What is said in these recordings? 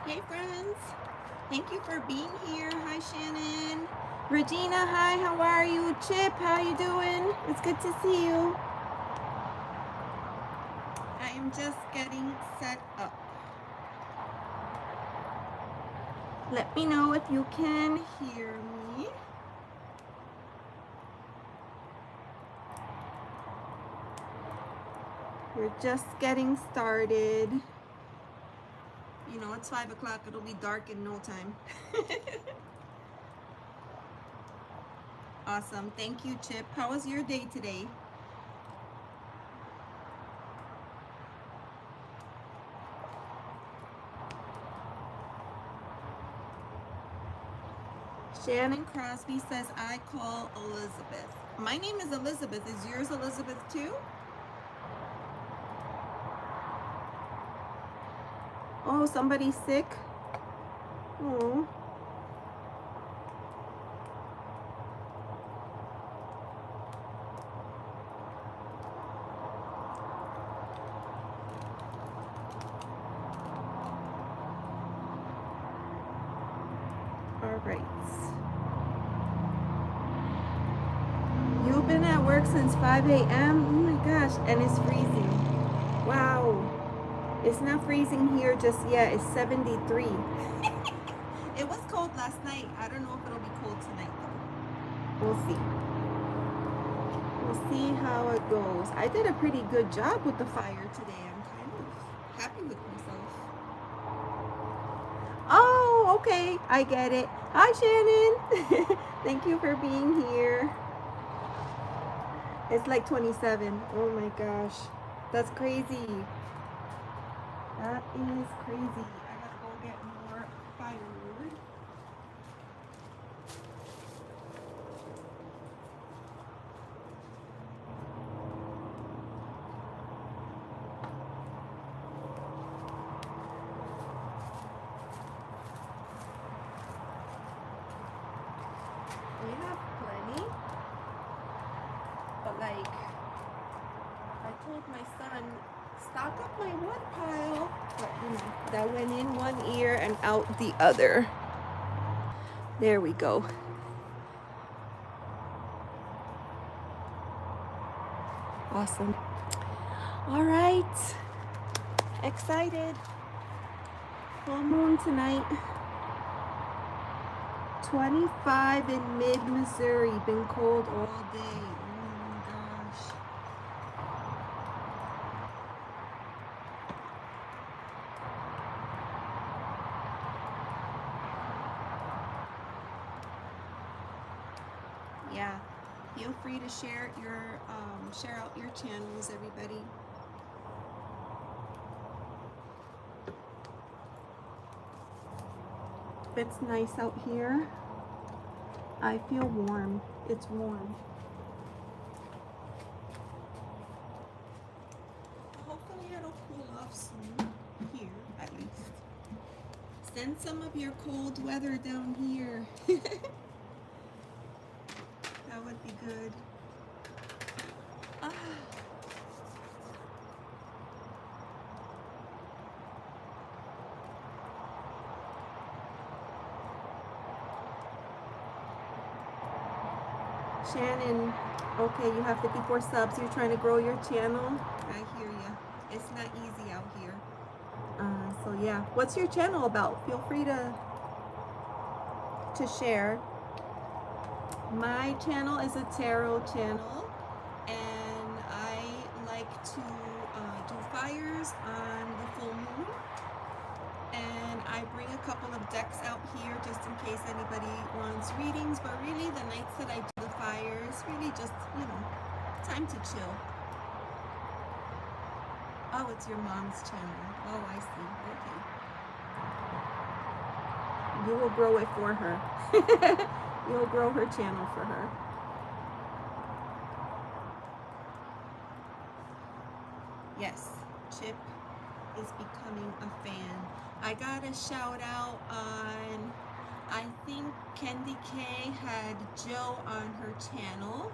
Hey friends, thank you for being here. Hi Shannon. Regina, hi, how are you? Chip, how you doing? It's good to see you. I am just getting set up. Let me know if you can hear me. We're just getting started. You know, it's 5 o'clock. It'll be dark in no time. Awesome. Thank you, Chip. How was your day today? Shannon Crosby says, I call Elizabeth. My name is Elizabeth. Is yours Elizabeth too? Oh, somebody's sick? Oh. All right. You've been at work since 5 a.m.? Oh my gosh, and it's freezing. Wow. It's not freezing here just yet. It's 73. It was cold last night. I don't know if it'll be cold tonight though. We'll see. We'll see how it goes. I did a pretty good job with the fire today. I'm kind of happy with myself. Oh, okay. I get it. Hi, Shannon. Thank you for being here. It's like 27. Oh my gosh. That's crazy. That is crazy. I gotta go get more firewood. We have plenty. But like, I told my son, stock up my wood pile. But you know, that went in one ear and out the other. There we go. Awesome. All right. Excited. Full moon tonight. 25 in mid-Missouri. Been cold all day. Oh my gosh. Yeah. Feel free to share out your channels, everybody. It's nice out here. I feel warm. It's warm. Hopefully it'll cool off soon. Here, at least. Send some of your cold weather down here. That would be good. Ah. Shannon, okay, you have 54 subs. You're trying to grow your channel. I hear you. It's not easy out here. So yeah, what's your channel about? Feel free to share. My channel is a tarot channel, and I like to do fires on the full moon. And I bring a couple of decks out here just in case anybody wants readings, but really the nights that I do the fires, really just, you know, time to chill. Oh, it's your mom's channel. Oh, I see. Okay. You will grow it for her. You'll grow her channel for her. Yes, Chip is becoming a fan. I got a shout out on, I think Candy K had Joe on her channel,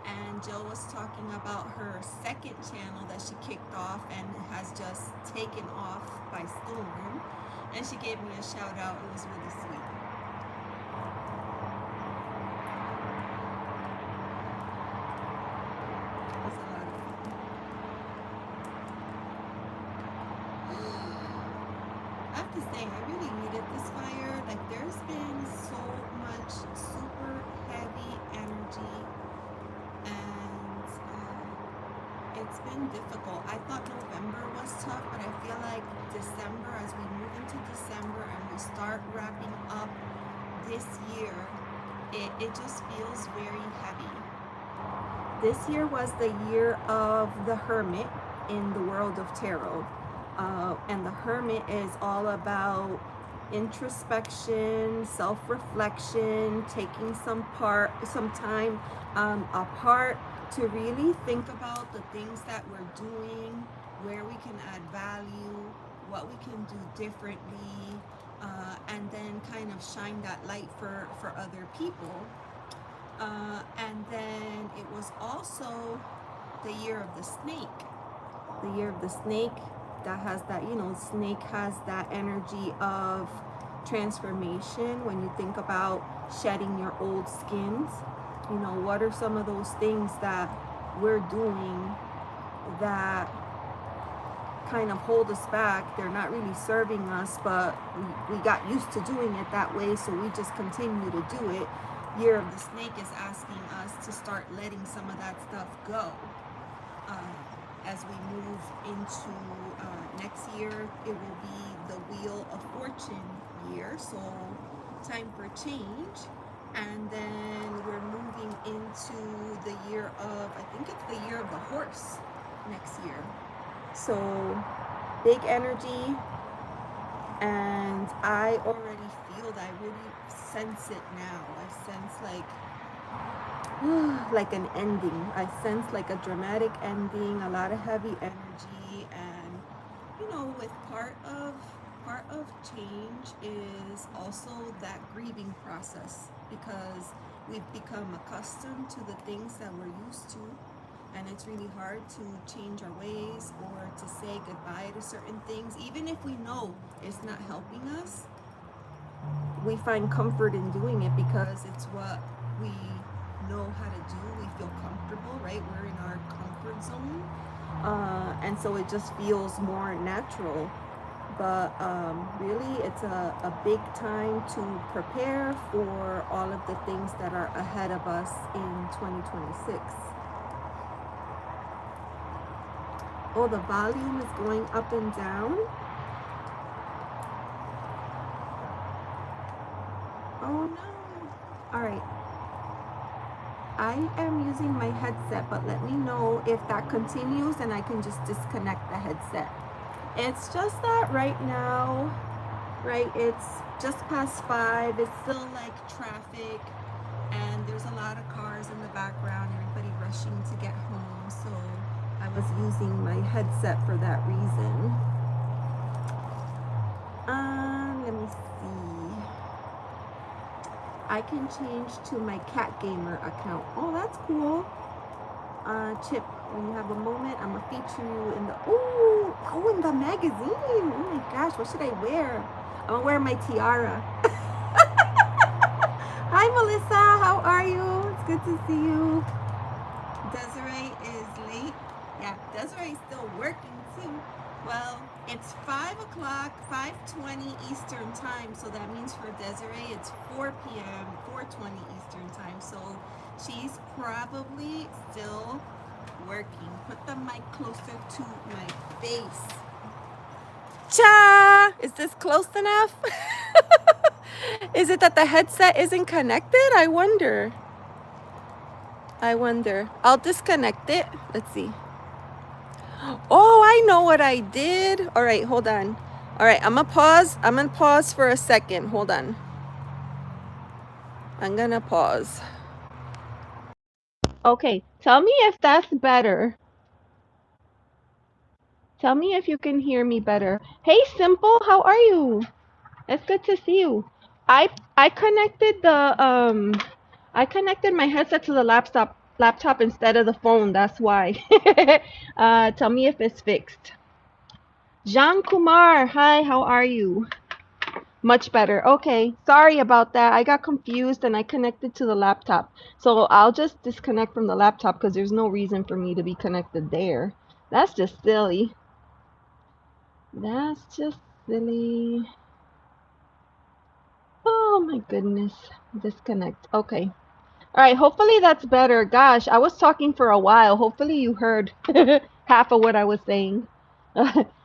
and Joe was talking about her second channel that she kicked off and has just taken off by storm. And she gave me a shout out. It was really sweet. It was a lot of fun. I have to say, I really needed this fire. Like, there's been so much super heavy energy, and it's been difficult. I thought November was tough, but I feel like December, as we move into December and we start wrapping up this year, it just feels very heavy. This year was the year of the Hermit in the world of tarot. And the Hermit is all about introspection, self-reflection, taking some time apart to really think about the things that we're doing, where we can add value, what we can do differently, and then kind of shine that light for other people. And then it was also the year of the snake. The year of the snake, that has that, snake has that energy of transformation. When you think about shedding your old skins, what are some of those things that we're doing that kind of hold us back? They're not really serving us, but we got used to doing it that way, so we just continue to do it. Year of the snake is asking us to start letting some of that stuff go. As we move into next year, it will be the Wheel of Fortune year, so time for change. And then we're moving into the year of, I think it's the year of the horse next year. So big energy, and I already feel that. I really sense it now. I sense like an ending. I sense like a dramatic ending, a lot of heavy energy, and with part of change is also that grieving process, because we've become accustomed to the things that we're used to, and it's really hard to change our ways or to say goodbye to certain things, even if we know it's not helping us. We find comfort in doing it because it's what we know how to do. We feel comfortable, right? We're in our comfort zone, and so it just feels more natural. But really, it's a big time to prepare for all of the things that are ahead of us in 2026. Oh, the volume is going up and down. Oh no. All right. I am using my headset, but let me know if that continues and I can just disconnect the headset. It's just that right now, right, it's just past 5. It's still like traffic, and there's a lot of cars in the background, everybody rushing to get home. So I was using my headset for that reason. Let me see. I can change to my Cat Gamer account. Oh, that's cool. Chip, when you have a moment, I'm gonna feature you in the in the magazine. Oh my gosh, what should I wear? I'm gonna wear my tiara. Hi Melissa, how are you? It's good to see you. Desiree is late. Yeah, Desiree is still working too. Well, it's 5 o'clock, 5:20 Eastern time, so that means for Desiree it's 4 p.m., 4:20 Eastern time. So she's probably still working. Put the mic closer to my face. Cha! Is this close enough? Is it that the headset isn't connected? I wonder. I'll disconnect it. Let's see. Oh, I know what I did. All right, hold on. All right, I'm gonna pause for a second. Hold on. I'm gonna pause. Okay, tell me if that's better. Tell me if you can hear me better. Hey, Simple, how are you? It's good to see you. I connected my headset to the laptop instead of the phone. That's why. Tell me if it's fixed. Jean Kumar, hi, how are you? Much better. Okay. Sorry about that. I got confused and I connected to the laptop. So I'll just disconnect from the laptop because there's no reason for me to be connected there. That's just silly. That's just silly. Oh my goodness. Disconnect. Okay. All right, hopefully that's better. Gosh, I was talking for a while. Hopefully you heard half of what I was saying.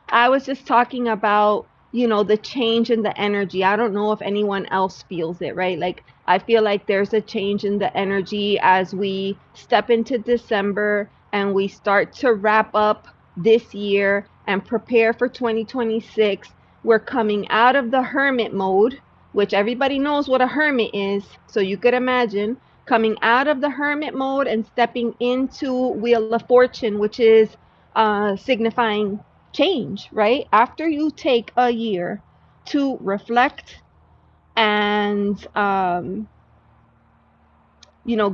I was just talking about, the change in the energy. I don't know if anyone else feels it, right? Like, I feel like there's a change in the energy as we step into December and we start to wrap up this year and prepare for 2026. We're coming out of the hermit mode, which everybody knows what a hermit is. So you could imagine coming out of the hermit mode and stepping into Wheel of Fortune, which is signifying change, right? After you take a year to reflect and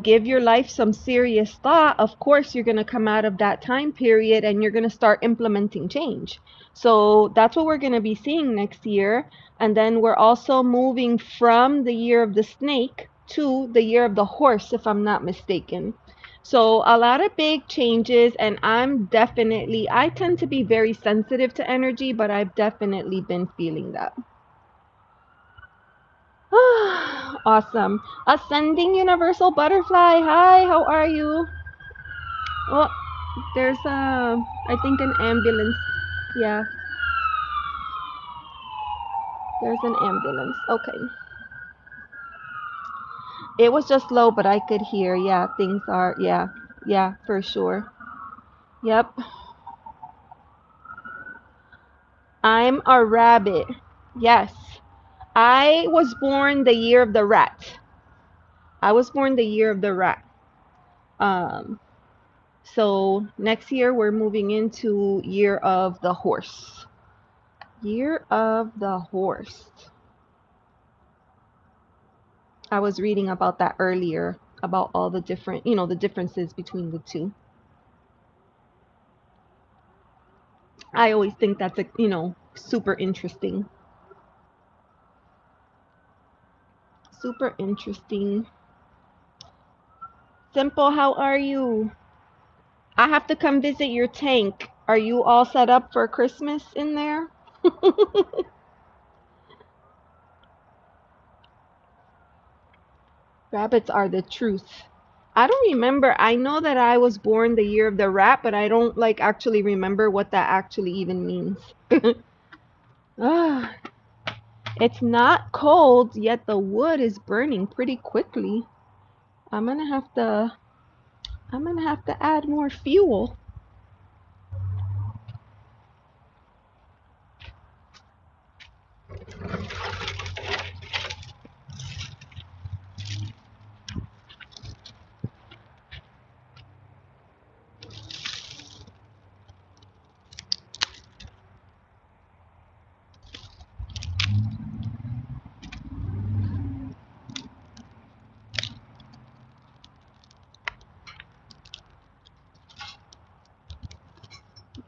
give your life some serious thought, of course, you're going to come out of that time period and you're going to start implementing change. So that's what we're going to be seeing next year. And then we're also moving from the year of the snake to the year of the horse, if I'm not mistaken. So a lot of big changes, and I tend to be very sensitive to energy, but I've definitely been feeling that. Awesome. Ascending Universal Butterfly. Hi, how are you? Oh, there's I think an ambulance. Yeah, there's an ambulance. Okay. It was just low, but I could hear. Yeah, things are, yeah, for sure. Yep. I'm a rabbit. Yes. I was born the year of the rat. I was born the year of the rat. Um, so next year we're moving into year of the horse. Year of the horse. I was reading about that earlier, about all the different, the differences between the two. I always think that's, super interesting. Super interesting. Simple, how are you? I have to come visit your tank. Are you all set up for Christmas in there? Rabbits are the truth. I don't remember. I know that I was born the year of the rat, but I don't like actually remember what that actually even means. Ah, it's not cold, yet the wood is burning pretty quickly. I'm gonna have to add more fuel.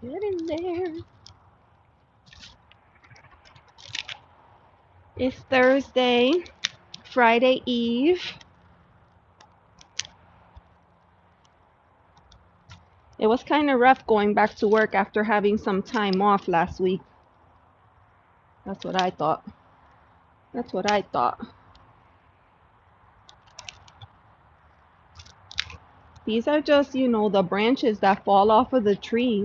Get in there. It's Thursday, Friday Eve. It was kind of rough going back to work after having some time off last week. That's what I thought. That's what I thought. These are just, the branches that fall off of the tree.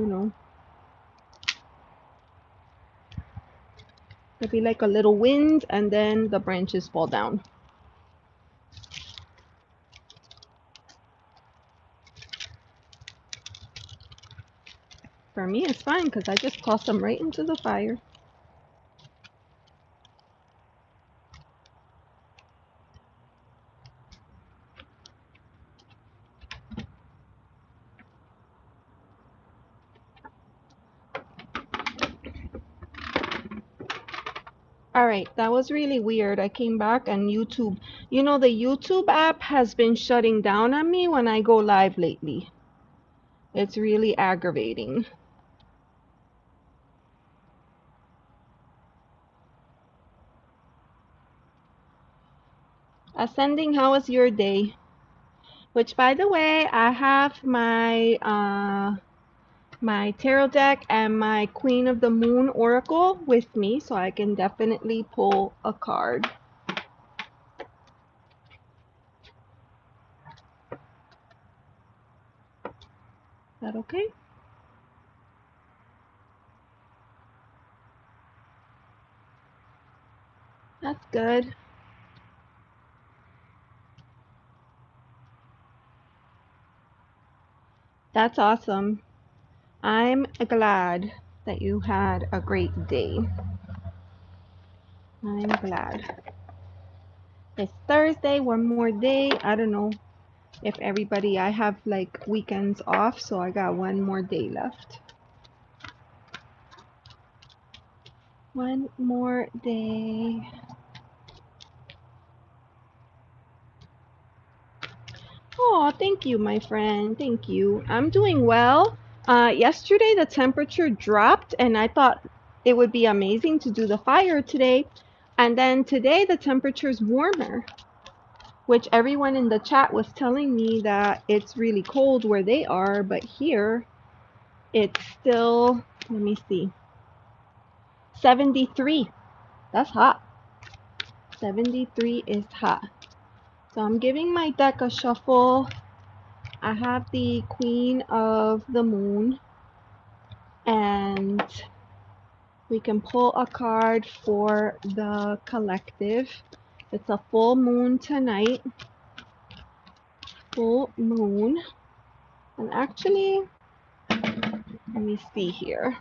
There'll be like a little wind and then the branches fall down. For me, it's fine because I just toss them right into the fire. All right, that was really weird. I came back and YouTube, the YouTube app has been shutting down on me when I go live lately. It's really aggravating. Ascending, how was your day? Which, by the way, I have my my tarot deck and my Queen of the Moon Oracle with me, so I can definitely pull a card. Is that okay? That's good. That's awesome. I'm glad that you had a great day. I'm glad. It's Thursday, one more day. I don't know if everybody, I have like weekends off, so I got one more day left. One more day. Oh, thank you, my friend. Thank you. I'm doing well. Yesterday the temperature dropped, and I thought it would be amazing to do the fire today. And then today the temperature's warmer, which everyone in the chat was telling me that it's really cold where they are, but here it's still, let me see, 73. That's hot. 73 is hot. So I'm giving my deck a shuffle. I have the Queen of the Moon, and we can pull a card for the collective. It's a full moon tonight. Full moon. And actually, let me see here.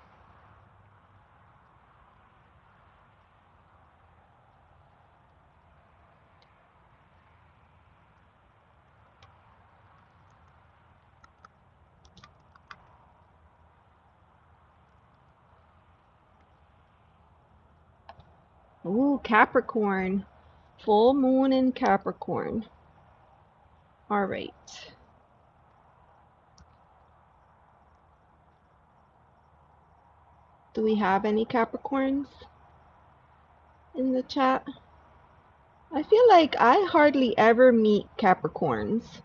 Ooh, Capricorn. Full moon in Capricorn. All right. Do we have any Capricorns in the chat? I feel like I hardly ever meet Capricorns.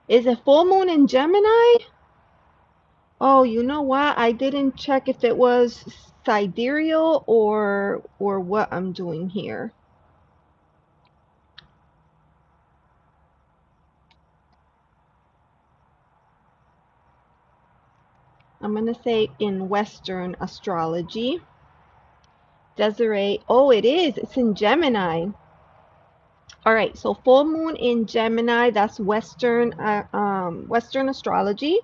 Is it full moon in Gemini? Oh, you know what? I didn't check if it was sidereal or what I'm doing here. I'm going to say in Western astrology. Desiree, oh, it is. It's in Gemini. All right, so full moon in Gemini, that's Western Western astrology.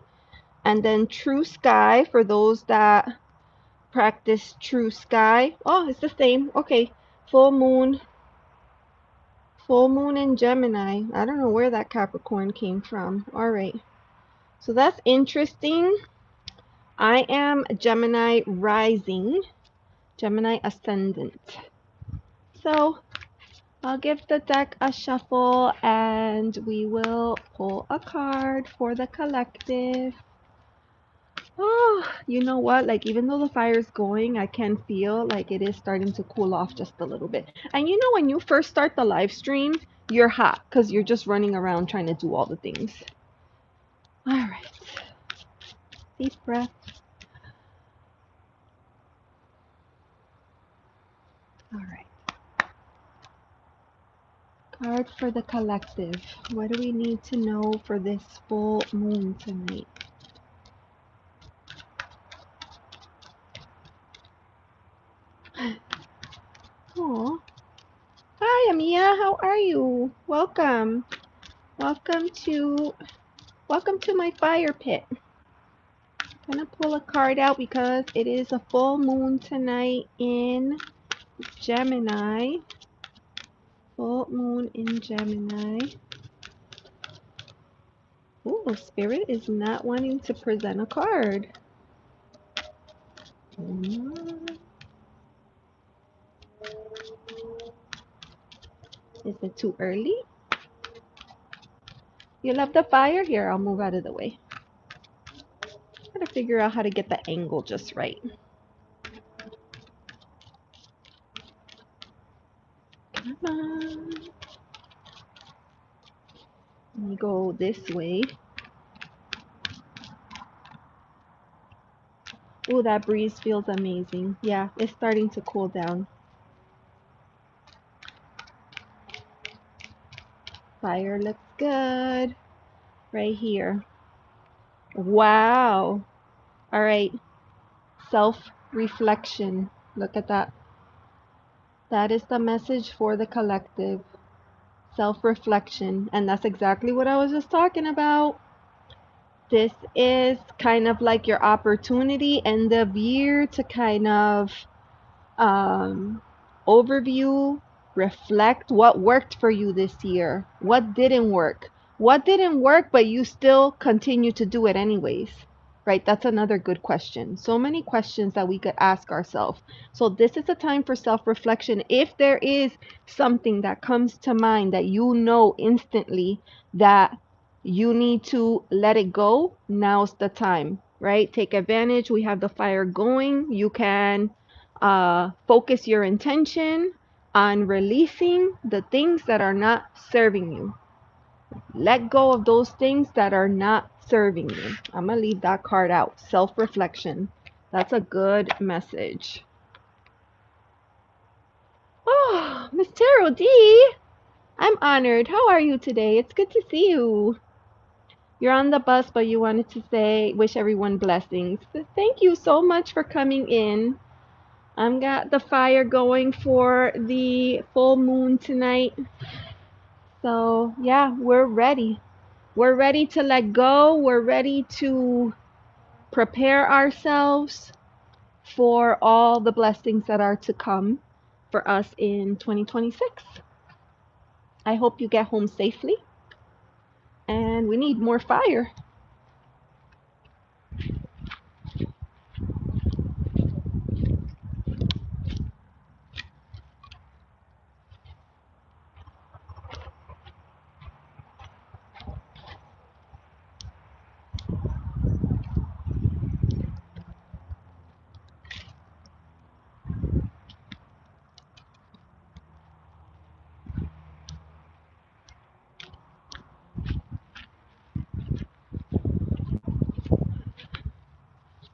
And then true sky for those that practice true sky. Oh, it's the same. Okay, full moon in Gemini. I don't know where that Capricorn came from. All right. So that's interesting. I am Gemini rising, Gemini ascendant. So I'll give the deck a shuffle and we will pull a card for the collective. Oh, you know what? Like, even though the fire's going, I can feel like it is starting to cool off just a little bit. And you know, when you first start the live stream, you're hot because you're just running around trying to do all the things. All right. Deep breath. All right. Card for the collective. What do we need to know for this full moon tonight? Oh, hi, Amia. How are you? Welcome. Welcome to my fire pit. I'm gonna pull a card out because it is a full moon tonight in Gemini. Full moon in Gemini. Ooh, Spirit is not wanting to present a card. Is it too early? You love the fire? Here, I'll move out of the way. Gotta figure out how to get the angle just right. Come on. go this way. Oh, that breeze feels amazing. Yeah, it's starting to cool down. Fire looks good. Right here. Wow. All right. Self-reflection. Look at that. That is the message for the collective. Self-reflection. And that's exactly what I was just talking about. This is kind of like your opportunity end of year to kind of um, overview, reflect what worked for you this year, what didn't work, but you still continue to do it anyways, right? That's another good question. So many questions that we could ask ourselves. So this is a time for self-reflection. If there is something that comes to mind that you know instantly that you need to let it go, now's the time, right? Take advantage. We have the fire going. You can focus your intention on releasing the things that are not serving you. Let go of those things that are not serving you. I'm going to leave that card out. Self-reflection. That's a good message. Oh, Miss Tarot D, I'm honored. How are you today? It's good to see you. You're on the bus, but you wanted to say, wish everyone blessings. Thank you so much for coming in. I've got the fire going for the full moon tonight. So yeah, we're ready. We're ready to let go. We're ready to prepare ourselves for all the blessings that are to come for us in 2026. I hope you get home safely. And we need more fire.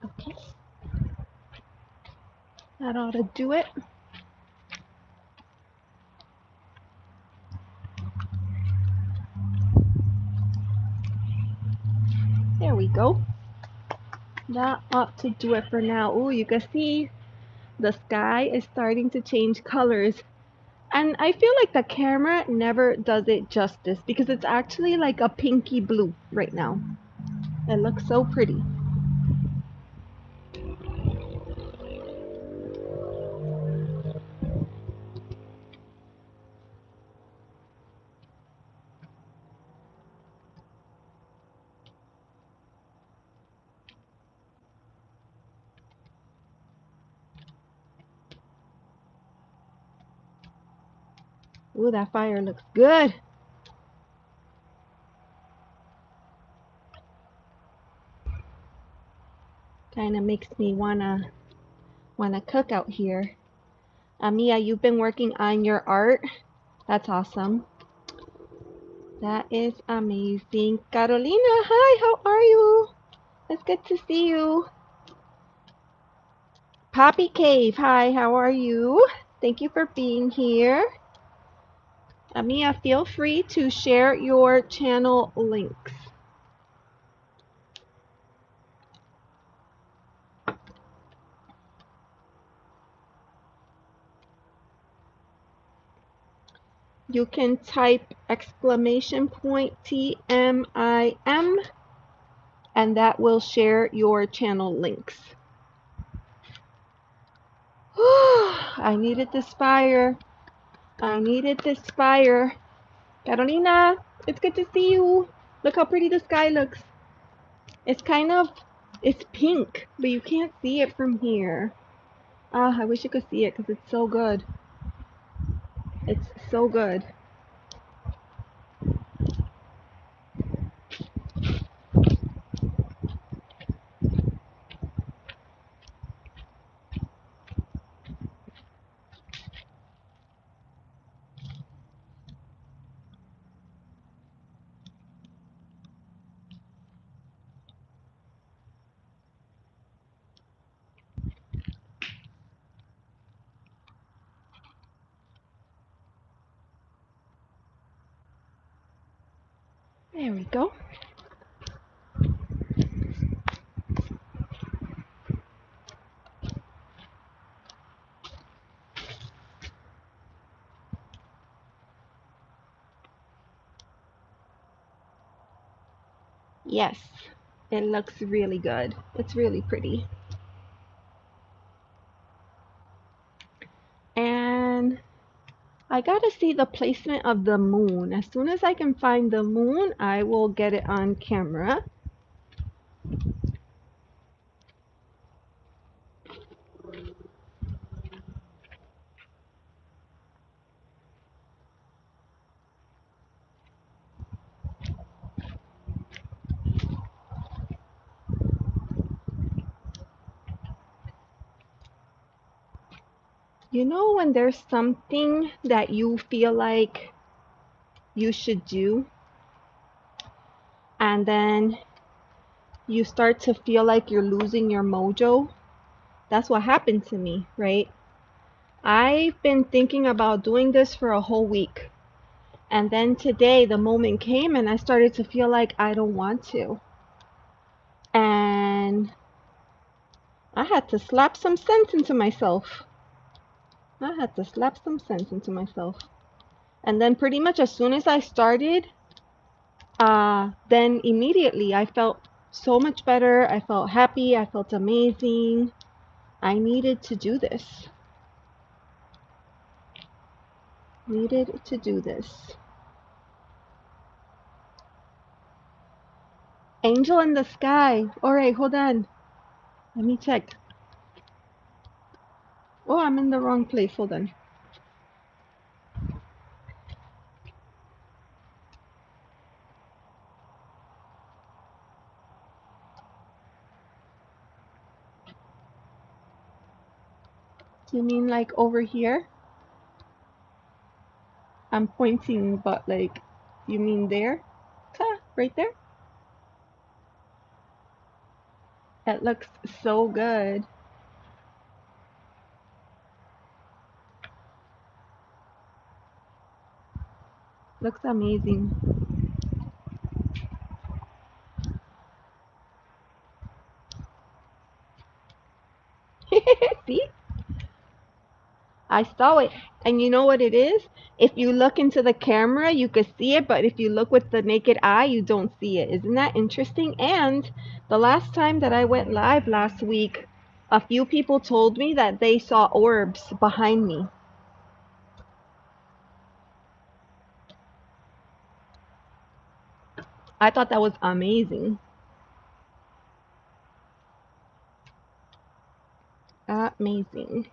Okay, that ought to do it. There we go. That ought to do it for now. Oh, you can see the sky is starting to change colors. And I feel like the camera never does it justice because it's actually like a pinky blue right now. It looks so pretty. Ooh, that fire looks good. Kind of makes me wanna cook out here. Mia, you've been working on your art. That's awesome. That is amazing. Carolina, hi, how are you? It's good to see you. Poppy Cave, hi, how are you? Thank you for being here. Mia, feel free to share your channel links. You can type exclamation point TMIM and that will share your channel links. I needed this fire. I needed this fire. Carolina, it's good to see you. Look how pretty the sky looks. It's it's pink, but you can't see it from here. Ah, I wish you could see it because it's so good. It's so good. There we go. Yes, it looks really good. It's really pretty. And I gotta see the placement of the moon. As soon as I can find the moon, I will get it on camera. You know when there's something that you feel like you should do, and then you start to feel like you're losing your mojo? That's what happened to me, right? I've been thinking about doing this for a whole week. And then today the moment came and I started to feel like I don't want to. And I had to slap some sense into myself. I had to slap some sense into myself. And then pretty much as soon as I started, then immediately I felt so much better. I felt happy. I felt amazing. I needed to do this. Needed to do this. Angel in the sky. All right, hold on. Let me check. Oh, I'm in the wrong place. Hold on. You mean like over here? I'm pointing, but like, you mean there? Right there? That looks so good. Looks amazing. See? I saw it. And you know what it is? If you look into the camera, you could see it, but if you look with the naked eye, you don't see it. Isn't that interesting? And the last time that I went live last week, a few people told me that they saw orbs behind me. I thought that was amazing. Amazing.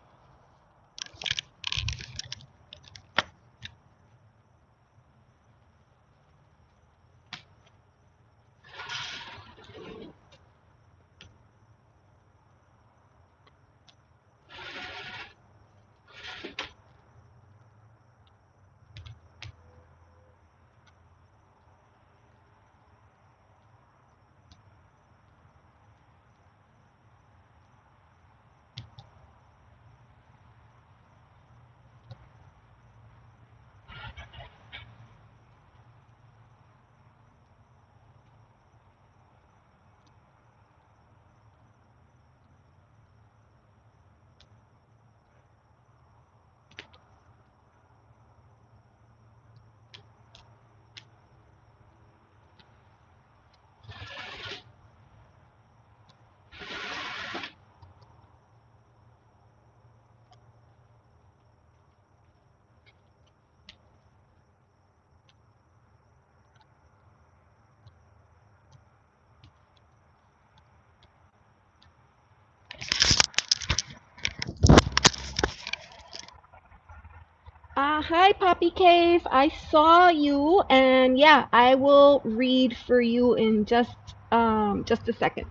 Hi, Poppy Cave. I saw you, and yeah, I will read for you in just a second.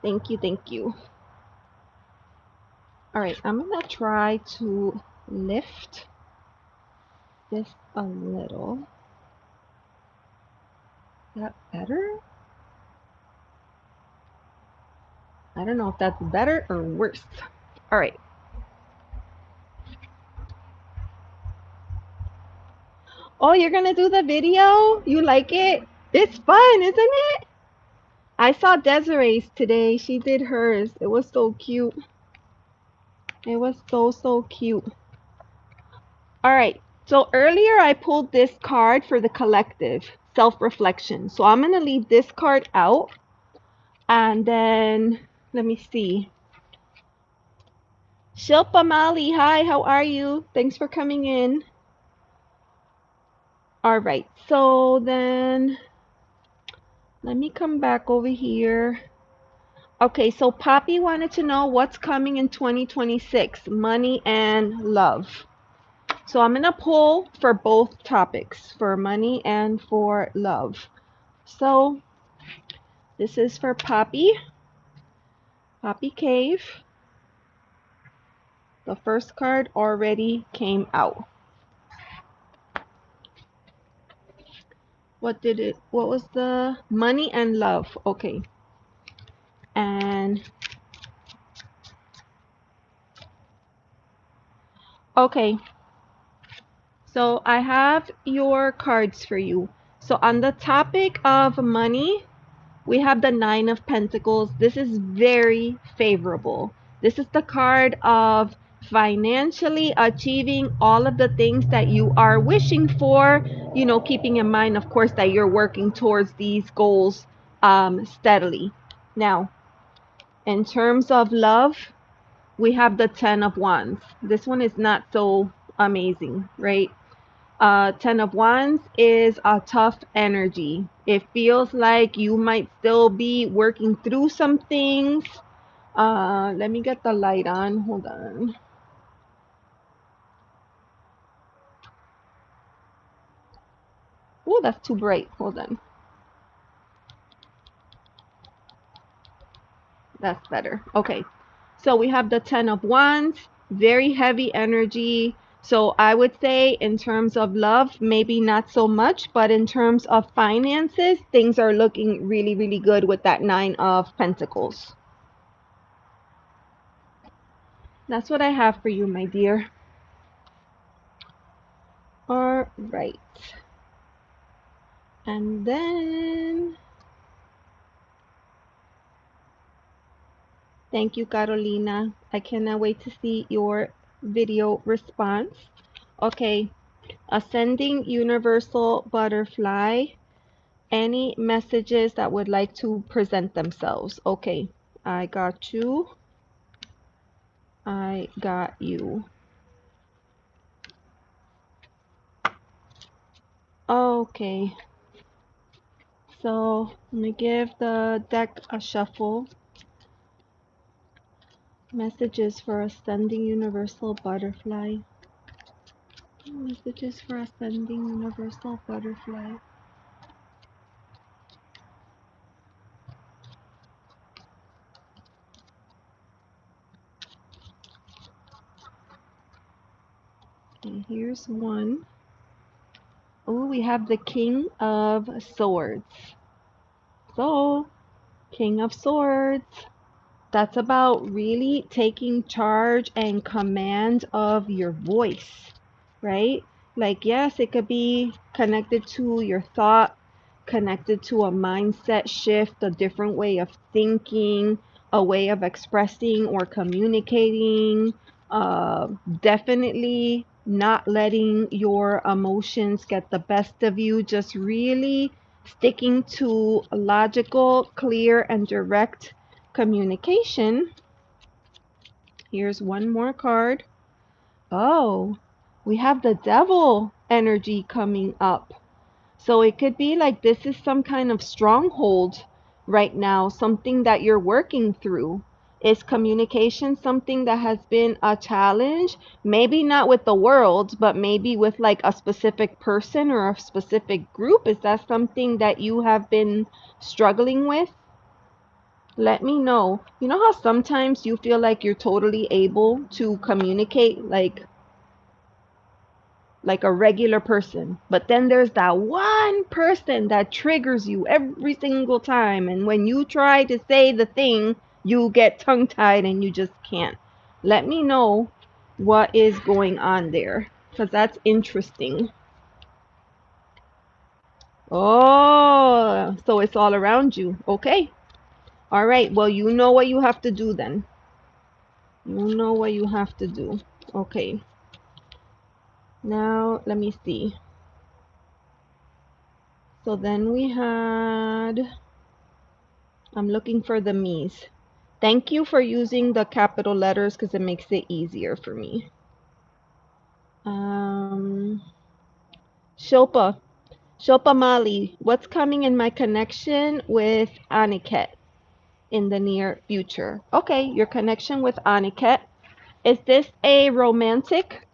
Thank you, thank you. All right, I'm gonna try to lift this a little. Is that better? I don't know if that's better or worse. All right. Oh, you're gonna do the video? You like it? It's fun, isn't it? I saw Desiree's today. She did hers. It was so cute. It was so cute. All right. So earlier I pulled this card for the collective self-reflection. So I'm going to leave this card out. And then, let me see. Shilpa Mali, hi, how are you? Thanks for coming in. All right. So then, let me come back over here. Okay, so Poppy wanted to know what's coming in 2026, money and love. So I'm going to pull for both topics, for money and for love. So this is for Poppy, Poppy Cave. The first card already came out. What was the money and love? Okay. And okay, so I have your cards for you. So on the topic of money, we have the Nine of Pentacles. This is very favorable. This is the card of financially achieving all of the things that you are wishing for, you know, keeping in mind, of course, that you're working towards these goals steadily. Now, in terms of love, we have the Ten of Wands. This one is not so amazing, right? Ten of Wands is a tough energy. It feels like you might still be working through some things. Let me get the light on. Hold on. Oh, that's too bright. Hold on. That's better. Okay. So we have the Ten of Wands, very heavy energy. So I would say in terms of love, maybe not so much, but in terms of finances, things are looking really, really good with that Nine of Pentacles. That's what I have for you, my dear. All right. And then, thank you, Carolina. I cannot wait to see your video response. Okay, ascending universal butterfly. Any messages that would like to present themselves? Okay, I got you. I got you. Okay, so let me give the deck a shuffle. Messages for ascending universal butterfly. Messages for ascending universal butterfly. And here's one. Oh, we have the King of Swords. So, King of Swords. That's about really taking charge and command of your voice, right? Like, yes, it could be connected to your thought, connected to a mindset shift, a different way of thinking, a way of expressing or communicating. Definitely not letting your emotions get the best of you, just really sticking to logical, clear, and direct communication. Here's one more card. Oh, we have the devil energy coming up. So it could be like this is some kind of stronghold right now, something that you're working through. Is communication something that has been a challenge? Maybe not with the world, but maybe with like a specific person or a specific group. Is that something that you have been struggling with? Let me know. You know how sometimes you feel like you're totally able to communicate like a regular person, but then there's that one person that triggers you every single time, and when you try to say the thing, you get tongue-tied and you just can't. Let me know what is going on there, because that's interesting. Oh, so it's all around you. Okay. All right. Well, you know what you have to do then. You know what you have to do. Okay. Now, let me see. So then we had, I'm looking for the me's. Thank you for using the capital letters because it makes it easier for me. Um, Shilpa. Shilpa Mali, what's coming in my connection with Aniket in the near future? Okay, your connection with Aniket. Is this a romantic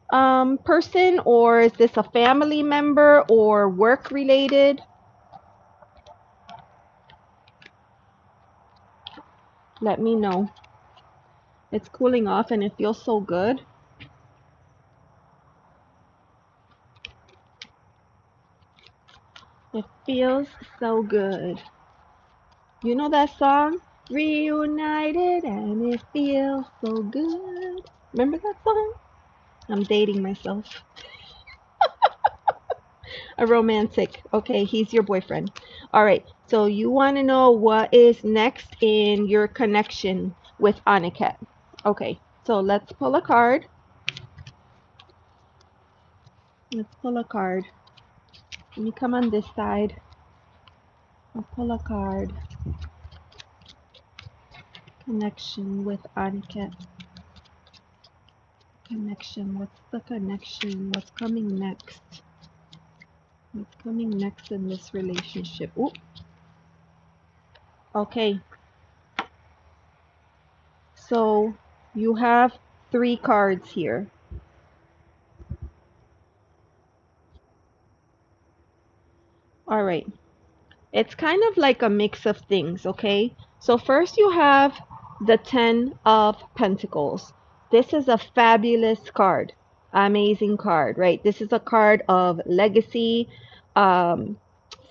person, or is this a family member or work related? Let me know. It's cooling off and it feels so good. It feels so good. You know that song? Reunited and it feels so good. Remember that song? I'm dating myself. A romantic. Okay, he's your boyfriend. All right. So you want to know what is next in your connection with Aniket. Okay. So let's pull a card. Let's pull a card. Let me come on this side. I'll pull a card. Connection with Aniket. Connection. What's the connection? What's coming next? What's coming next in this relationship? Ooh. Okay. So you have 3 cards here. All right. It's kind of like a mix of things, okay? So first you have the 10 of Pentacles. This is a fabulous card. Amazing card, right? This is a card of legacy, um,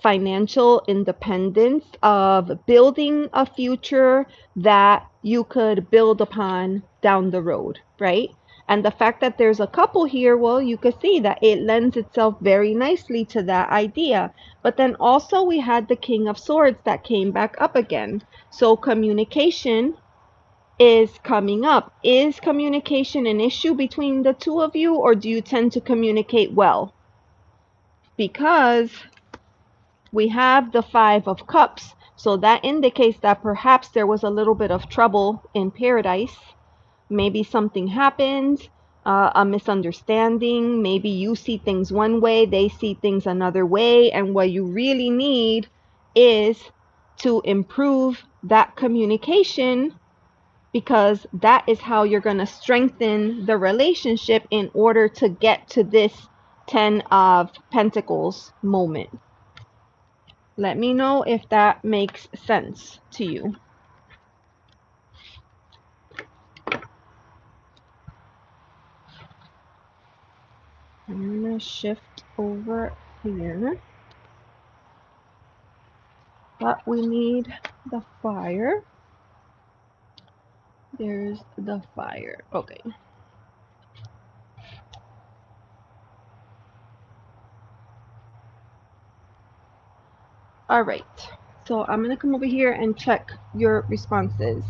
financial independence, of building a future that you could build upon down the road, right? And the fact that there's a couple here, well, you could see that it lends itself very nicely to that idea. But then also we had the King of Swords that came back up again. So communication is coming up. Is communication an issue between the two of you, or do you tend to communicate well? Because we have the Five of Cups. So that indicates that perhaps there was a little bit of trouble in paradise. Maybe something happened, a misunderstanding. Maybe you see things one way, they see things another way. And what you really need is to improve that communication, because that is how you're going to strengthen the relationship in order to get to this 10 of Pentacles moment. Let me know if that makes sense to you. I'm going to shift over here. But we need the fire. There's the fire. Okay. All right. So I'm going to come over here and check your responses.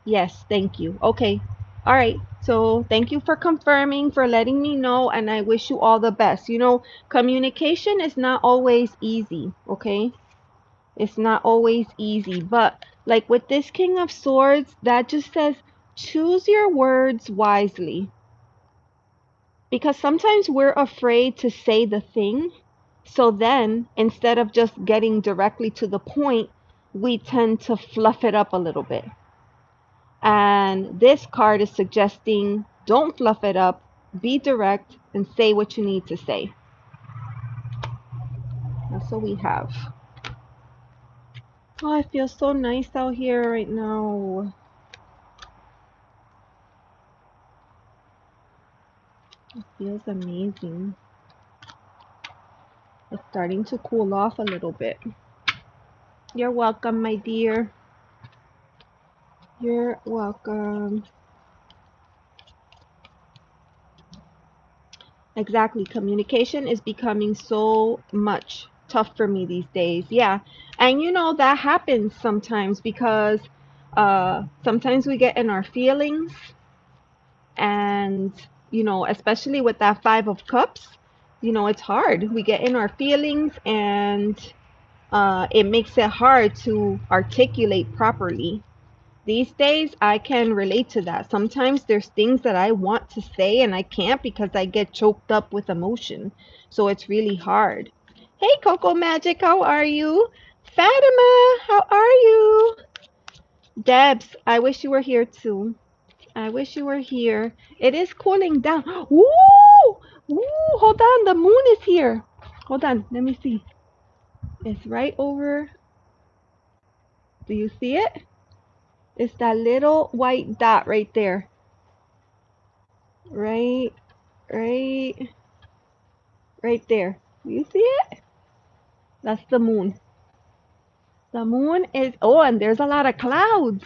Yes, thank you. Okay. All right. So thank you for confirming, for letting me know, and I wish you all the best. You know, communication is not always easy, okay? It's not always easy, but like with this King of Swords, that just says choose your words wisely. Because sometimes we're afraid to say the thing. So then, instead of just getting directly to the point, we tend to fluff it up a little bit. And this card is suggesting don't fluff it up, be direct, and say what you need to say. That's what we have. Oh, it feels so nice out here right now. It feels amazing. It's starting to cool off a little bit. You're welcome, my dear. You're welcome. Exactly. Communication is becoming so much tough for me these days. Yeah. And that happens sometimes because sometimes we get in our feelings and especially with that 5 of cups, it's hard. We get in our feelings and it makes it hard to articulate properly. These days, I can relate to that. Sometimes there's things that I want to say and I can't because I get choked up with emotion. So it's really hard. Hey, Coco Magic, how are you? Fatima, how are you? Debs, I wish you were here too. I wish you were here. It is cooling down. Woo! Woo! Hold on, the moon is here. Hold on, let me see. It's right over. Do you see it? It's that little white dot right there. Right, right, right there. You see it? That's the moon. The moon is, oh, and there's a lot of clouds.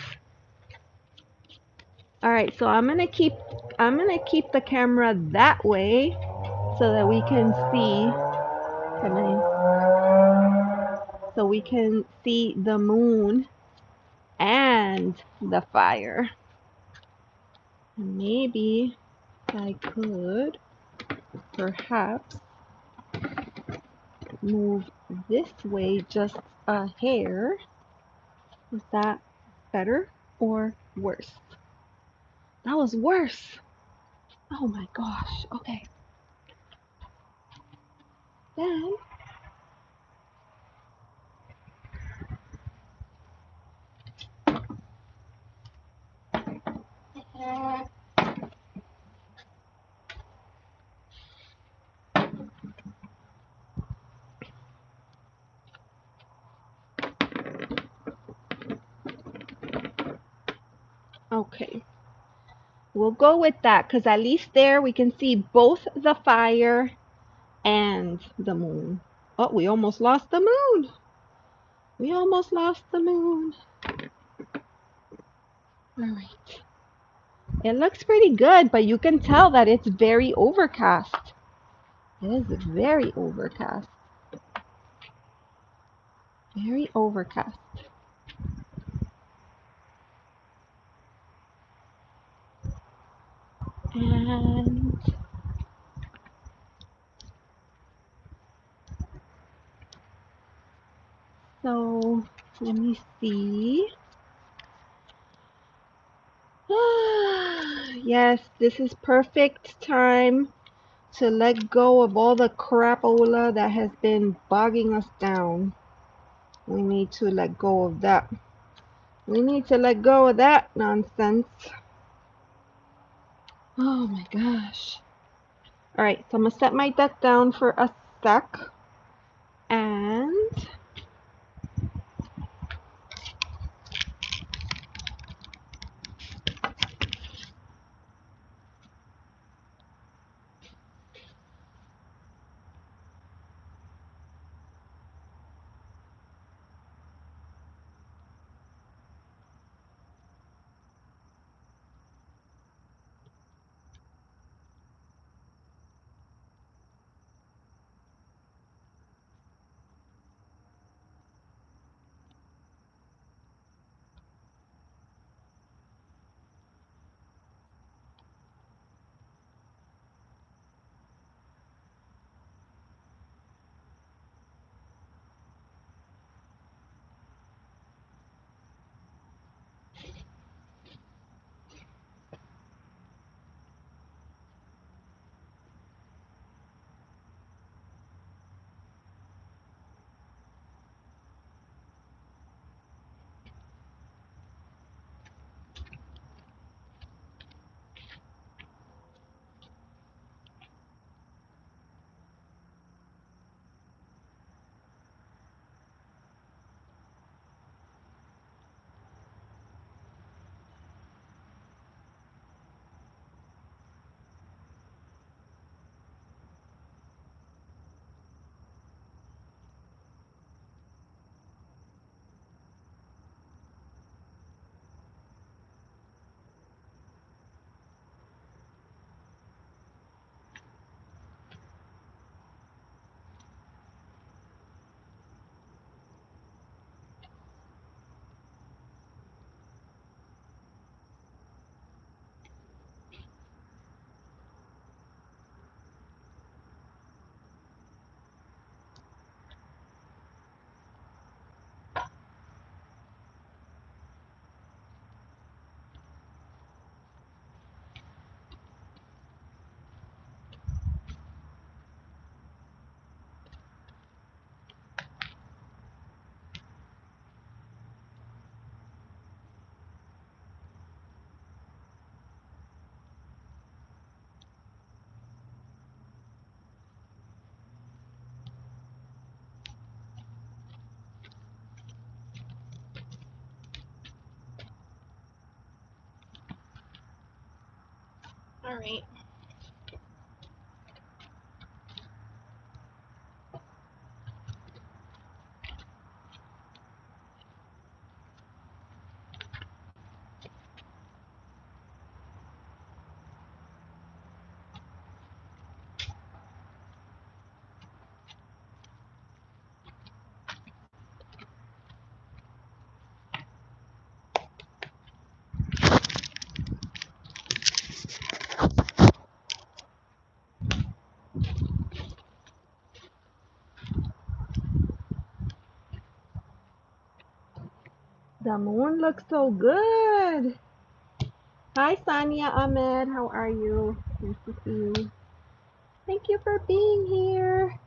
All right, so I'm gonna keep the camera that way so that we can see. Can so we can see the moon and the fire. Maybe I could perhaps move this way just a hair. Is that better or worse? That was worse. Oh my gosh. Okay. Then, okay. We'll go with that because at least there we can see both the fire and the moon. Oh, we almost lost the moon. We almost lost the moon. All right. It looks pretty good, but you can tell that it's very overcast. It is very overcast. Very overcast. And so let me see. Yes, this is perfect time to let go of all the crapola that has been bogging us down. We need to let go of that. We need to let go of that nonsense. Oh my gosh. All right, so I'm gonna set my deck down for a sec. And All right. The moon looks so good. Hi, Sanya Ahmed. How are you? Nice to see you. Thank you for being here.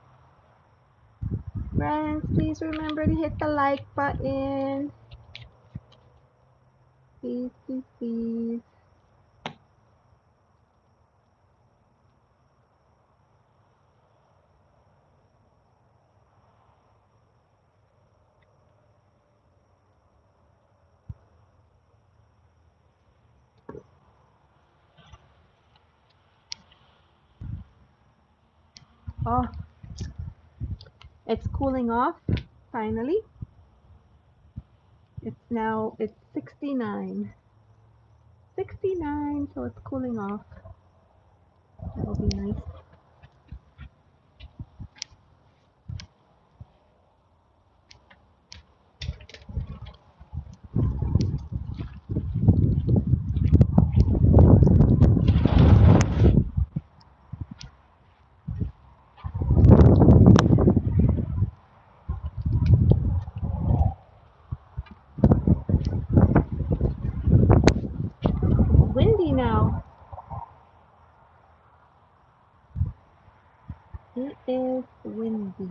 Friends, please remember to hit the like button. Please, please, please. Oh, it's cooling off, finally. It's 69. 69, so it's cooling off. That'll be nice. It's windy now. It is windy.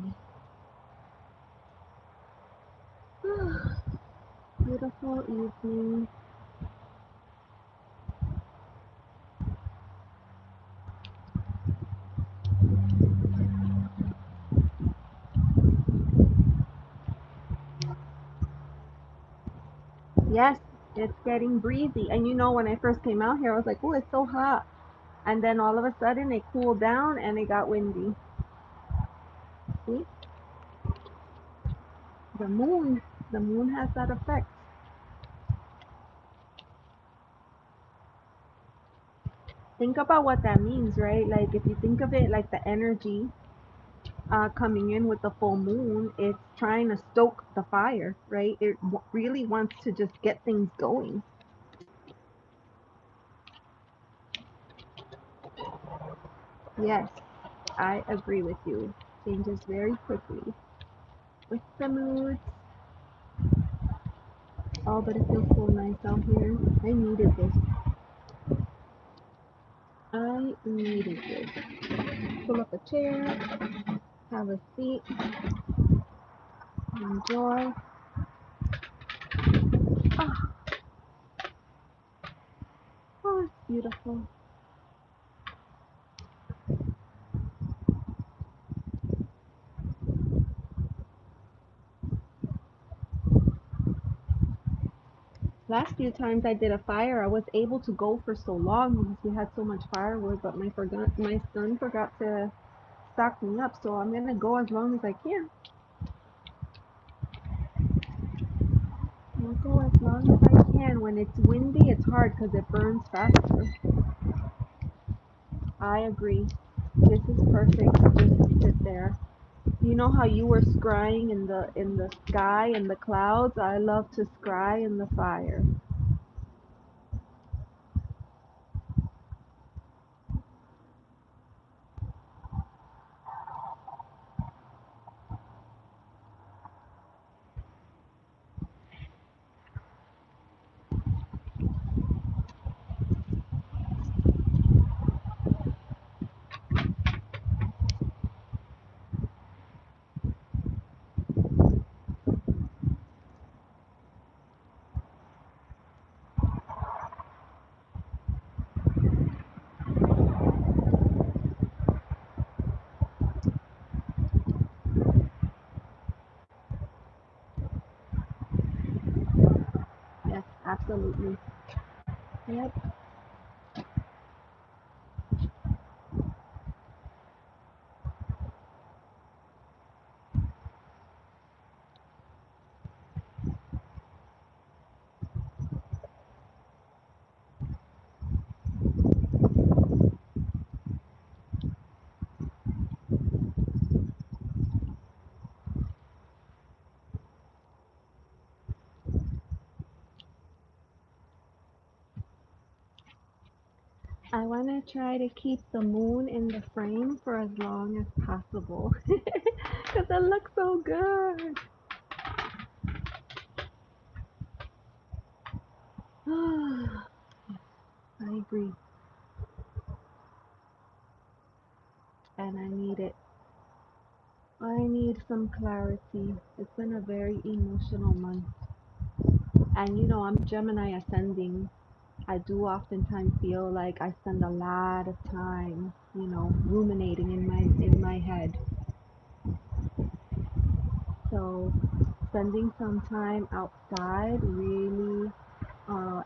Beautiful evening. Yes, it's getting breezy. And you know, when I first came out here, I was like, oh, it's so hot. And then all of a sudden it cooled down and it got windy. See? The moon. The moon has that effect. Think about what that means, right? Like if you think of it like the energy coming in with the full moon, it's trying to stoke the fire, right? It really wants to just get things going. Yes, I agree with you. Changes very quickly with the moods. Oh, but it feels so nice out here. I needed this. I needed this. Pull up a chair, have a seat, enjoy. Oh, oh, it's beautiful. Last few times I did a fire, I was able to go for so long because we had so much firewood, but my son forgot to stock me up, so I'm gonna go as long as I can. I'll go as long as I can. When it's windy, it's hard because it burns faster. I agree. This is perfect to just sit there. You know how you were scrying in the sky and the clouds? I love to scry in the fire. Yes, absolutely. Yep. I want to try to keep the moon in the frame for as long as possible because it looks so good. I agree, and I need it. I need some clarity. It's been a very emotional month. And I'm Gemini ascending. I do oftentimes feel like I spend a lot of time, ruminating in my head. So spending some time outside really,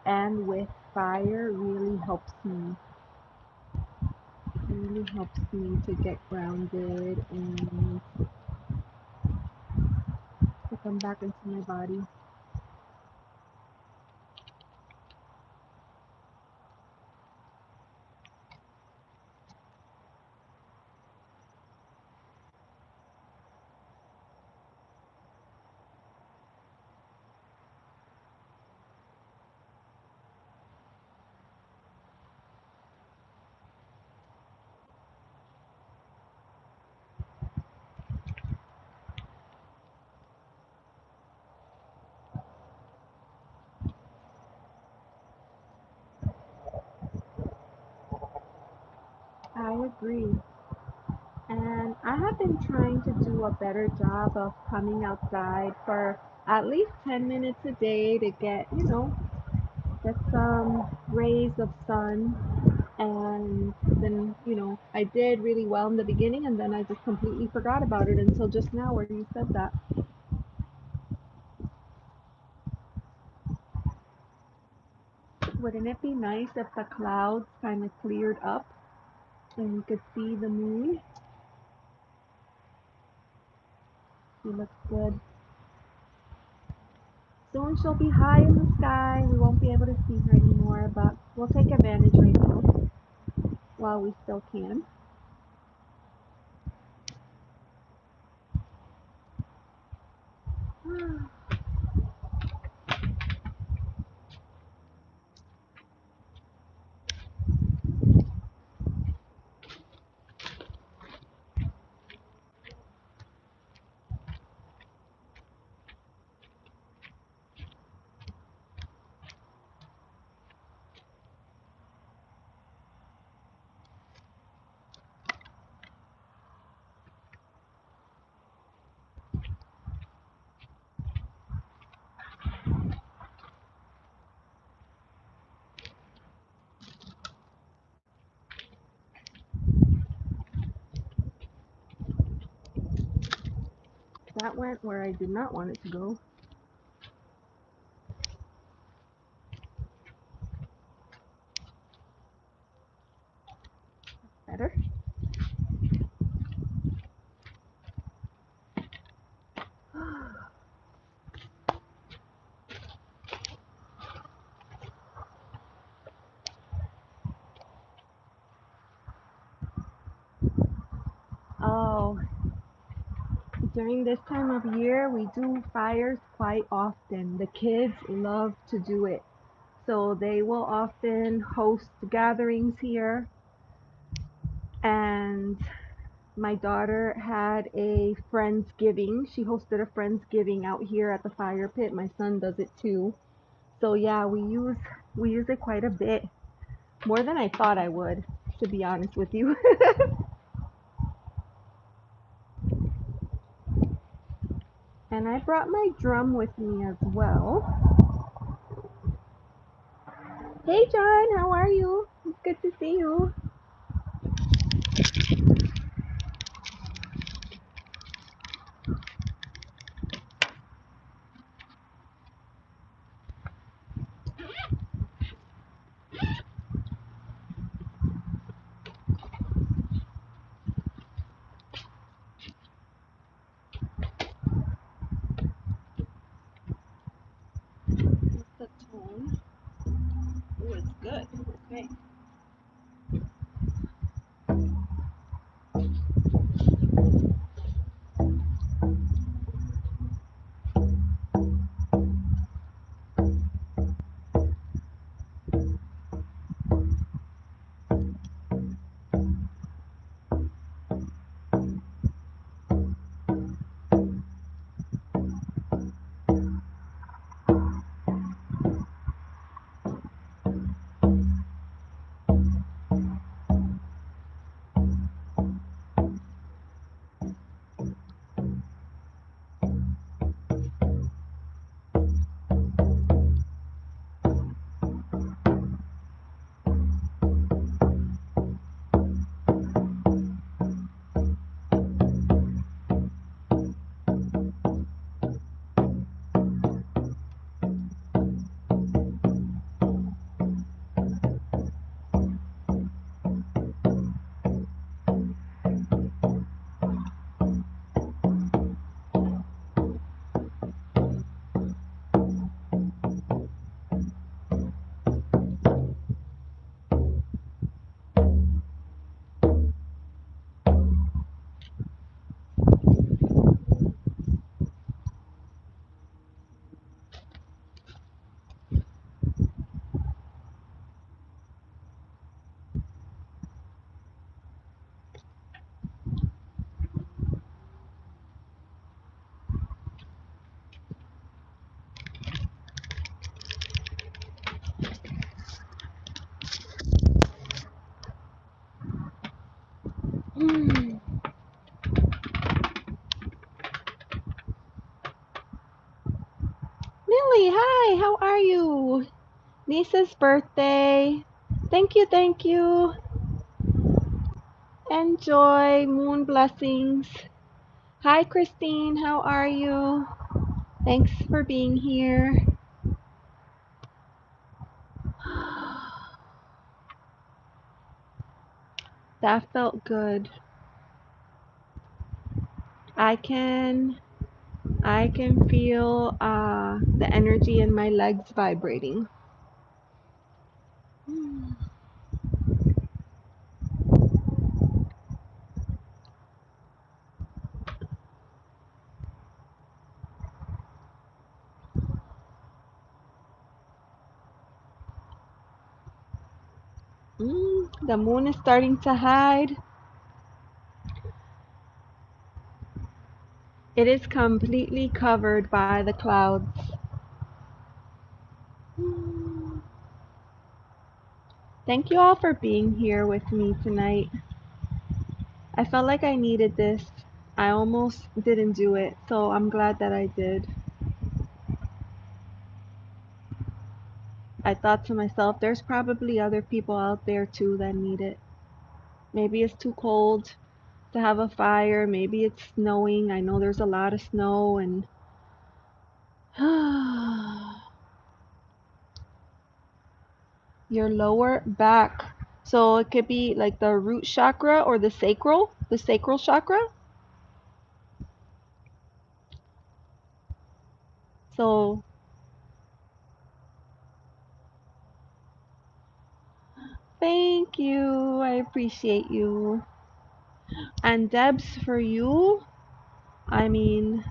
and with fire really helps me. Really helps me to get grounded and to come back into my body. I agree. And I have been trying to do a better job of coming outside for at least 10 minutes a day to get some rays of sun. And then, I did really well in the beginning and then I just completely forgot about it until just now where you said that. Wouldn't it be nice if the clouds kind of cleared up and you could see the moon? She looks good. Soon she'll be high in the sky. We won't be able to see her anymore, but we'll take advantage right now while we still can. That went where I did not want it to go. Better. Oh, during this time of year, we do fires quite often. The kids love to do it. So they will often host gatherings here. And my daughter had a Friendsgiving. She hosted a Friendsgiving out here at the fire pit. My son does it too. So yeah, we use it quite a bit. More than I thought I would, to be honest with you. And I brought my drum with me as well. Hey John, how are you? It's good to see you. What's the tone? Oh, it's good. Okay. Millie, hi, how are you? Niece's birthday. Thank you, thank you. Enjoy. Moon blessings. Hi, Christine, how are you? Thanks for being here. That felt good. I can feel the energy in my legs vibrating. The moon is starting to hide. It is completely covered by the clouds. Thank you all for being here with me tonight. I felt like I needed this. I almost didn't do it, so I'm glad that I did. I thought to myself, there's probably other people out there too that need it. Maybe it's too cold to have a fire. Maybe it's snowing. I know there's a lot of snow and your lower back. So it could be like the root chakra or the sacral chakra. So thank you. I appreciate you. And Debs, for you, I mean,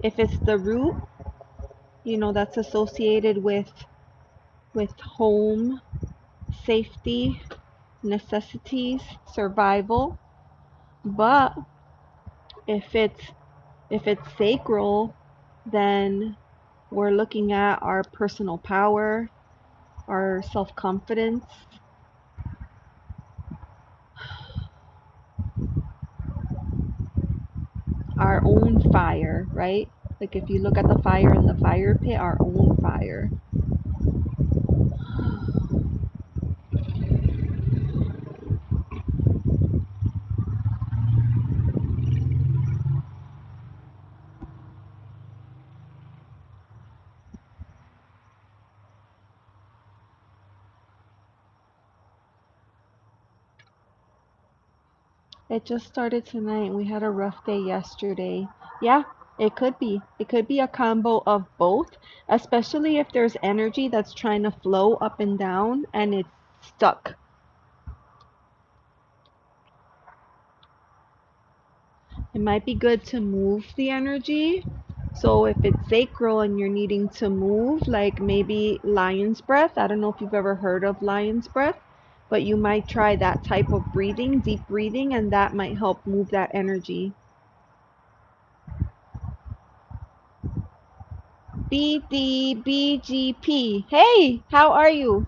if it's the root, that's associated with home, safety, necessities, survival. But if it's sacral, then we're looking at our personal power, our self-confidence, our own fire, right? Like if you look at the fire in the fire pit, our own fire. It just started tonight and we had a rough day yesterday. Yeah, it could be. It could be a combo of both, especially if there's energy that's trying to flow up and down and it's stuck. It might be good to move the energy. So if it's sacral and you're needing to move, like maybe lion's breath, I don't know if you've ever heard of lion's breath, but you might try that type of breathing, deep breathing, and that might help move that energy. BDBGP. Hey, how are you?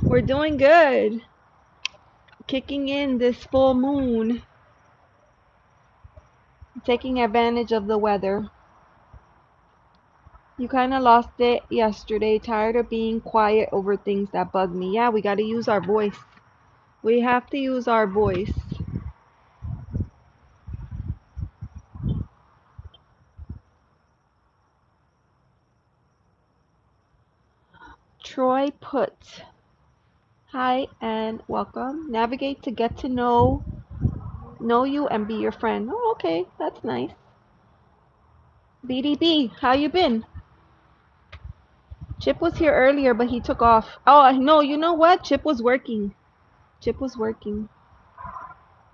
We're doing good. Kicking in this full moon, taking advantage of the weather. You kind of lost it yesterday, tired of being quiet over things that bug me. Yeah, we got to use our voice. We have to use our voice. Troy put, hi and welcome. Navigate to get to know you and be your friend. Oh, okay, that's nice. BDB, how you been? Chip was here earlier, but he took off. Oh, no, you know what? Chip was working. Chip was working.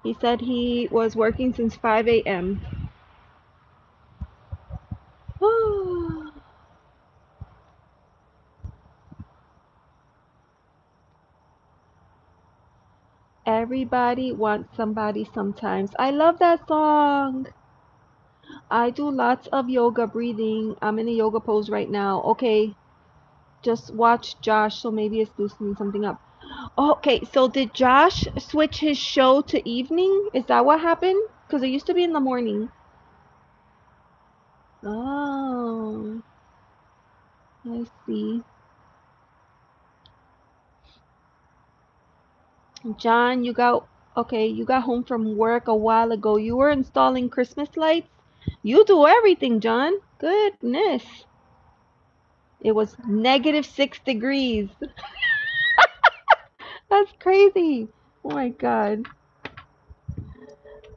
He said he was working since 5 a.m. Everybody wants somebody sometimes. I love that song. I do lots of yoga breathing. I'm in a yoga pose right now. Okay, just watch Josh, so maybe it's loosening something up. Okay, so did Josh switch his show to evening? Is that what happened? Because it used to be in the morning. Oh, I see. John, you got home from work a while ago. You were installing Christmas lights? You do everything, John. Goodness. It was -6 degrees. That's crazy. Oh my God.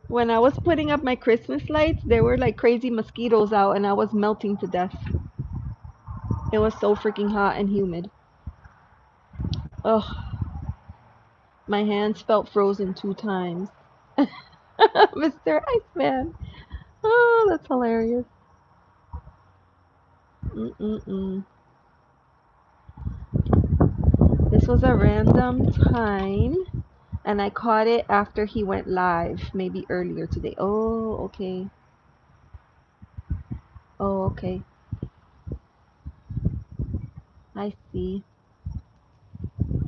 When I was putting up my Christmas lights, there were like crazy mosquitoes out and I was melting to death. It was so freaking hot and humid. Ugh, my hands felt frozen 2 times. Mr. Iceman. Oh, that's hilarious. Mm-mm-mm. This was a random time, and I caught it after he went live, maybe earlier today. Oh, okay. Oh, okay. I see.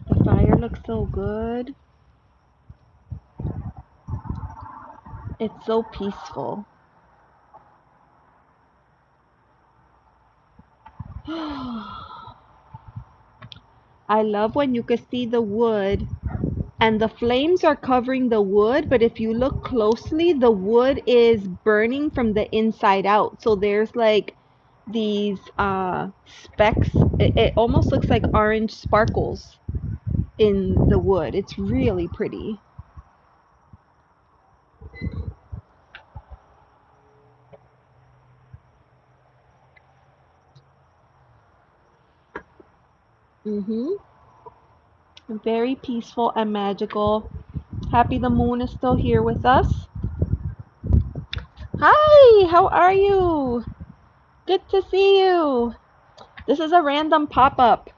The fire looks so good. It's so peaceful. I love when you can see the wood and the flames are covering the wood, but if you look closely, the wood is burning from the inside out. So there's like these specks. It almost looks like orange sparkles in the wood. It's really pretty. Mm-hmm. Very peaceful and magical. Happy the moon is still here with us. Hi, how are you? Good to see you. This is a random pop-up.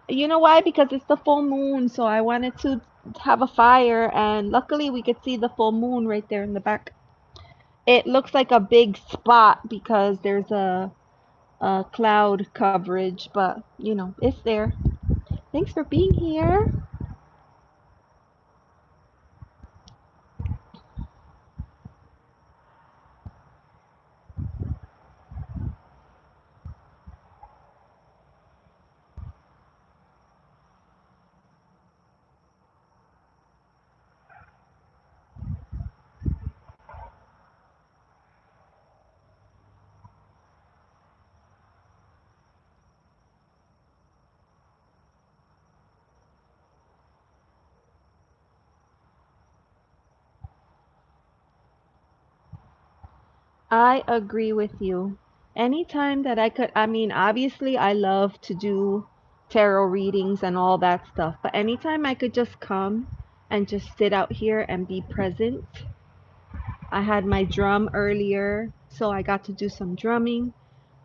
You know why? Because it's the full moon, so I wanted to have a fire, and luckily we could see the full moon right there in the back. It looks like a big spot because there's a cloud coverage, but you know, it's there. Thanks for being here. I agree with you. Anytime that I could, I mean, obviously I love to do tarot readings and all that stuff, but anytime I could just come and just sit out here and be present. I had my drum earlier, so I got to do some drumming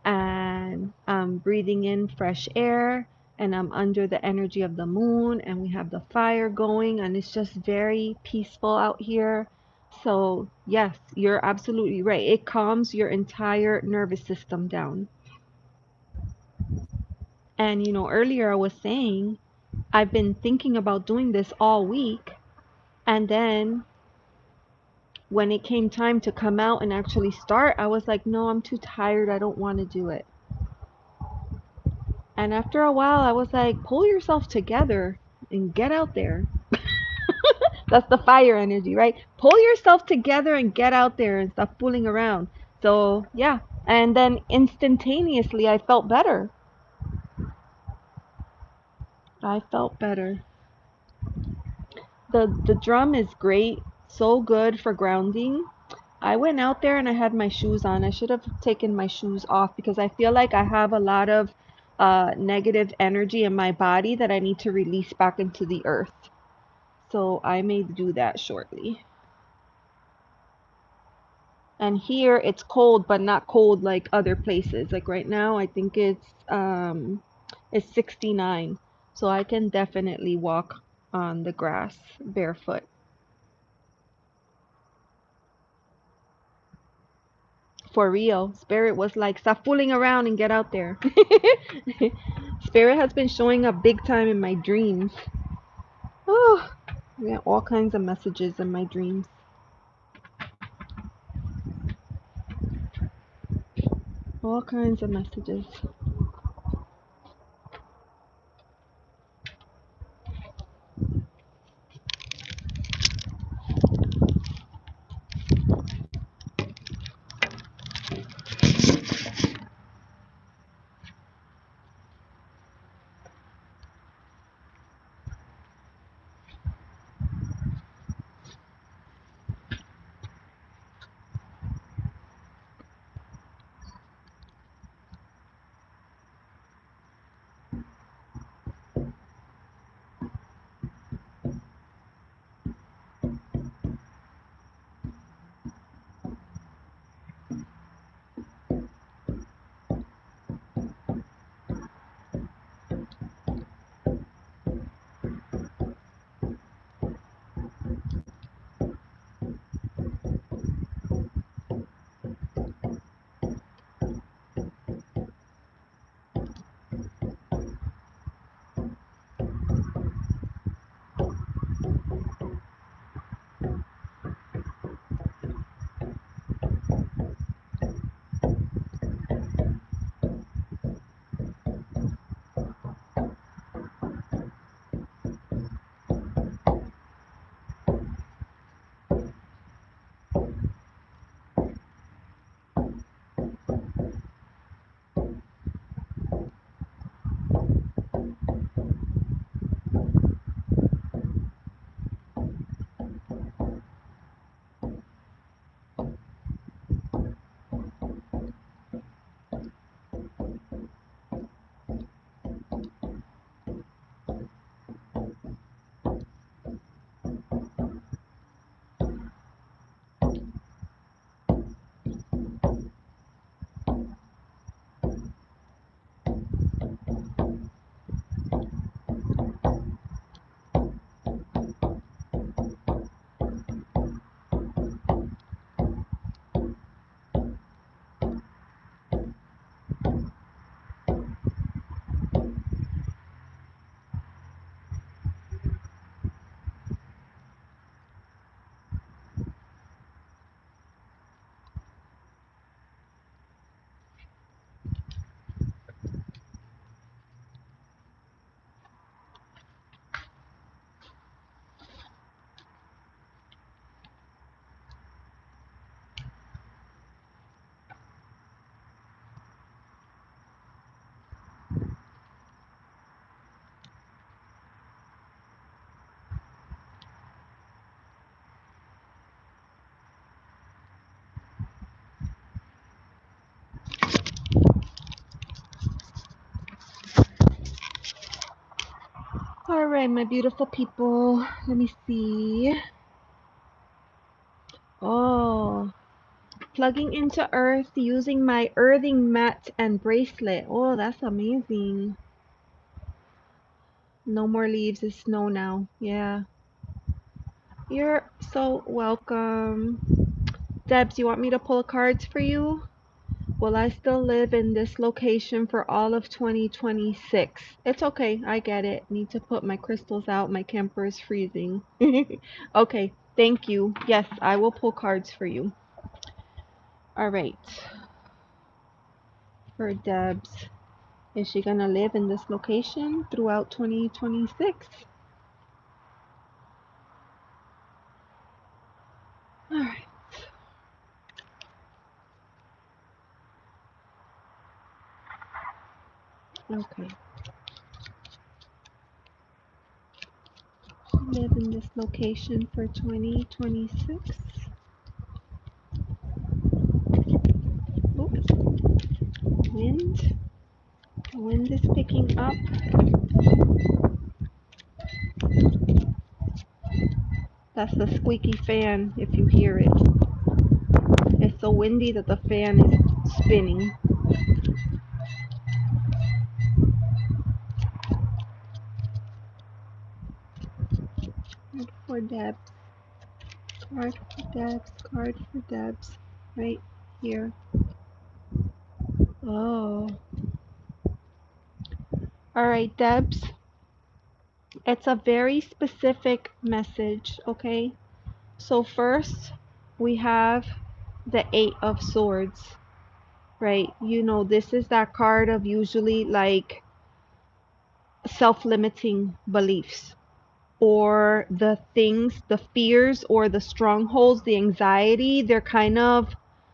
and I'm breathing in fresh air and I'm under the energy of the moon and we have the fire going and it's just very peaceful out here. So, yes, you're absolutely right. It calms your entire nervous system down. And you know, earlier I was saying I've been thinking about doing this all week and then when it came time to come out and actually start, I was like, no, I'm too tired. I don't want to do it. And after a while, I was like, pull yourself together and get out there. That's the fire energy, right? Pull yourself together and get out there and stop fooling around. So, yeah. And then instantaneously, I felt better. I felt better. The drum is great. So good for grounding. I went out there and I had my shoes on. I should have taken my shoes off because I feel like I have a lot of negative energy in my body that I need to release back into the earth. So I may do that shortly. And here it's cold, but not cold like other places. Like right now, I think it's 69. So I can definitely walk on the grass barefoot. For real. Spirit was like, stop fooling around and get out there. Spirit has been showing up big time in my dreams. Oh, I get all kinds of messages in my dreams. All kinds of messages. All right, my beautiful people. Let me see. Oh, plugging into earth using my earthing mat and bracelet. Oh, that's amazing. No more leaves. It's snow now. Yeah. You're so welcome. Debs, you want me to pull cards for you? Will I still live in this location for all of 2026? It's okay. I get it. Need to put my crystals out. My camper is freezing. Okay. Thank you. Yes, I will pull cards for you. All right. For Debs. Is she gonna live in this location throughout 2026? All right. Okay. Live in this location for 2026. Oops. Wind. The wind is picking up. That's the squeaky fan if you hear it. It's so windy that the fan is spinning. Card for Debs. Card for Debs. Card for Debs. Right here. Oh. Alright, Debs. It's a very specific message, okay? So first, we have the Eight of Swords, right? This is that card of usually like self-limiting beliefs, or the things, the fears or the strongholds, the anxiety, they're kind of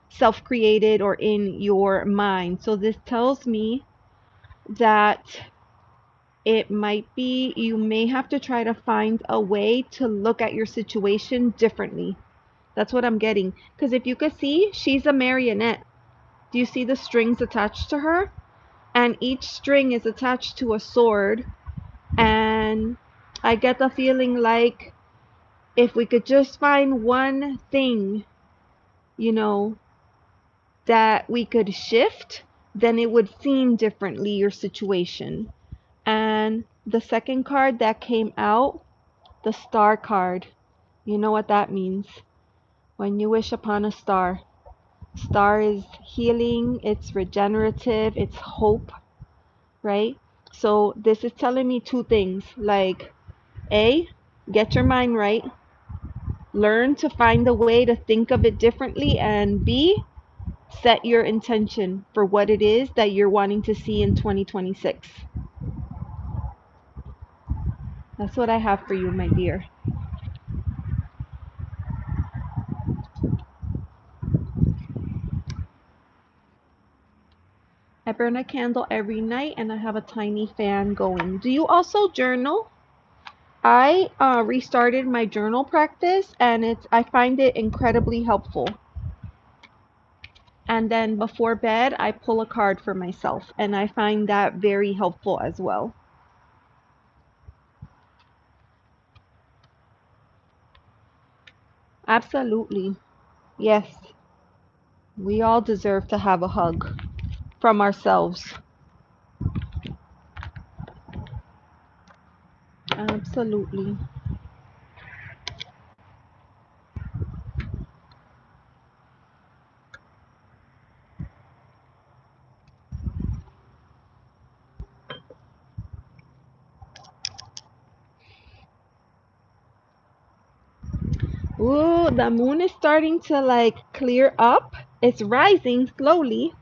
self-created or in your mind. So this tells me that it might be, you may have to try to find a way to look at your situation differently. That's what I'm getting. Because if you could see, she's a marionette. Do you see the strings attached to her? And each string is attached to a sword. And I get the feeling like if we could just find one thing, you know, that we could shift, then it would seem differently, your situation. And the second card that came out, the star card, you know what that means. When you wish upon a star, star is healing, it's regenerative, it's hope, right? So this is telling me two things, like A, get your mind right, learn to find a way to think of it differently, and B, set your intention for what it is that you're wanting to see in 2026. That's what I have for you, my dear. I burn a candle every night and I have a tiny fan going. Do you also journal? I restarted my journal practice and I find it incredibly helpful. And then before bed, I pull a card for myself and I find that very helpful as well. Absolutely. Yes. We all deserve to have a hug from ourselves. Absolutely. Ooh, the moon is starting to like clear up. It's rising slowly.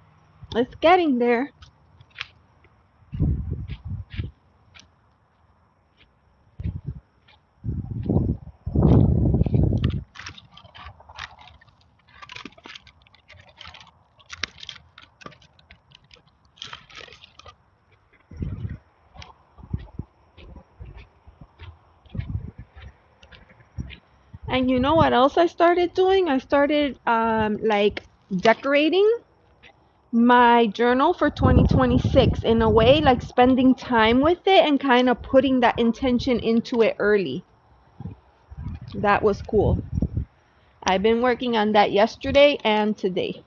It's getting there. And you know what else I started doing? I started like decorating my journal for 2026 in a way, like spending time with it and kind of putting that intention into it early. That was cool. I've been working on that yesterday and today.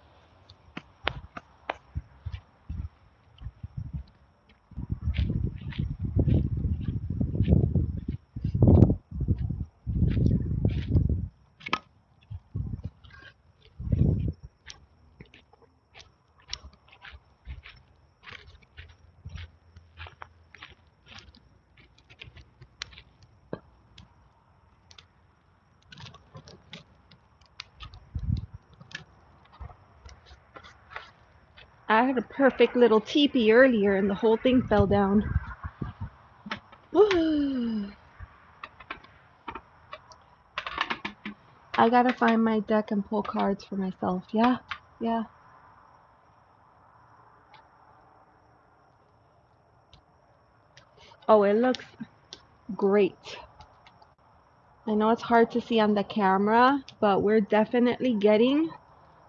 I had a perfect little teepee earlier and the whole thing fell down. I gotta find my deck and pull cards for myself. Yeah, yeah. Oh, it looks great. I know it's hard to see on the camera, but we're definitely getting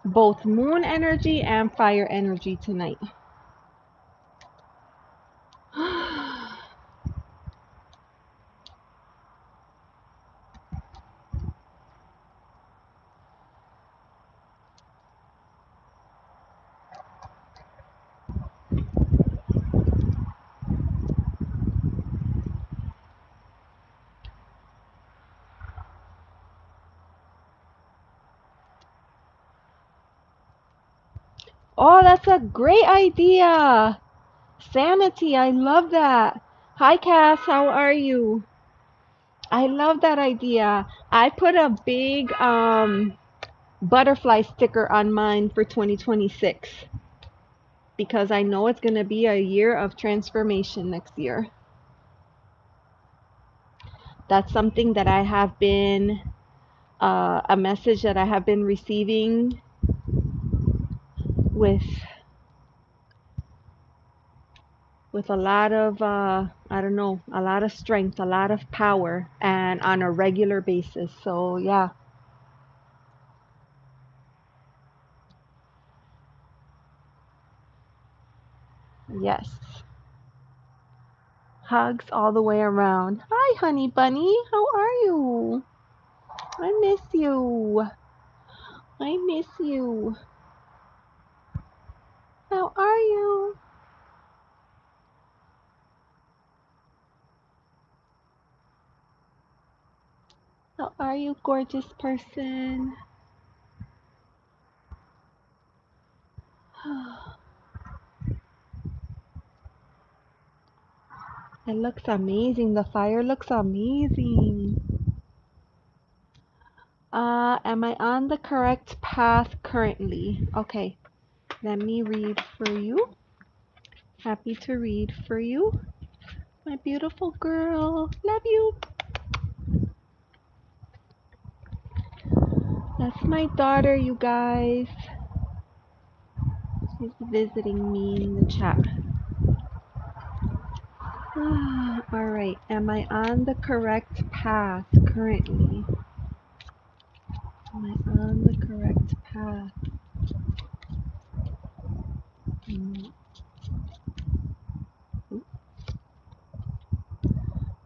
both moon energy and fire energy tonight. Oh, that's a great idea. Sanity, I love that. Hi, Cass, how are you? I love that idea. I put a big butterfly sticker on mine for 2026. because I know it's going to be a year of transformation next year. That's something that I have been, a message that I have been receiving with a lot of, I don't know, a lot of strength, a lot of power, and on a regular basis. So yeah, yes. Hugs all the way around. Hi, honey bunny. How are you? I miss you. I miss you. How are you? How are you, gorgeous person? It looks amazing. The fire looks amazing. Am I on the correct path currently? Okay, let me read for you. Happy to read for you. My beautiful girl. Love you. That's my daughter, you guys. She's visiting me in the chat. Alright, am I on the correct path currently? Am I on the correct path? Mm.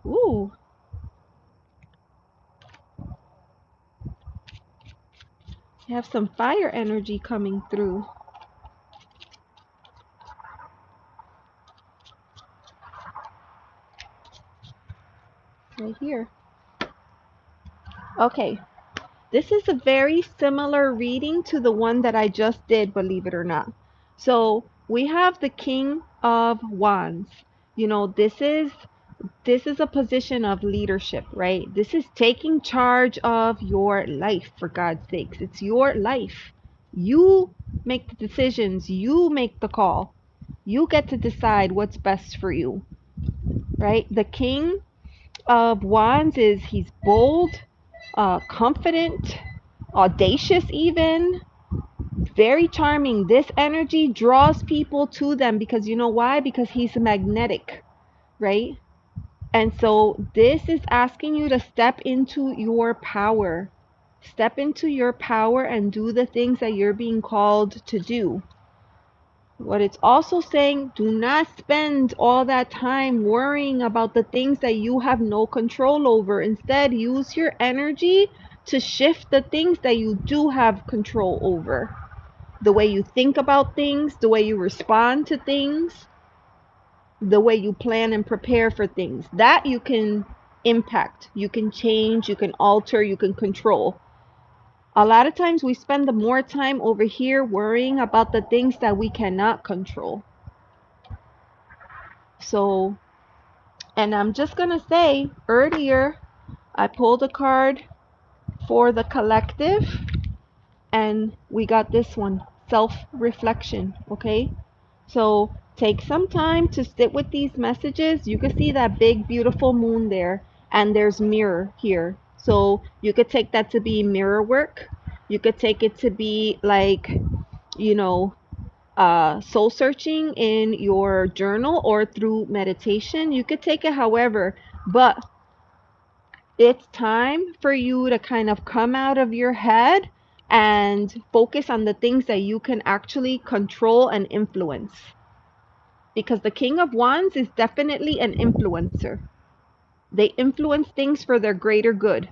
Ooh, you have some fire energy coming through right here. Okay, this is a very similar reading to the one that I just did, believe it or not. So we have the King of Wands. You know, this is a position of leadership, right? This is taking charge of your life, for God's sakes. It's your life. You make the decisions, you make the call. You get to decide what's best for you, right? The King of Wands he's bold, confident, audacious even, very charming. This energy draws people to them because you know why? Because he's magnetic, right? And so this is asking you to step into your power. Step into your power and do the things that you're being called to do. What it's also saying, do not spend all that time worrying about the things that you have no control over. Instead, use your energy to shift the things that you do have control over. The way you think about things, the way you respond to things, the way you plan and prepare for things. That you can impact, you can change, you can alter, you can control. A lot of times we spend the more time over here worrying about the things that we cannot control. So, and I'm just going to say, earlier I pulled a card for the collective and we got this one, self-reflection, okay? So take some time to sit with these messages. You can see that big, beautiful moon there, and there's mirror here. So you could take that to be mirror work. You could take it to be like, you know, soul searching in your journal or through meditation. You could take it however, but it's time for you to kind of come out of your head and focus on the things that you can actually control and influence. Because the King of Wands is definitely an influencer. They influence things for their greater good.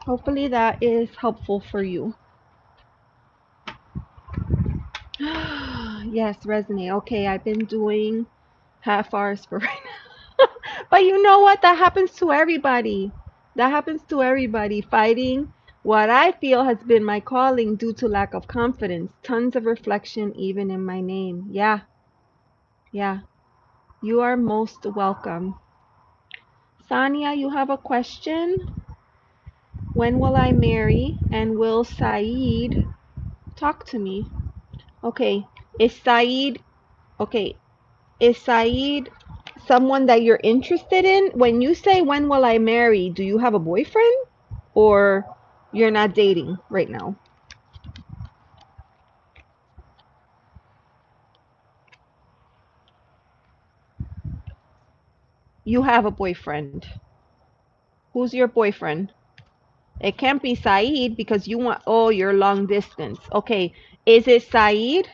Hopefully that is helpful for you. Yes, resonate. Okay, I've been doing half hours for right now. But you know what? That happens to everybody. That happens to everybody. Fighting what I feel has been my calling due to lack of confidence. Tons of reflection even in my name. Yeah. Yeah. You are most welcome. Sanya, you have a question? When will I marry? And will Saeed talk to me? Okay. Is Saeed okay? Is Saeed someone that you're interested in? When you say when will I marry, do you have a boyfriend or you're not dating right now? You have a boyfriend. Who's your boyfriend? It can't be Saeed because you want, oh, you're long distance. Okay. Is it Saeed?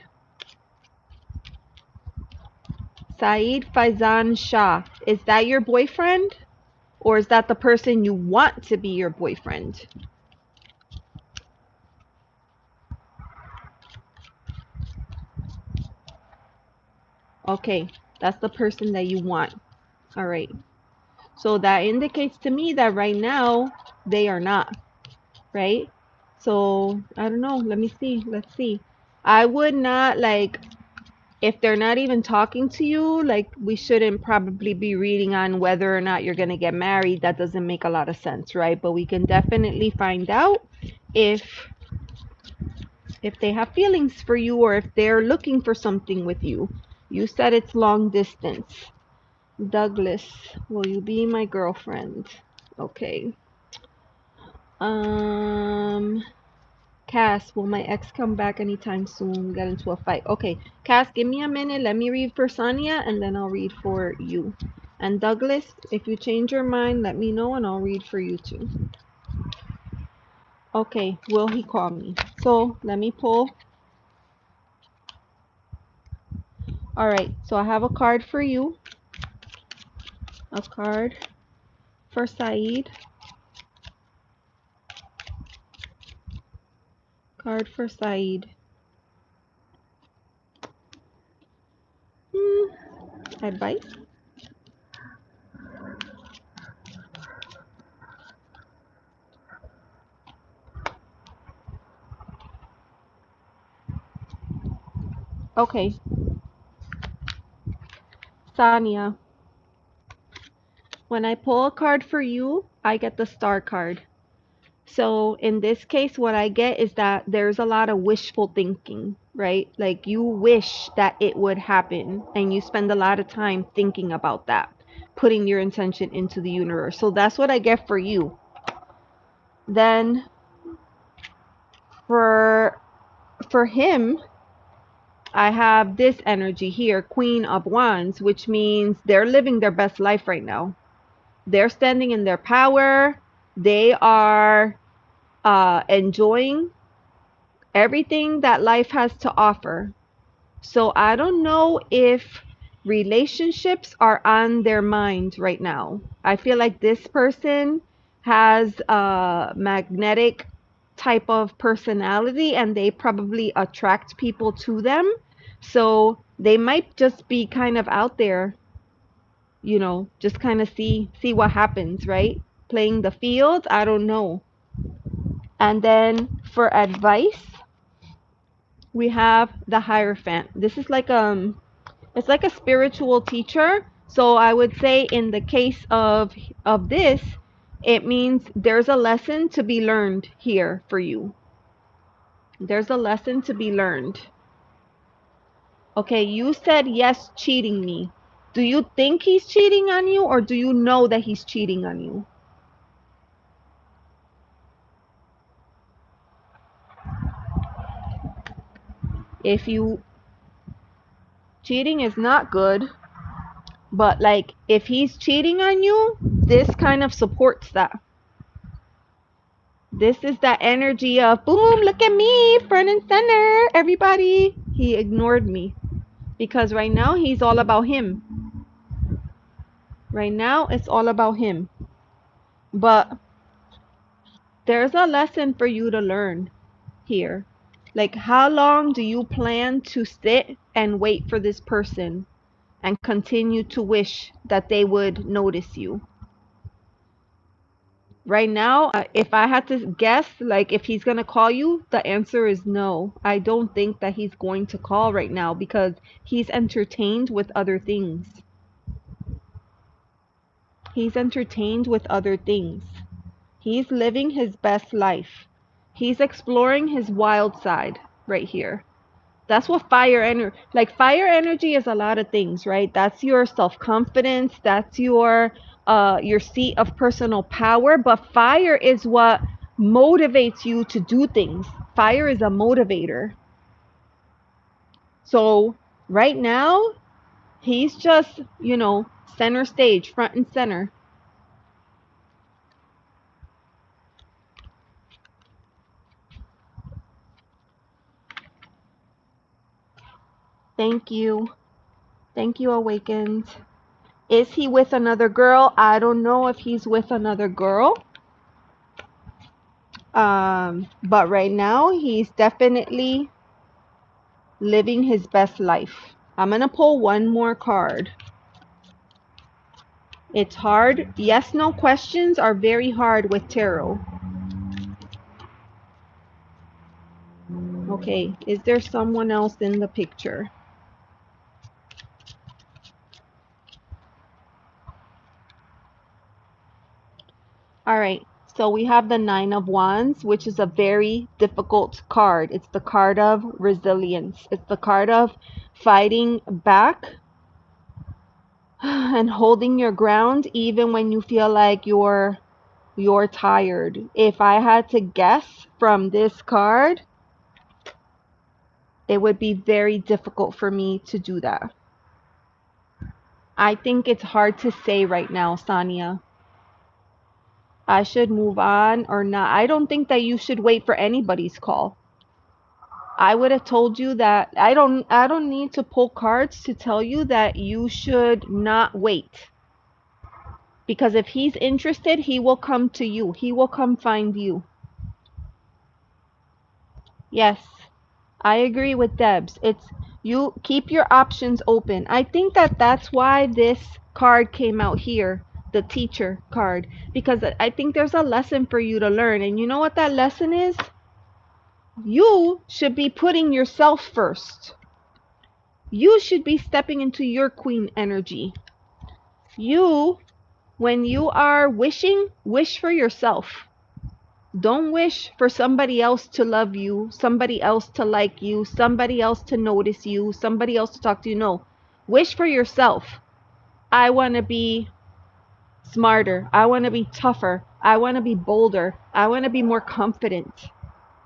Saeed Faizan Shah. Is that your boyfriend? Or is that the person you want to be your boyfriend? Okay. That's the person that you want. All right. So that indicates to me that right now they are not, right? So I don't know. Let me see. Let's see. I would not like if they're not even talking to you, like we shouldn't probably be reading on whether or not you're going to get married. That doesn't make a lot of sense, right? But we can definitely find out if if they have feelings for you or if they're looking for something with you. You said it's long distance. Douglas, will you be my girlfriend? Okay. Um, Cass, will my ex come back anytime soon? We got into a fight. Okay, Cass, give me a minute. Let me read for Sonia and then I'll read for you. And Douglas, if you change your mind, let me know and I'll read for you too. Okay, will he call me? So let me pull. All right, so I have a card for you, a card for Saeed, card for Saeed. Hmm, advice? Okay, Sonia, when I pull a card for you, I get the star card. So in this case, what I get is that there's a lot of wishful thinking, right? Like you wish that it would happen and you spend a lot of time thinking about that, putting your intention into the universe. So that's what I get for you. Then for for him, I have this energy here, Queen of Wands, which means they're living their best life right now. They're standing in their power. They are enjoying everything that life has to offer. So I don't know if relationships are on their mind right now. I feel like this person has a magnetic type of personality and they probably attract people to them. So they might just be kind of out there, just kind of see what happens, right? Playing the field, I don't know. And then for advice, we have the Hierophant. This is like it's like a spiritual teacher. So I would say in the case of this, it means there's a lesson to be learned here for you. There's a lesson to be learned. Okay, you said yes, cheating me. Do you think he's cheating on you or do you know that he's cheating on you? If you cheating is not good, but like if he's cheating on you, this kind of supports that. This is that energy of boom, look at me, front and center, everybody. He ignored me because right now he's all about him. Right now it's all about him. But there's a lesson for you to learn here. Like, how long do you plan to sit and wait for this person and continue to wish that they would notice you? Right now, if I had to guess, like if he's going to call you, the answer is no. I don't think that he's going to call right now because he's entertained with other things. He's entertained with other things. He's living his best life. He's exploring his wild side right here. That's what fire energy, like fire energy is a lot of things, right? That's your self-confidence, that's your seat of personal power, but fire is what motivates you to do things. Fire is a motivator. So right now, he's just, center stage, front and center. Thank you. Thank you, Awakened. Is he with another girl? I don't know if he's with another girl. But right now he's definitely living his best life. I'm gonna pull one more card. It's hard. Yes, no questions are very hard with tarot. Okay, is there someone else in the picture? All right, so we have the Nine of Wands, which is a very difficult card. It's the card of resilience. It's the card of fighting back and holding your ground even when you feel like you're tired. If I had to guess from this card, it would be very difficult for me to do that. I think it's hard to say right now, Sanya. I should move on or not. I don't think that you should wait for anybody's call. I would have told you that I don't need to pull cards to tell you that you should not wait. Because if he's interested, he will come to you. He will come find you. Yes. I agree with Debs. It's you keep your options open. I think that that's why this card came out here, the teacher card, because I think there's a lesson for you to learn. And you know what that lesson is? You should be putting yourself first. You should be stepping into your queen energy. You, when you are wishing, wish for yourself. Don't wish for somebody else to love you, somebody else to like you, somebody else to notice you, somebody else to talk to you. No. Wish for yourself. I want to be smarter. I want to be tougher. I want to be bolder. I want to be more confident.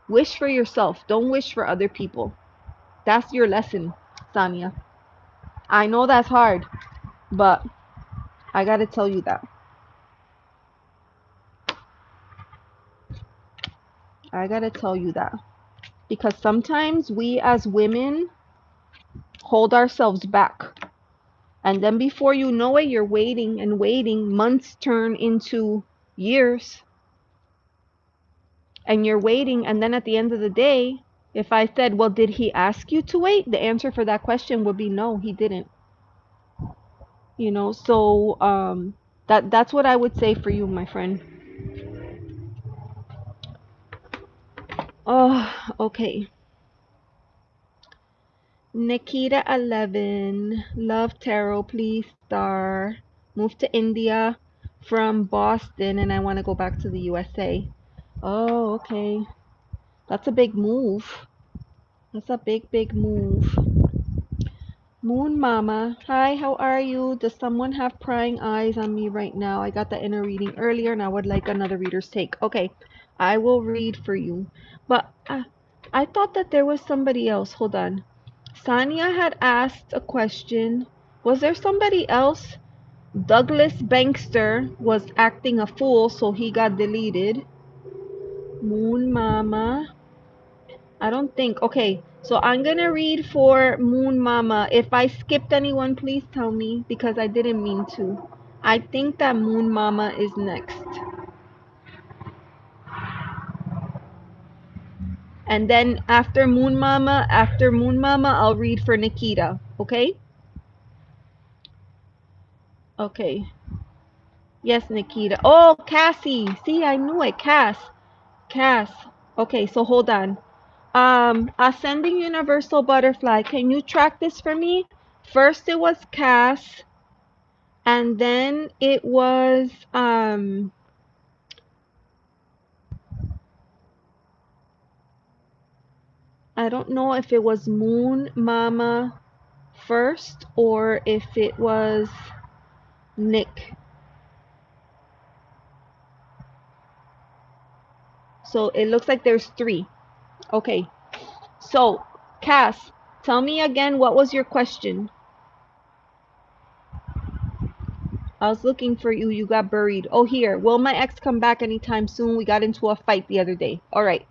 Wish for yourself. Don't wish for other people. That's your lesson, Sanya. I know that's hard, but I got to tell you that. I got to tell you that. Because sometimes we as women hold ourselves back. And then before you know it, you're waiting and waiting. Months turn into years. And you're waiting. And then at the end of the day, if I said, well, did he ask you to wait? The answer for that question would be no, he didn't. So that's what I would say for you, my friend. Oh, okay. Nikita 11, love tarot, please star. Moved to India from Boston and I want to go back to the USA. Oh, okay. That's a big move. That's a big, big move. Moon Mama, hi, how are you? Does someone have prying eyes on me right now? I got the inner reading earlier and I would like another reader's take. Okay, I will read for you. But I thought that there was somebody else. Hold on. Sanya had asked a question. Was there somebody else? Douglas Bankster was acting a fool, so he got deleted. Moon Mama. I don't think. Okay, so I'm gonna read for Moon Mama. If I skipped anyone, please tell me because I didn't mean to. I think that Moon Mama is next. And then after Moon Mama, I'll read for Nikita. Okay? Okay. Yes, Nikita. Oh, Cassie. See, I knew it. Cass. Okay, so hold on. Ascending Universal Butterfly. Can you track this for me? First it was Cass, and then it was I don't know if it was Moon Mama first or if it was Nick. So it looks like there's 3. Okay. So, Cass, tell me again, what was your question? I was looking for you. You got buried. Oh, here. Will my ex come back anytime soon? We got into a fight the other day. All right.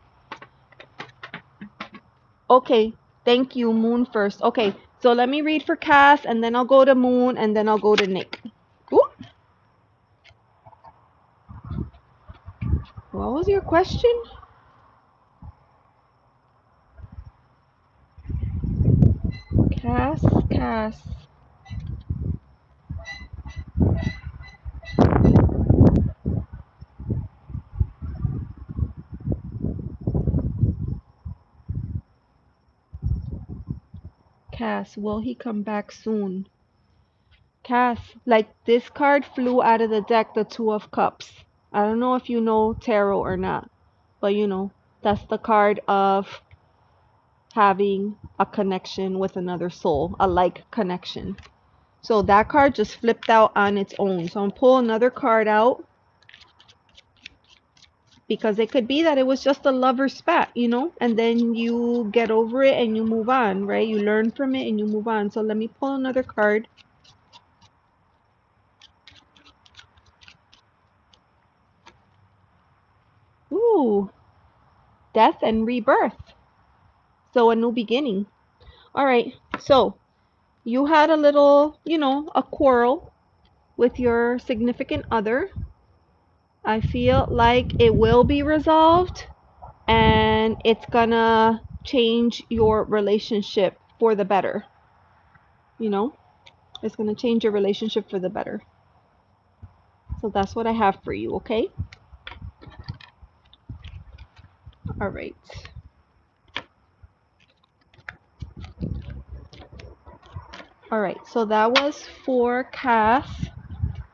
Okay. Thank you. Moon first. Okay. So let me read for Cass, and then I'll go to Moon, and then I'll go to Nick. Ooh. What was your question? Cass, Cass. Cass, will he come back soon? Cass, like this card flew out of the deck, the Two of Cups. I don't know if you know tarot or not, but you know, that's the card of having a connection with another soul, a like connection. So that card just flipped out on its own. So I'm gonna pull another card out because it could be that it was just a lover spat, you know, and then you get over it and you move on, right? You learn from it and you move on. So let me pull another card. Ooh, death and rebirth. So a new beginning. All right. So you had a little, you know, a quarrel with your significant other. I feel like it will be resolved and it's gonna change your relationship for the better. You know, it's gonna change your relationship for the better. So that's what I have for you, okay? All right. All right, so that was for Cass.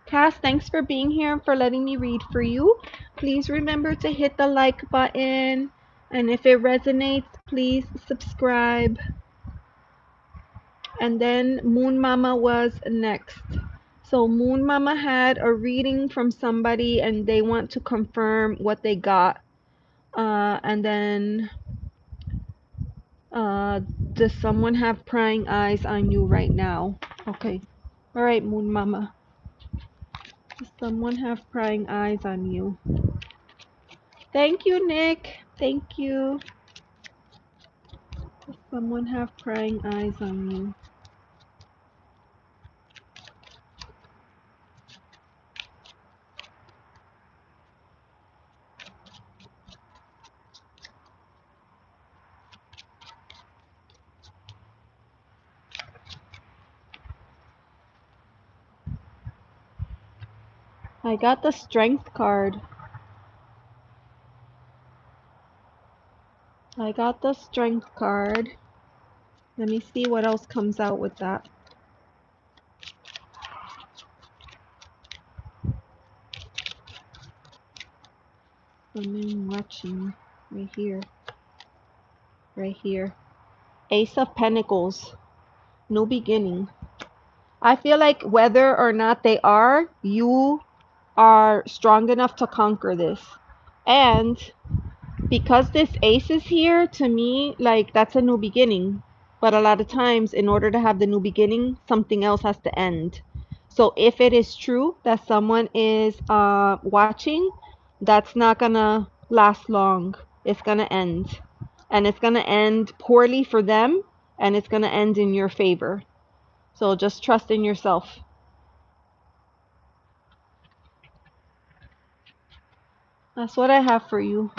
Cass, thanks for being here and for letting me read for you. Please remember to hit the like button. And if it resonates, please subscribe. And then Moon Mama was next. So Moon Mama had a reading from somebody and they want to confirm what they got. And then does someone have prying eyes on you right now? Okay. All right, Moon Mama. Does someone have prying eyes on you? Thank you, Nick. Thank you. Does someone have prying eyes on you? I got the Strength card. I got the Strength card. Let me see what else comes out with that. I'm watching right here. Right here. Ace of Pentacles. New beginning. I feel like whether or not they are, you are strong enough to conquer this. And because this ace is here, to me, like that's a new beginning. But a lot of times, in order to have the new beginning, something else has to end. So if it is true that someone is watching, that's not gonna last long. It's gonna end. And it's gonna end poorly for them, and it's gonna end in your favor. So just trust in yourself. That's what I have for you.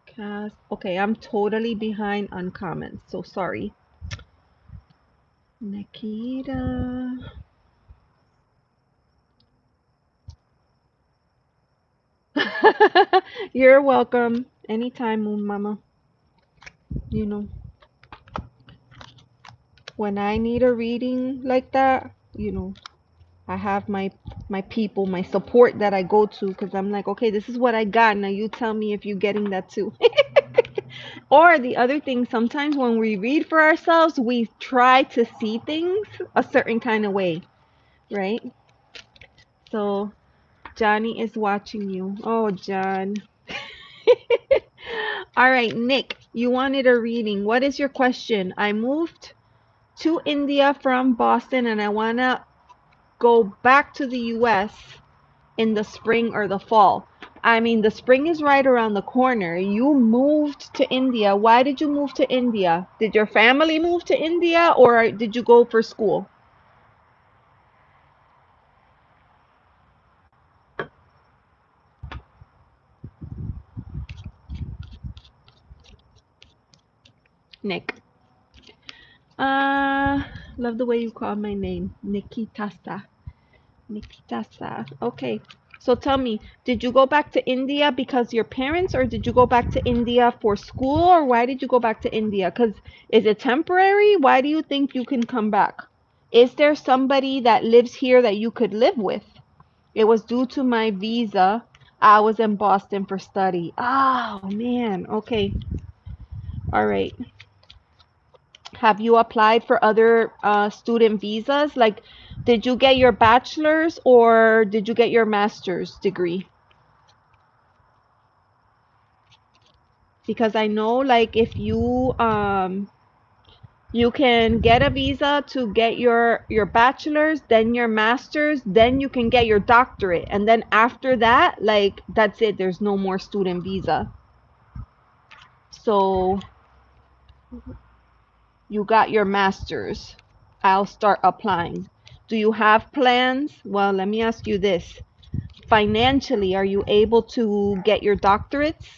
Cass. Okay, I'm totally behind on comments, so sorry. Nikita. You're welcome. Anytime, Moon Mama. You know. when I need a reading like that, I have my people, my support that I go to because I'm like, okay, this is what I got. Now you tell me if you're getting that too. Or the other thing, sometimes when we read for ourselves, we try to see things a certain kind of way, right? So Johnny is watching you. Oh, John. All right, Nick, you wanted a reading. What is your question? I moved to India from Boston and I want to go back to the US in the spring or the fall. I mean, the spring is right around the corner. You moved to India. Why did you move to India? Did your family move to India or did you go for school? Nick. Uh, love the way you call my name. Nikitasa. Nikitasa. Okay. So tell me, did you go back to India because your parents, or did you go back to India for school, or why did you go back to India? Because is it temporary? Why do you think you can come back? Is there somebody that lives here that you could live with? It was due to my visa. I was in Boston for study. Oh, man. Okay. All right. Have you applied for other student visas? Like, did you get your bachelor's or did you get your master's degree? Because I know, like, if you can get a visa to get your bachelor's, then your master's, then you can get your doctorate, and then after that, like, that's it. There's no more student visa. So you got your master's. I'll start applying. Do you have plans? Well, let me ask you this. Financially, are you able to get your doctorates?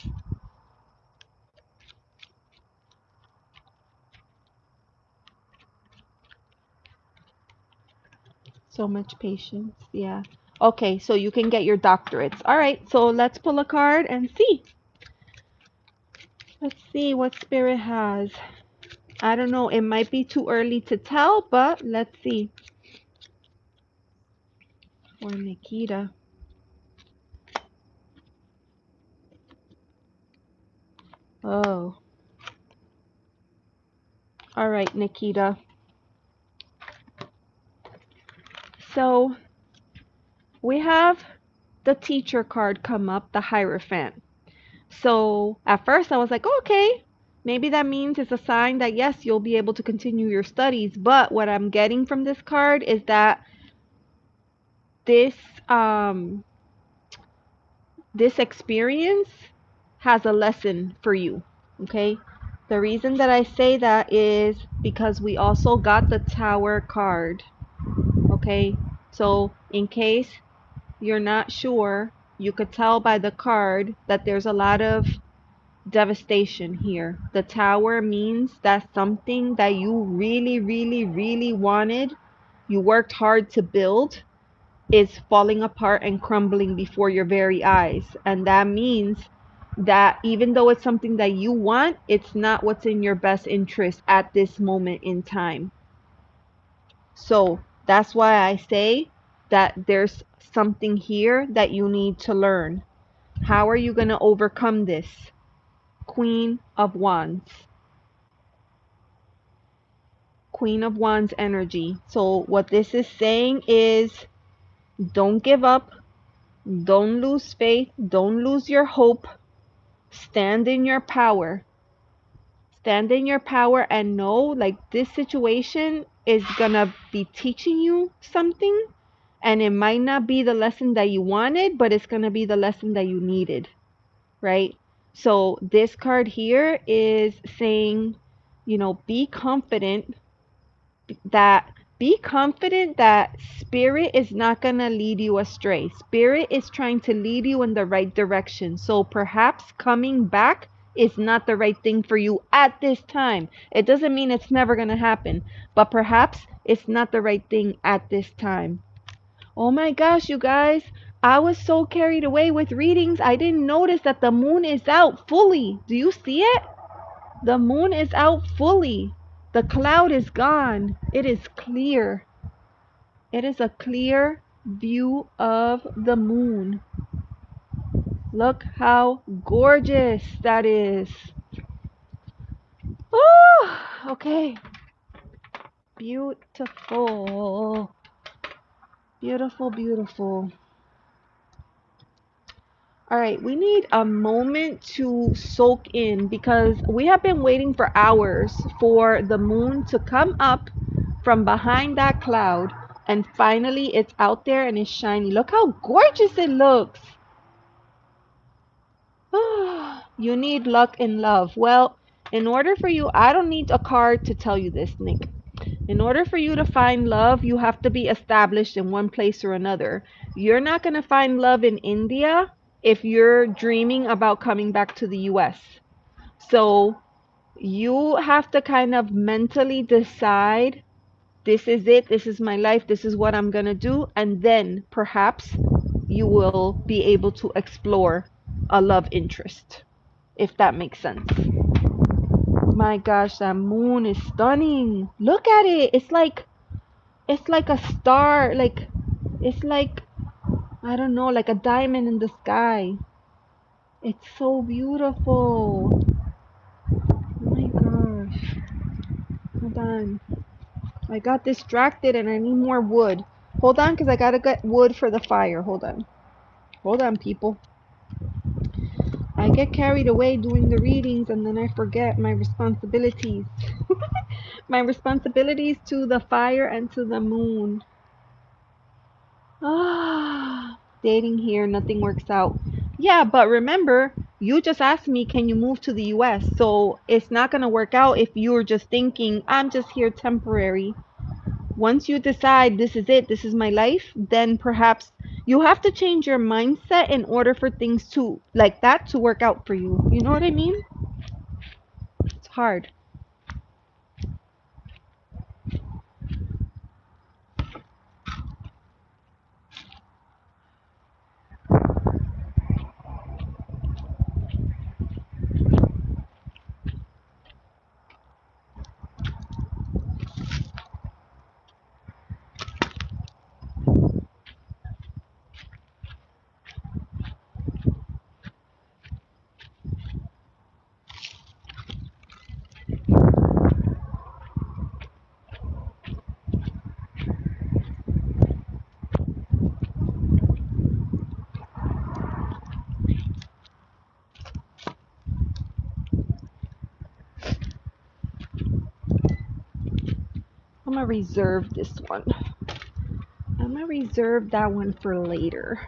So much patience. Yeah. Okay, so you can get your doctorates. All right, so let's pull a card and see. Let's see what Spirit has. I don't know, it might be too early to tell, but let's see. For Nikita. Oh. All right, Nikita. So we have the teacher card come up, the Hierophant. So at first I was like, okay, maybe that means it's a sign that yes, you'll be able to continue your studies. But what I'm getting from this card is that this um this experience has a lesson for you. Okay. The reason that I say that is because we also got the Tower card. Okay. So in case you're not sure, you could tell by the card that there's a lot of devastation here. The Tower means that something that you really, really, really wanted, you worked hard to build, is falling apart and crumbling before your very eyes. And that means that even though it's something that you want, it's not what's in your best interest at this moment in time. So that's why I say that there's something here that you need to learn. How are you going to overcome this? Queen of Wands. Queen of Wands energy. So what this is saying is don't give up. Don't lose faith. Don't lose your hope. Stand in your power. Stand in your power and know like this situation is gonna be teaching you something, and it might not be the lesson that you wanted, but it's gonna be the lesson that you needed, right? So this card here is saying, be confident that spirit is not going to lead you astray. Spirit is trying to lead you in the right direction. So perhaps coming back is not the right thing for you at this time. It doesn't mean it's never going to happen, but perhaps it's not the right thing at this time. Oh my gosh, you guys, I was so carried away with readings. I didn't notice that the moon is out fully. Do you see it? The moon is out fully. The cloud is gone. It is clear. It is a clear view of the moon. Look how gorgeous that is. Oh, okay. Beautiful. Beautiful, beautiful. All right, we need a moment to soak in because we have been waiting for hours for the moon to come up from behind that cloud, and finally it's out there and it's shiny. Look how gorgeous it looks. You need luck in love. Well, in order for you, I don't need a card to tell you this, Nick. In order for you to find love, you have to be established in one place or another. You're not going to find love in India if you're dreaming about coming back to the US. So you have to kind of mentally decide, this is it, this is my life, this is what I'm going to do. And then perhaps you will be able to explore a love interest, if that makes sense. My gosh, that moon is stunning. Look at it. It's like a star, like it's like, I don't know, like a diamond in the sky. It's so beautiful. Oh my gosh. Hold on. I got distracted and I need more wood. Hold on, because I gotta get wood for the fire. Hold on. Hold on, people. I get carried away doing the readings and then I forget my responsibilities. My responsibilities to the fire and to the moon. Ah, dating here, nothing works out. Yeah, but remember, you just asked me, can you move to the US? So it's not going to work out if you're just thinking, I'm just here temporary. Once you decide this is it, this is my life, then perhaps you have to change your mindset in order for things to, like that, to work out for you. You know what I mean? It's hard. I'm going to reserve this one. I'm going to reserve that one for later.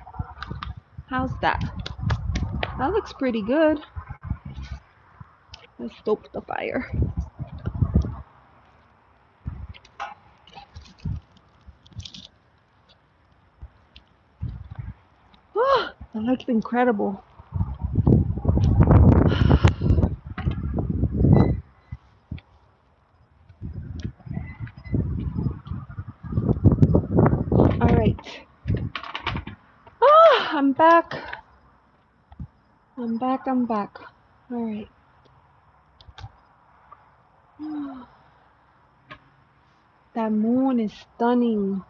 How's that? That looks pretty good. Let's stoke the fire. Oh, that looks incredible. All right. Oh, I'm back. I'm back. I'm back. All right. Oh, that moon is stunning.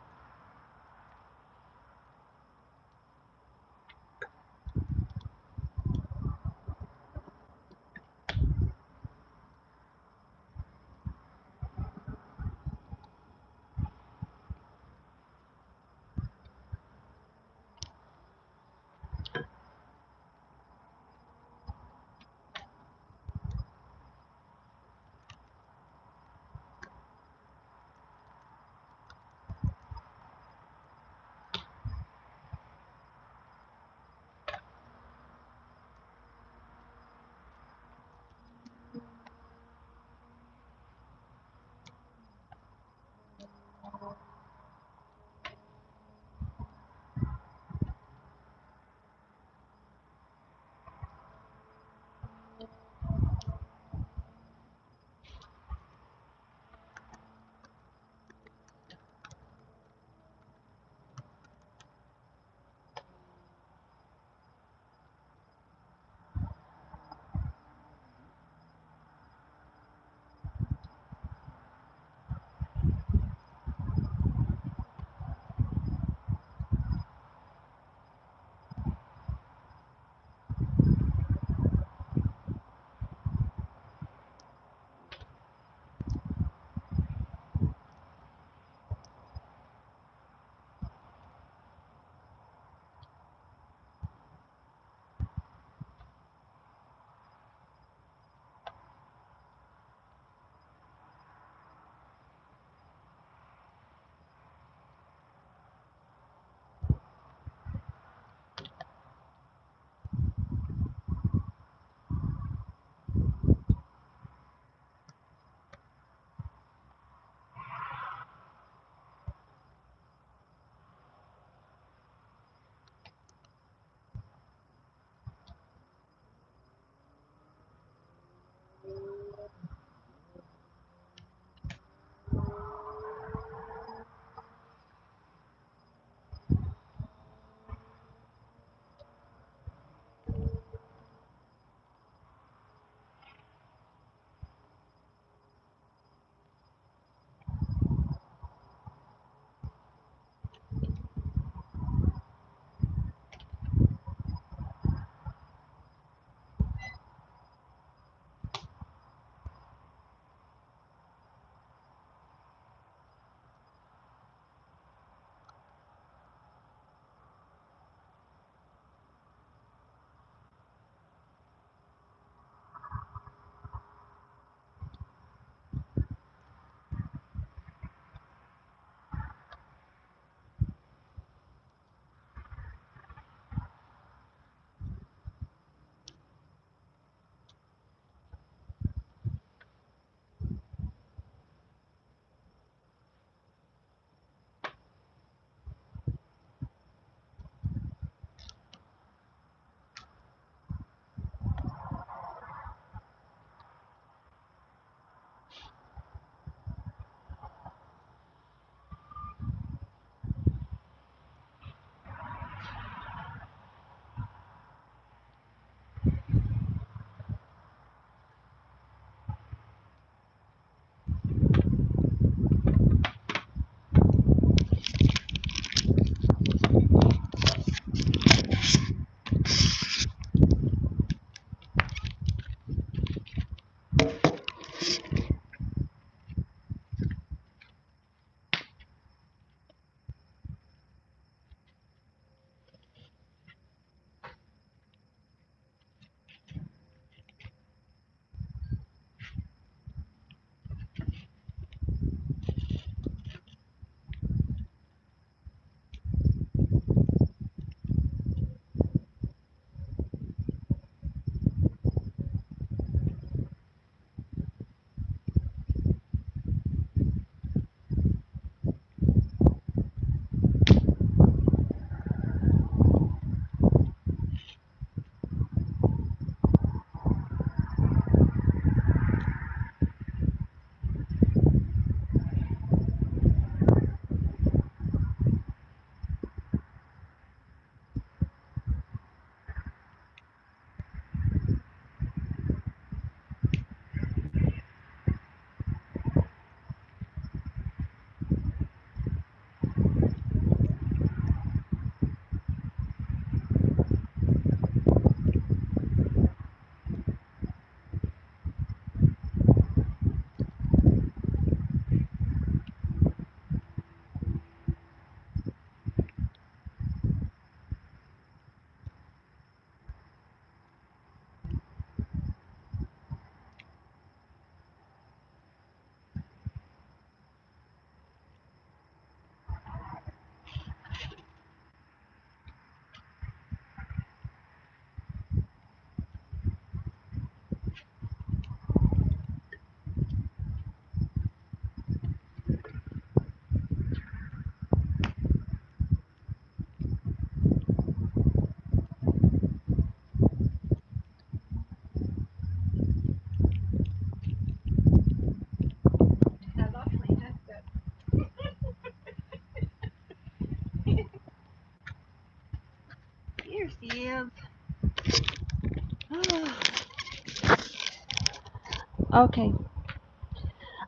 Okay.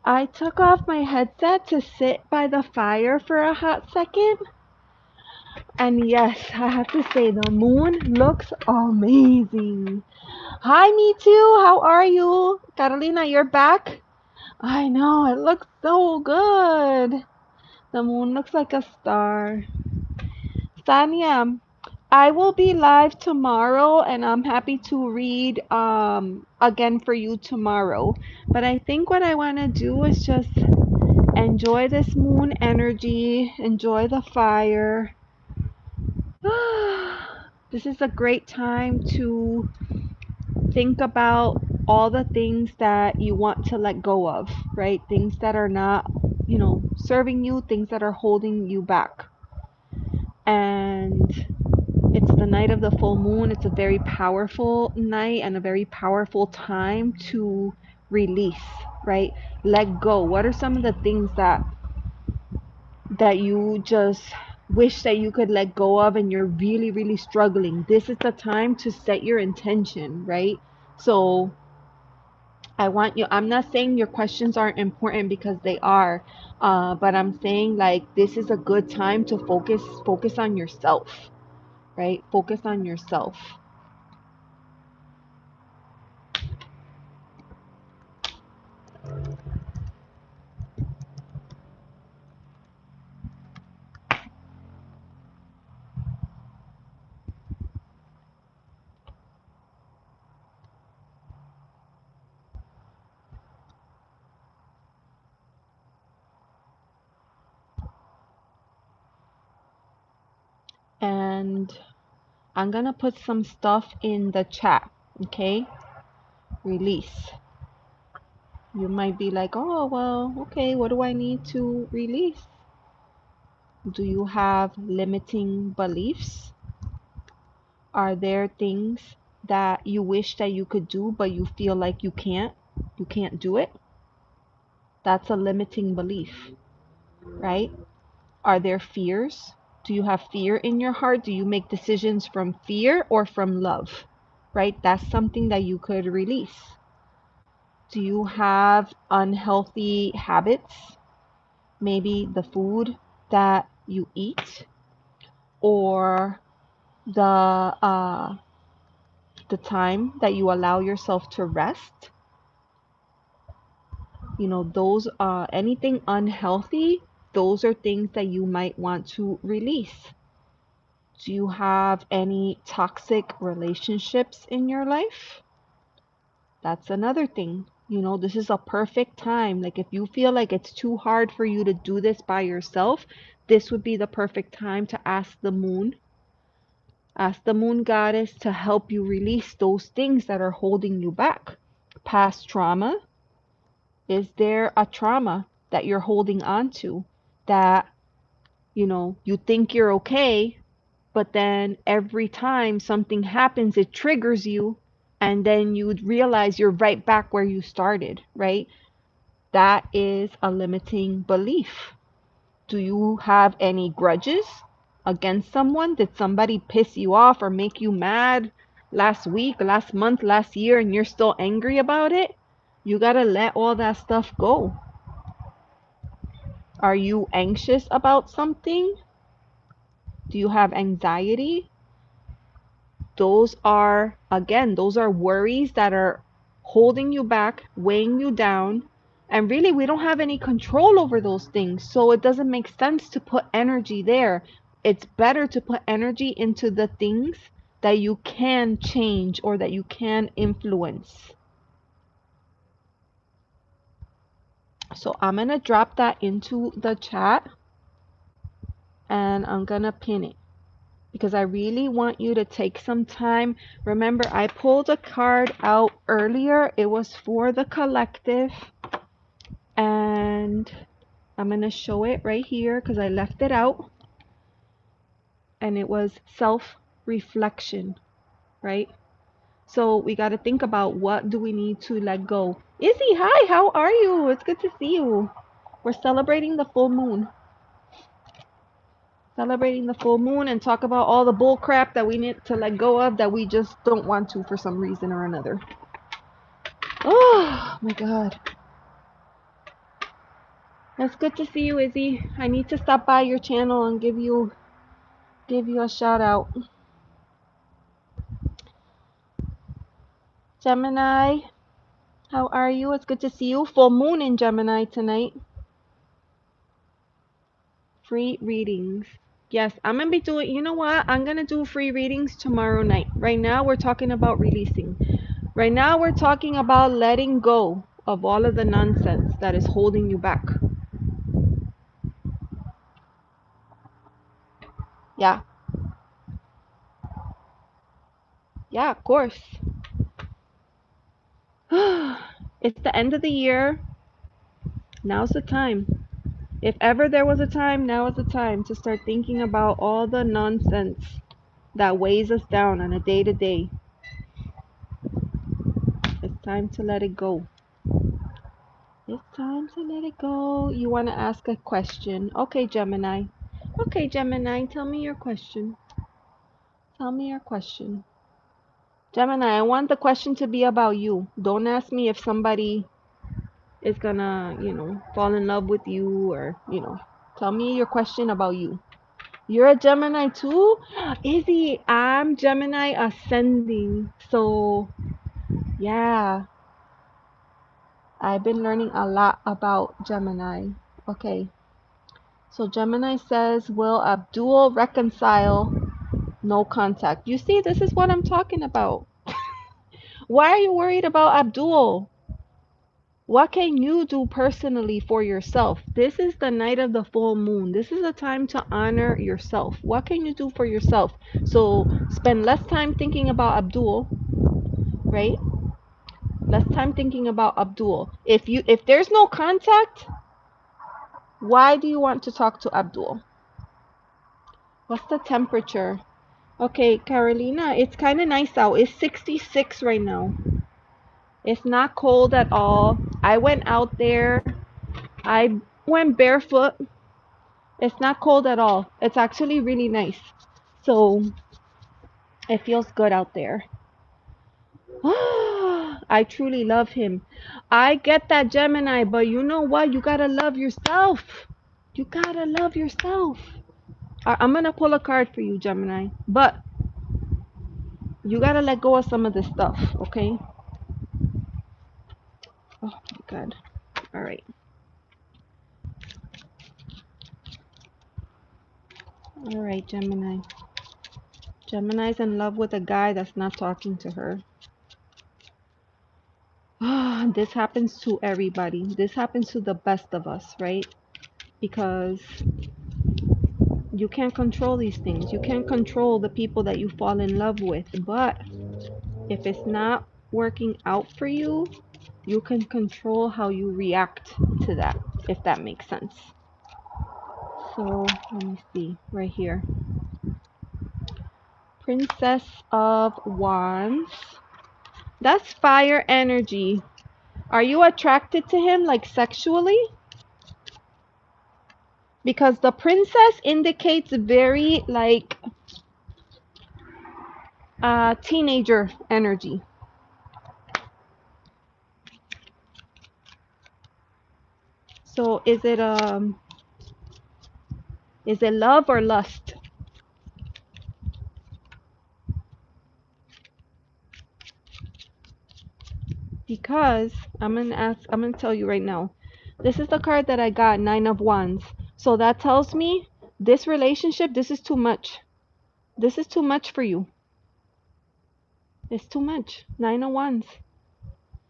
I took off my headset to sit by the fire for a hot second. And yes, I have to say, the moon looks amazing. Hi, me too. How are you? Carolina, you're back? I know, it looks so good. The moon looks like a star. Sanya, I will be live tomorrow and I'm happy to read again for you tomorrow. But I think what I want to do is just enjoy this moon energy, enjoy the fire. This is a great time to think about all the things that you want to let go of, right? Things that are not, serving you, things that are holding you back. And it's the night of the full moon. It's a very powerful night and a very powerful time to release, right? Let go. What are some of the things that you just wish that you could let go of and you're really, really struggling? This is the time to set your intention, right? So I want you, I'm not saying your questions aren't important because they are, but I'm saying like this is a good time to focus on yourself, right? Focus on yourself. And I'm gonna put some stuff in the chat, okay? Release. You might be like, oh, well, okay, what do I need to release? Do you have limiting beliefs? Are there things that you wish that you could do, but you feel like you can't? You can't do it? That's a limiting belief, right? Are there fears? Do you have fear in your heart? Do you make decisions from fear or from love? Right? That's something that you could release. Do you have unhealthy habits? Maybe the food that you eat or the time that you allow yourself to rest. Those anything unhealthy, those are things that you might want to release. Do you have any toxic relationships in your life? That's another thing. This is a perfect time. Like if you feel like it's too hard for you to do this by yourself, this would be the perfect time to ask the moon. Ask the moon goddess to help you release those things that are holding you back. Past trauma. Is there a trauma that you're holding on to that, you think you're okay, but then every time something happens, it triggers you, and then you would realize you're right back where you started, right? That is a limiting belief. Do you have any grudges against someone? Did somebody piss you off or make you mad last week, last month, last year, and you're still angry about it? You gotta let all that stuff go. Are you anxious about something? Do you have anxiety? Those are worries that are holding you back, weighing you down. And really, we don't have any control over those things. So it doesn't make sense to put energy there. It's better to put energy into the things that you can change or that you can influence. So I'm going to drop that into the chat and I'm going to pin it, because I really want you to take some time. Remember, I pulled a card out earlier. It was for the collective. And I'm going to show it right here because I left it out. And it was self-reflection, right? So we got to think about, what do we need to let go? Izzy, hi, how are you? It's good to see you. We're celebrating the full moon. Celebrating the full moon and talk about all the bull crap that we need to let go of that we just don't want to for some reason or another. Oh my God. It's good to see you, Izzy. I need to stop by your channel and give you a shout out. Gemini, how are you? It's good to see you. Full moon in Gemini tonight. Free readings. Yes, I'm gonna be doing, you know what? I'm gonna do free readings tomorrow night. Right now, we're talking about releasing. Right now, we're talking about letting go of all of the nonsense that is holding you back. Yeah, yeah, of course. It's the end of the year. Now's the time. If ever there was a time, now is the time to start thinking about all the nonsense that weighs us down on a day to day. It's time to let it go. It's time to let it go. You want to ask a question. Okay, Gemini. Okay, Gemini, tell me your question. Tell me your question. Gemini, I want the question to be about you. Don't ask me if somebody is gonna, fall in love with you or, tell me your question about you. You're a Gemini too? Izzy, I'm Gemini ascending. So, yeah, I've been learning a lot about Gemini. Okay. So Gemini says, will Abdul reconcile? No contact. You see, this is what I'm talking about. Why are you worried about Abdul? What can you do personally for yourself? This is the night of the full moon. This is a time to honor yourself. What can you do for yourself? So spend less time thinking about Abdul, right? Less time thinking about Abdul. If there's no contact, why do you want to talk to Abdul? What's the temperature? Okay, Carolina, it's kind of nice out. It's 66 right now. It's not cold at all. I went out there. I went barefoot. It's not cold at all. It's actually really nice. So it feels good out there. I truly love him. I get that, Gemini, but you know what? You gotta love yourself. You gotta love yourself. I'm gonna pull a card for you, Gemini, but you gotta let go of some of this stuff, okay? Oh my God. All right. All right, Gemini. Gemini's in love with a guy that's not talking to her. This happens to everybody. This happens to the best of us, right? Because you can't control these things. You can't control the people that you fall in love with. But if it's not working out for you, you can control how you react to that, if that makes sense. So let me see right here. Princess of Wands. That's fire energy. Are you attracted to him like sexually? Because the princess indicates very like teenager energy. So is it love or lust? Because I'm gonna tell you right now. This is the card that I got, Nine of Wands. So that tells me this relationship, this is too much. This is too much for you. It's too much. Nine of Wands.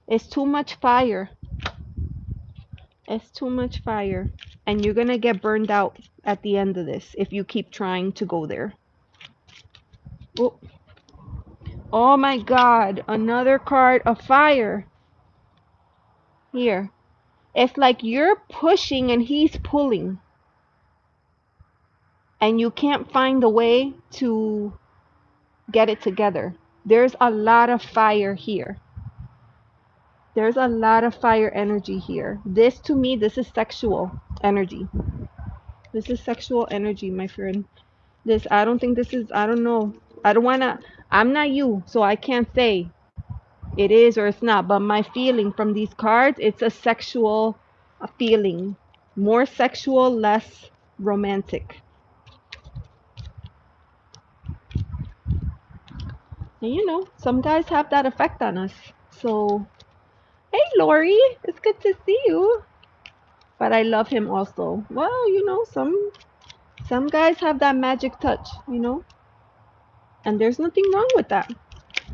It's too much fire. It's too much fire. And you're gonna get burned out at the end of this if you keep trying to go there. Oh, oh my God. Another card of fire. Here. It's like you're pushing and he's pulling. And you can't find a way to get it together. There's a lot of fire here. There's a lot of fire energy here. This to me, this is sexual energy. This is sexual energy, my friend. I don't think this is, I don't know. I don't wanna, I'm not you, so I can't say. it is or it's not. But my feeling from these cards, it's a sexual feeling. More sexual, less romantic. And you know, some guys have that effect on us. So, hey, Lori, it's good to see you. But I love him also. Well, you know, some guys have that magic touch, you know, and there's nothing wrong with that.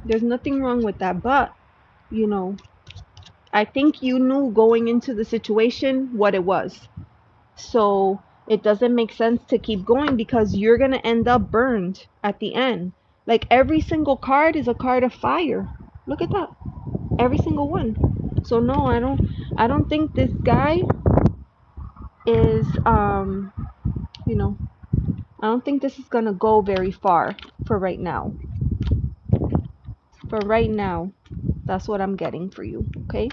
There's nothing wrong with that. But, you know, I think you knew going into the situation what it was. So it doesn't make sense to keep going because you're going to end up burned at the end. Like every single card is a card of fire. Look at that. Every single one. So no, I don't think this guy is you know, I don't think this is going to go very far for right now. For right now, that's what I'm getting for you, okay?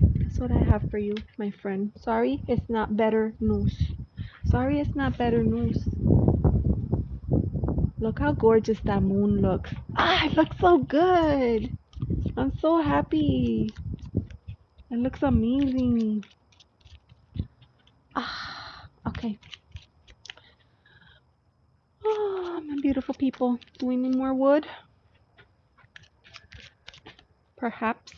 That's what I have for you, my friend. Sorry, it's not better news. Sorry, it's not better news. Look how gorgeous that moon looks. Ah, it looks so good. I'm so happy. It looks amazing. Ah, okay. Oh, my beautiful people. Do we need more wood? Perhaps.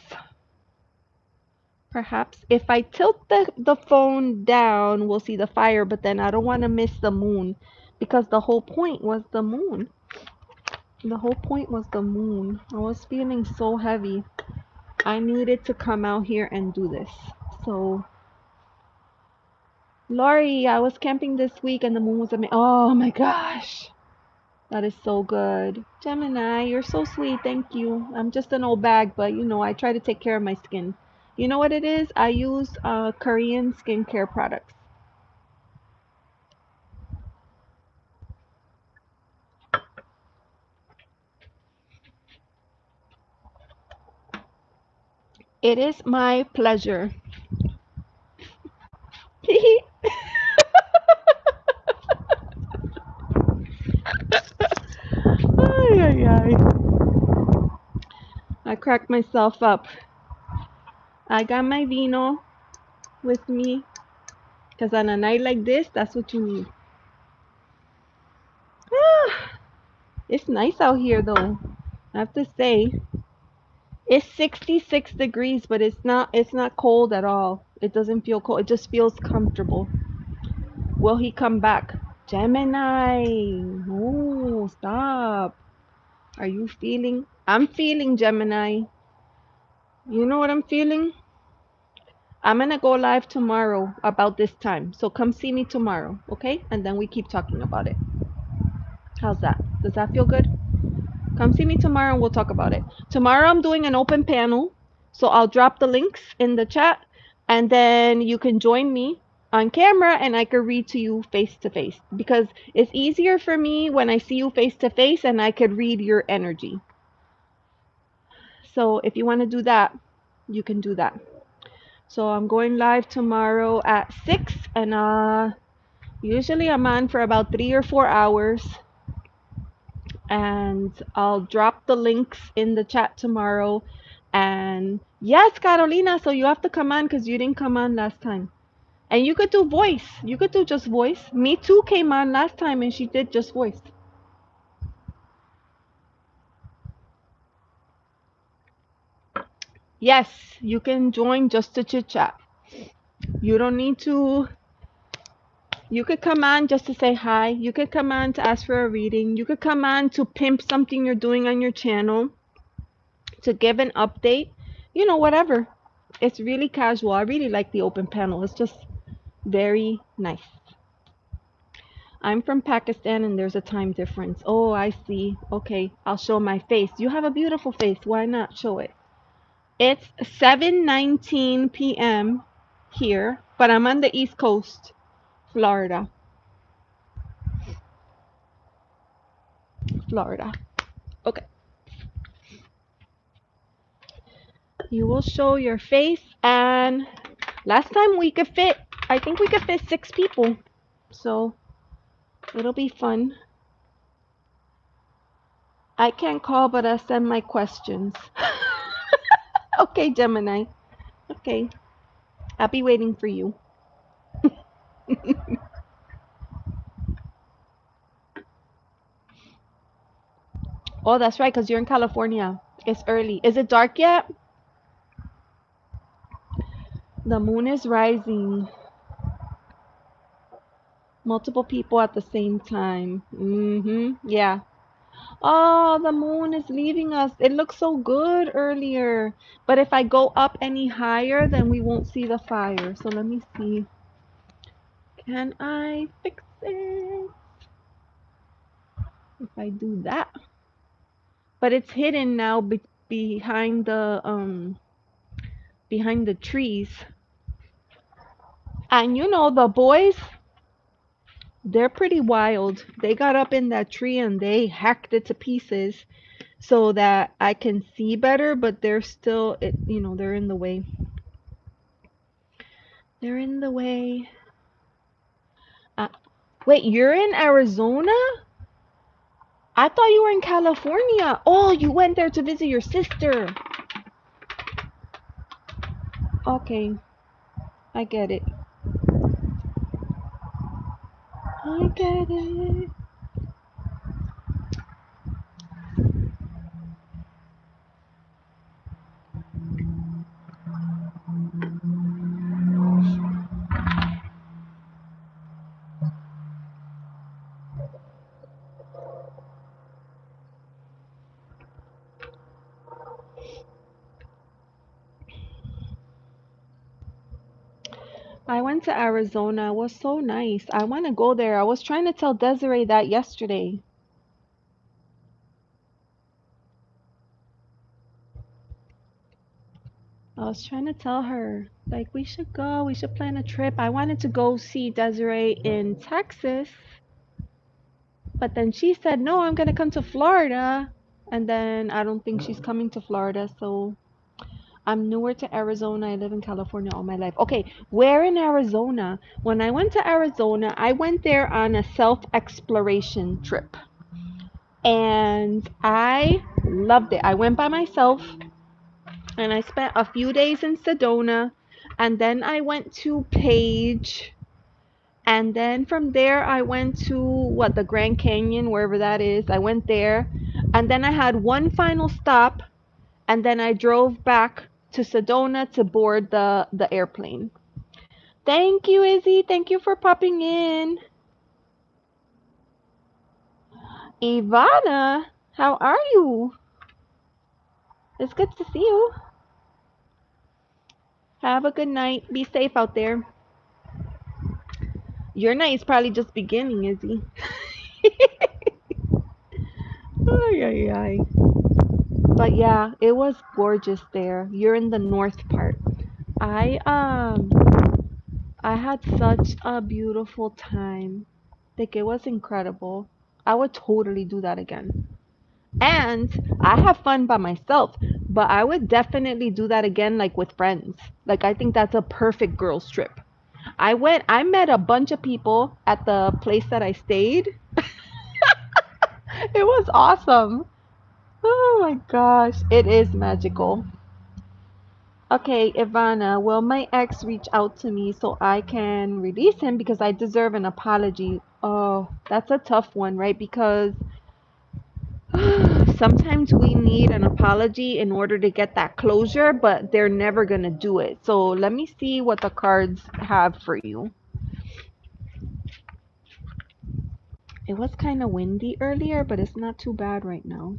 Perhaps. If I tilt the phone down, we'll see the fire, but then I don't want to miss the moon because the whole point was the moon. The whole point was the moon. I was feeling so heavy. I needed to come out here and do this. So, Lori, I was camping this week and the moon was amazing. Oh my gosh. That is so good. Gemini, you're so sweet. Thank you. I'm just an old bag, but you know, I try to take care of my skin. You know what it is? I use Korean skincare products. It is my pleasure. Ay, ay, ay. I cracked myself up. I got my vino with me because on a night like this, that's what you need. Ah, it's nice out here though. I have to say, it's 66 degrees, but it's not cold at all. It doesn't feel cold. It just feels comfortable. Will he come back? Gemini. No, stop. Are you feeling? I'm feeling Gemini. You know what I'm feeling? I'm gonna go live tomorrow about this time. So come see me tomorrow, okay? And then we keep talking about it. How's that? Does that feel good? Come see me tomorrow and we'll talk about it. Tomorrow I'm doing an open panel. So I'll drop the links in the chat and then you can join me on camera and I can read to you face to face because it's easier for me when I see you face to face and I could read your energy. So if you want to do that, you can do that. So I'm going live tomorrow at 6 and usually I'm on for about 3 or 4 hours and I'll drop the links in the chat tomorrow. And yes, Carolina, so you have to come on because you didn't come on last time. And you could do voice. You could do just voice. Me too came on last time and she did just voice. Yes, you can join just to chit chat. You don't need to. You could come on just to say hi. You could come on to ask for a reading. You could come on to pimp something you're doing on your channel, to give an update. You know, whatever. It's really casual. I really like the open panel. It's just very nice. I'm from Pakistan and there's a time difference. Oh, I see. Okay, I'll show my face. You have a beautiful face. Why not show it? It's 7:19 p.m. here, but I'm on the East Coast, Florida. Florida. Okay. You will show your face and last time we could fit, I think we could fit 6 people. So, it'll be fun. I can't call, but I send my questions. Okay, Gemini. Okay, I'll be waiting for you. Oh, that's right, because you're in California. It's early. Is it dark yet? The moon is rising. Multiple people at the same time. Yeah. Oh, the moon is leaving us. It looked so good earlier. But if I go up any higher, then we won't see the fire. So let me see. Can I fix it? If I do that. But it's hidden now behind the trees. And you know the boys, they're pretty wild. They got up in that tree and they hacked it to pieces so that I can see better, but they're still they're in the way. They're in the way. Uh, Wait, you're in Arizona? I thought you were in California. Oh, you went there to visit your sister. Okay, I get it. I get it. I went to Arizona. It was so nice. I want to go there. I was trying to tell Desiree that yesterday. I was trying to tell her, like, we should go. We should plan a trip. I wanted to go see Desiree in Texas, but then she said, no, I'm going to come to Florida. And then I don't think she's coming to Florida. So I'm newer to Arizona. I live in California all my life. Okay, where in Arizona? When I went to Arizona, I went there on a self exploration trip. And I loved it. I went by myself and I spent a few days in Sedona, and then I went to Page, and then from there I went to the Grand Canyon, wherever that is. I went there, and then I had one final stop, and then I drove back to Sedona to board the airplane. Thank you, Izzy. Thank you for popping in. Ivana, how are you? It's good to see you. Have a good night. Be safe out there. Your night is probably just beginning, Izzy. Ay, ay, ay. But yeah, it was gorgeous there. You're in the north part. I um I had such a beautiful time. Like it was incredible. I would totally do that again. And I have fun by myself, but I would definitely do that again like with friends. Like I think that's a perfect girls trip. I met a bunch of people at the place that I stayed. It was awesome. Oh my gosh, it is magical. Okay, Ivana, will my ex reach out to me so I can release him because I deserve an apology? Oh, that's a tough one, right? Because sometimes we need an apology in order to get that closure, but they're never going to do it. So let me see what the cards have for you. It was kind of windy earlier, but it's not too bad right now.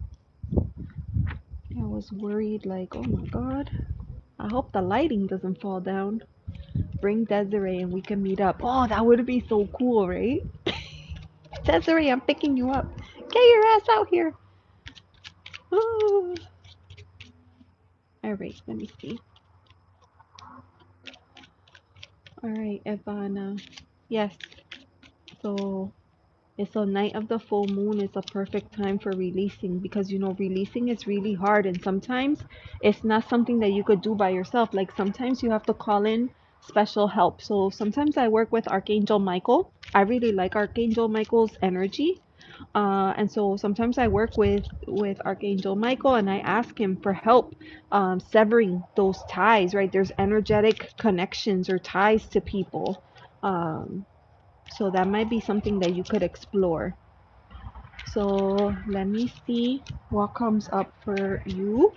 I was worried, like, oh my God, I hope the lighting doesn't fall down. Bring Desiree and we can meet up. Oh, that would be so cool, right? Desiree, I'm picking you up. Get your ass out here. Oh. All right, let me see. All right, Ivana. Yes, so it's a night of the full moon. It's a perfect time for releasing because releasing is really hard, and sometimes it's not something that you could do by yourself. Like sometimes you have to call in special help. So sometimes I work with Archangel Michael. I really like Archangel Michael's energy. And so sometimes I work with Archangel Michael, and I ask him for help severing those ties. Right, there's energetic connections or ties to people. Um, so that might be something that you could explore. So let me see what comes up for you.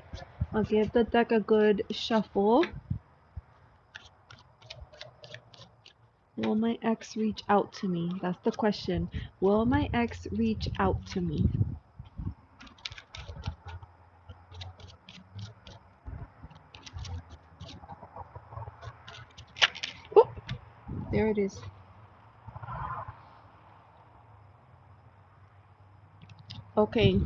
I'll give the deck a good shuffle. Will my ex reach out to me? That's the question. Will my ex reach out to me? Oh, there it is. Okay.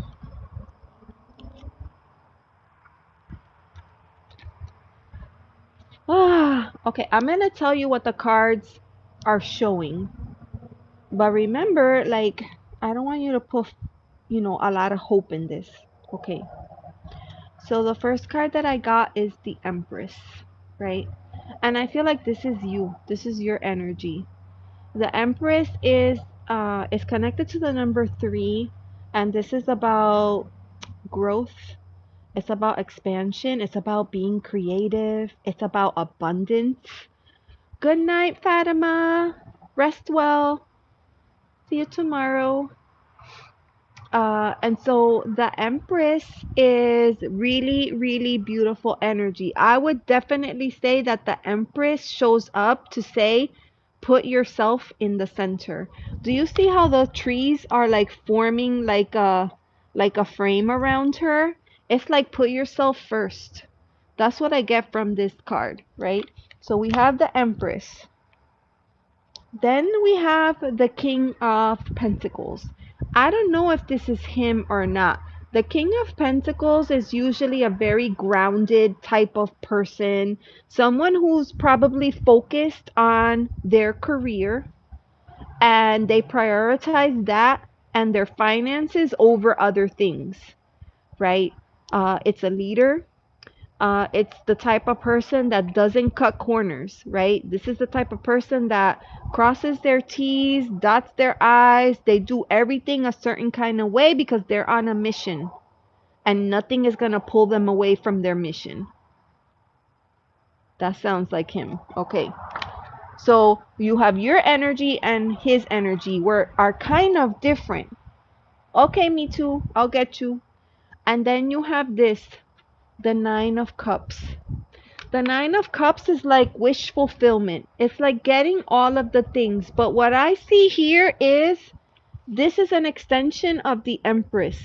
Okay, I'm gonna tell you what the cards are showing. But remember, like, I don't want you to put, a lot of hope in this. Okay. So the first card that I got is the Empress, right? And I feel like this is you. This is your energy. The Empress is connected to the number 3, and this is about growth. It's about expansion. It's about being creative. It's about abundance. Good night, Fatima. Rest well. See you tomorrow. And so the Empress is really, really beautiful energy. I would definitely say that the Empress shows up to say, put yourself in the center. Do you see how the trees are like forming like a frame around her? It's like put yourself first. That's what I get from this card, right? So we have the Empress. Then we have the King of Pentacles. I don't know if this is him or not. The King of Pentacles is usually a very grounded type of person, someone who's probably focused on their career and they prioritize that and their finances over other things, right? It's a leader, it's the type of person that doesn't cut corners, right? This is the type of person that crosses their T's, dots their I's. They do everything a certain kind of way because they're on a mission and nothing is going to pull them away from their mission. That sounds like him. Okay. So you have your energy and his energy are kind of different. Okay, me too. I'll get you. And then you have this, the Nine of Cups. The Nine of Cups is like wish fulfillment. It's like getting all of the things. But what I see here is this is an extension of the Empress.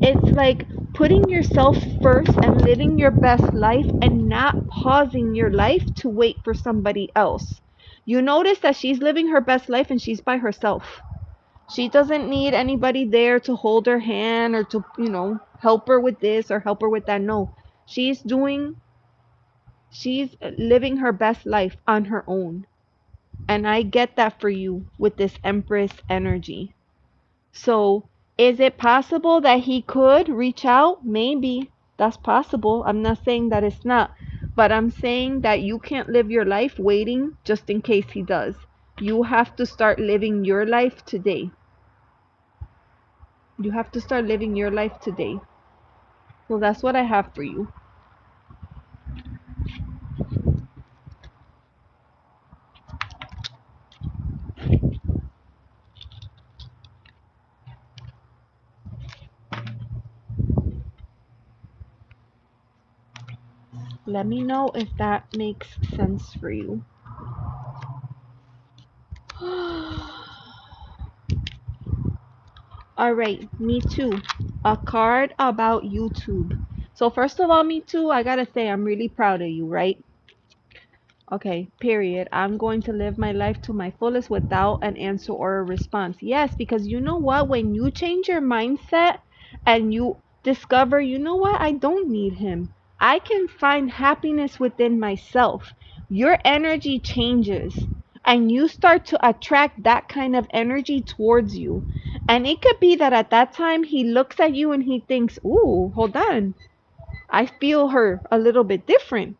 It's like putting yourself first and living your best life and not pausing your life to wait for somebody else. You notice that she's living her best life and she's by herself. She doesn't need anybody there to hold her hand or to, help her with this or help her with that. No. She's living her best life on her own. And I get that for you with this Empress energy. So, is it possible that he could reach out? Maybe. That's possible. I'm not saying that it's not. But I'm saying that you can't live your life waiting just in case he does. You have to start living your life today. You have to start living your life today. So that's what I have for you. Let me know if that makes sense for you. All right, me too. A card about YouTube. So first of all, me too, I gotta say I'm really proud of you, right? Okay, period. I'm going to live my life to my fullest without an answer or a response. Yes, because you know what? When you change your mindset and you discover, you know what? I don't need him. I can find happiness within myself. Your energy changes and you start to attract that kind of energy towards you. And it could be that at that time he looks at you and he thinks, ooh, hold on. I feel her a little bit different.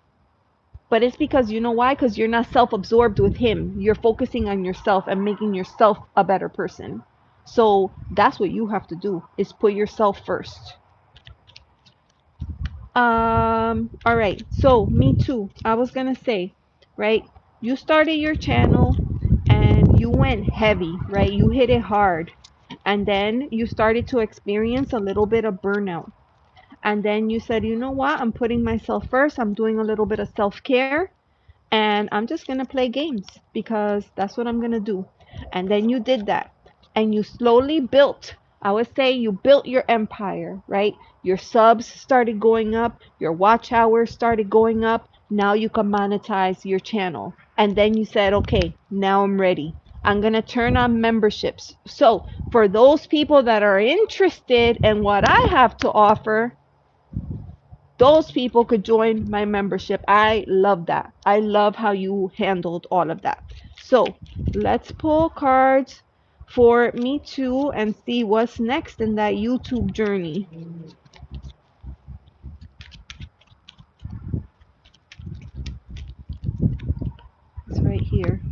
But it's because you know why? Because you're not self absorbed with him. You're focusing on yourself and making yourself a better person. So that's what you have to do, is put yourself first. All right. So me too. I was gonna say, right? You started your channel and you went heavy, right? You hit it hard. And then you started to experience a little bit of burnout. And then you said, you know what? I'm putting myself first. I'm doing a little bit of self-care and I'm just going to play games because that's what I'm going to do. And then you did that and you slowly built, I would say you built your empire, right? Your subs started going up, your watch hours started going up. Now you can monetize your channel. And then you said, okay, now I'm ready. I'm going to turn on memberships. So, for those people that are interested in what I have to offer, those people could join my membership. I love that. I love how you handled all of that. So let's pull cards for me too and see what's next in that YouTube journey. It's right here.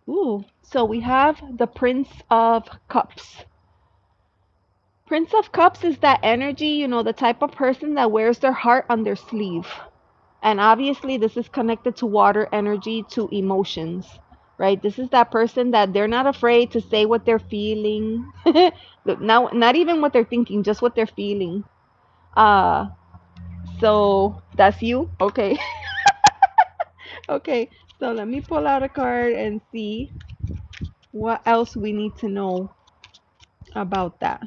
Ooh, so we have the Prince of Cups. Prince of Cups is that energy, the type of person that wears their heart on their sleeve. And obviously, this is connected to water energy, to emotions, right? This is that person that they're not afraid to say what they're feeling. Now, not even what they're thinking, just what they're feeling. Uh, so that's you. Okay. Okay. So let me pull out a card and see what else we need to know about that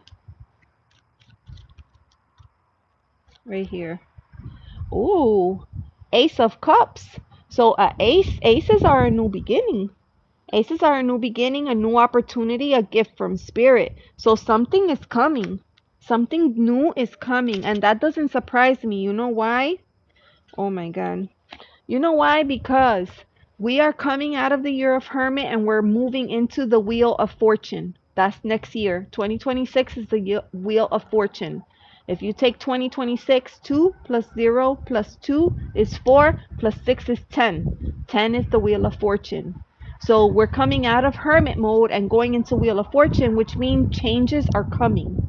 right here. Ooh, Ace of Cups. So aces are a new beginning. Aces are a new beginning, a new opportunity, a gift from spirit. So something is coming. Something new is coming. And that doesn't surprise me. You know why? Oh my God. You know why? Because we are coming out of the year of Hermit and we're moving into the Wheel of Fortune. That's next year. 2026 is the Wheel of Fortune. If you take 2026, 2 plus 0 plus 2 is 4 plus 6 is 10. 10 is the Wheel of Fortune. So we're coming out of Hermit mode and going into Wheel of Fortune, which means changes are coming.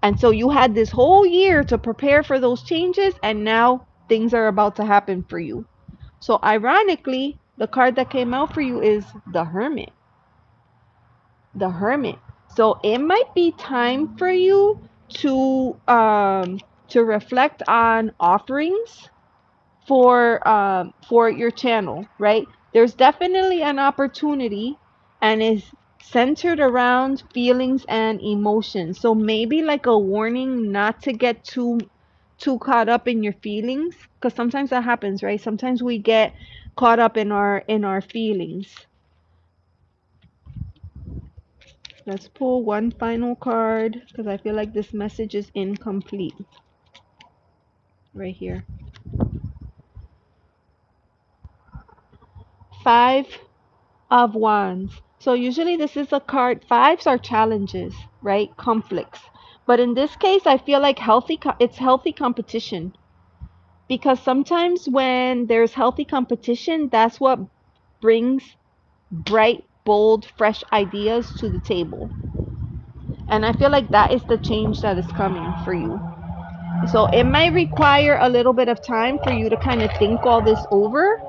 And so you had this whole year to prepare for those changes, and now things are about to happen for you. So ironically, the card that came out for you is the Hermit. The Hermit. So it might be time for you to reflect on offerings for your channel, right? There's definitely an opportunity and is centered around feelings and emotions. So maybe like a warning not to get too caught up in your feelings, because sometimes that happens, right? Sometimes we get caught up in our feelings. Let's pull one final card because I feel like this message is incomplete right here. Five of Wands. So usually this is a card. Fives are challenges, right? Conflicts. But in this case, I feel like it's healthy competition, because sometimes when there's healthy competition, that's what brings bright, bold, fresh ideas to the table. And I feel like that is the change that is coming for you. So it might require a little bit of time for you to kind of think all this over,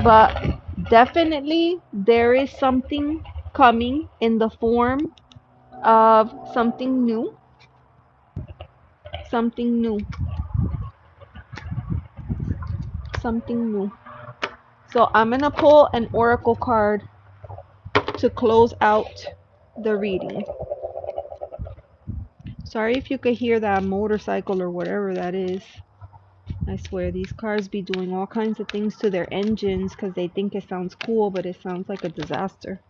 but definitely there is something coming in the form of something new, something new, something new. So I'm going to pull an oracle card to close out the reading. Sorry if you could hear that motorcycle or whatever that is. I swear these cars be doing all kinds of things to their engines because they think it sounds cool, but it sounds like a disaster.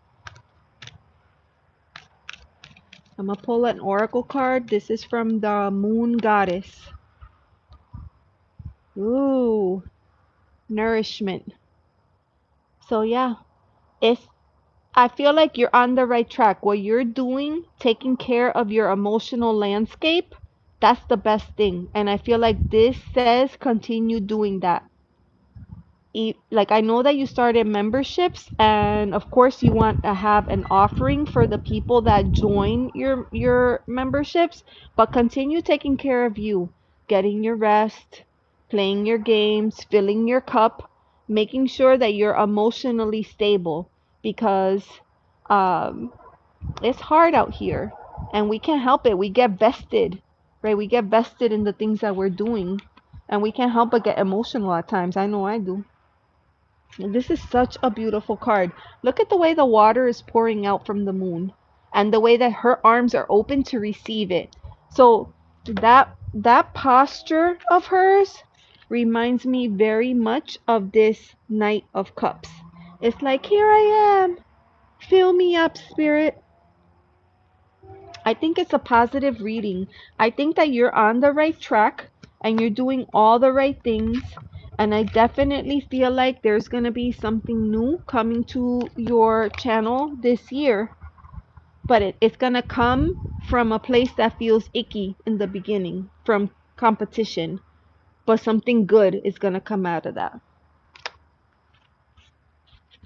I'm gonna pull an oracle card. This is from the Moon Goddess. Ooh, nourishment. So yeah, it's I feel like you're on the right track. What you're doing, taking care of your emotional landscape, that's the best thing. And I feel like this says continue doing that. like I know that you started memberships, and of course you want to have an offering for the people that join your memberships, but continue taking care of you, getting your rest, playing your games, filling your cup, making sure that you're emotionally stable, because um it's hard out here and we can't help it. We get vested, right? We get vested in the things that we're doing, and we can't help but get emotional at times. I know I do. This is such a beautiful card. Look at the way the water is pouring out from the moon and the way that her arms are open to receive it. So that posture of hers reminds me very much of this Knight of Cups. It's like, here I am. Fill me up, spirit. I think it's a positive reading. I think that you're on the right track and you're doing all the right things. And I definitely feel like there's going to be something new coming to your channel this year. But it's going to come from a place that feels icky in the beginning, from competition. But something good is going to come out of that.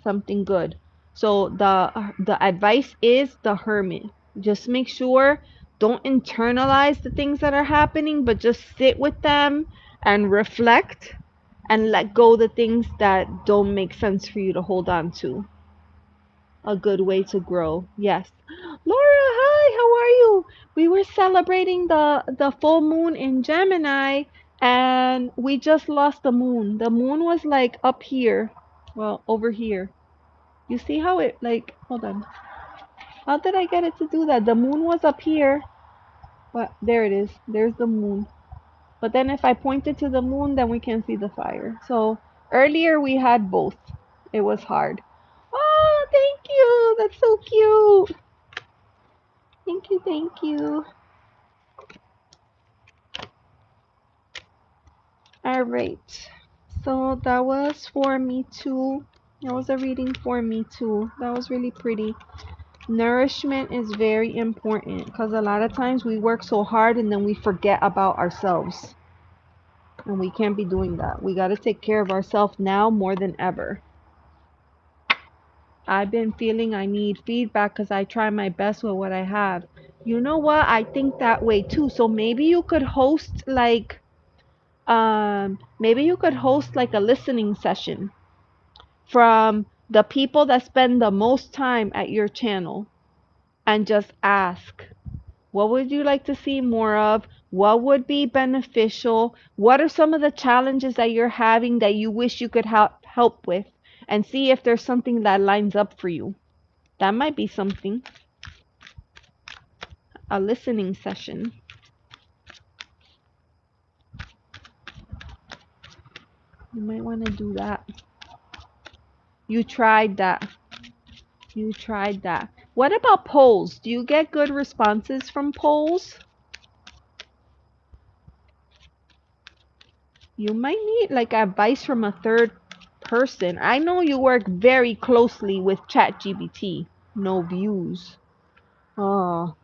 Something good. So the advice is the Hermit. Just make sure, don't internalize the things that are happening, but just sit with them and reflect and let go the things that don't make sense for you to hold on to. A good way to grow. Yes. Laura, hi, how are you? We were celebrating the full moon in Gemini, and we just lost the moon. The moon was like up here. Well, over here. You see how it, like, hold on. How did I get it to do that? The moon was up here. But there it is. There's the moon. But then if I point it to the moon, then we can see the fire. So earlier we had both. It was hard. Oh, thank you. That's so cute. Thank you, thank you. All right. So that was for me too. That was a reading for me too. That was really pretty. Nourishment is very important because a lot of times we work so hard and then we forget about ourselves. And we can't be doing that. We got to take care of ourselves now more than ever. I've been feeling I need feedback because I try my best with what I have. You know what? I think that way too. So maybe you could host like maybe you could host like a listening session from the people that spend the most time at your channel and just ask, what would you like to see more of? What would be beneficial? What are some of the challenges that you're having that you wish you could help with? And see if there's something that lines up for you. That might be something. A listening session. You might want to do that. You tried that. You tried that. What about polls? Do you get good responses from polls? You might need like advice from a third person. I know you work very closely with ChatGPT. No views. Oh,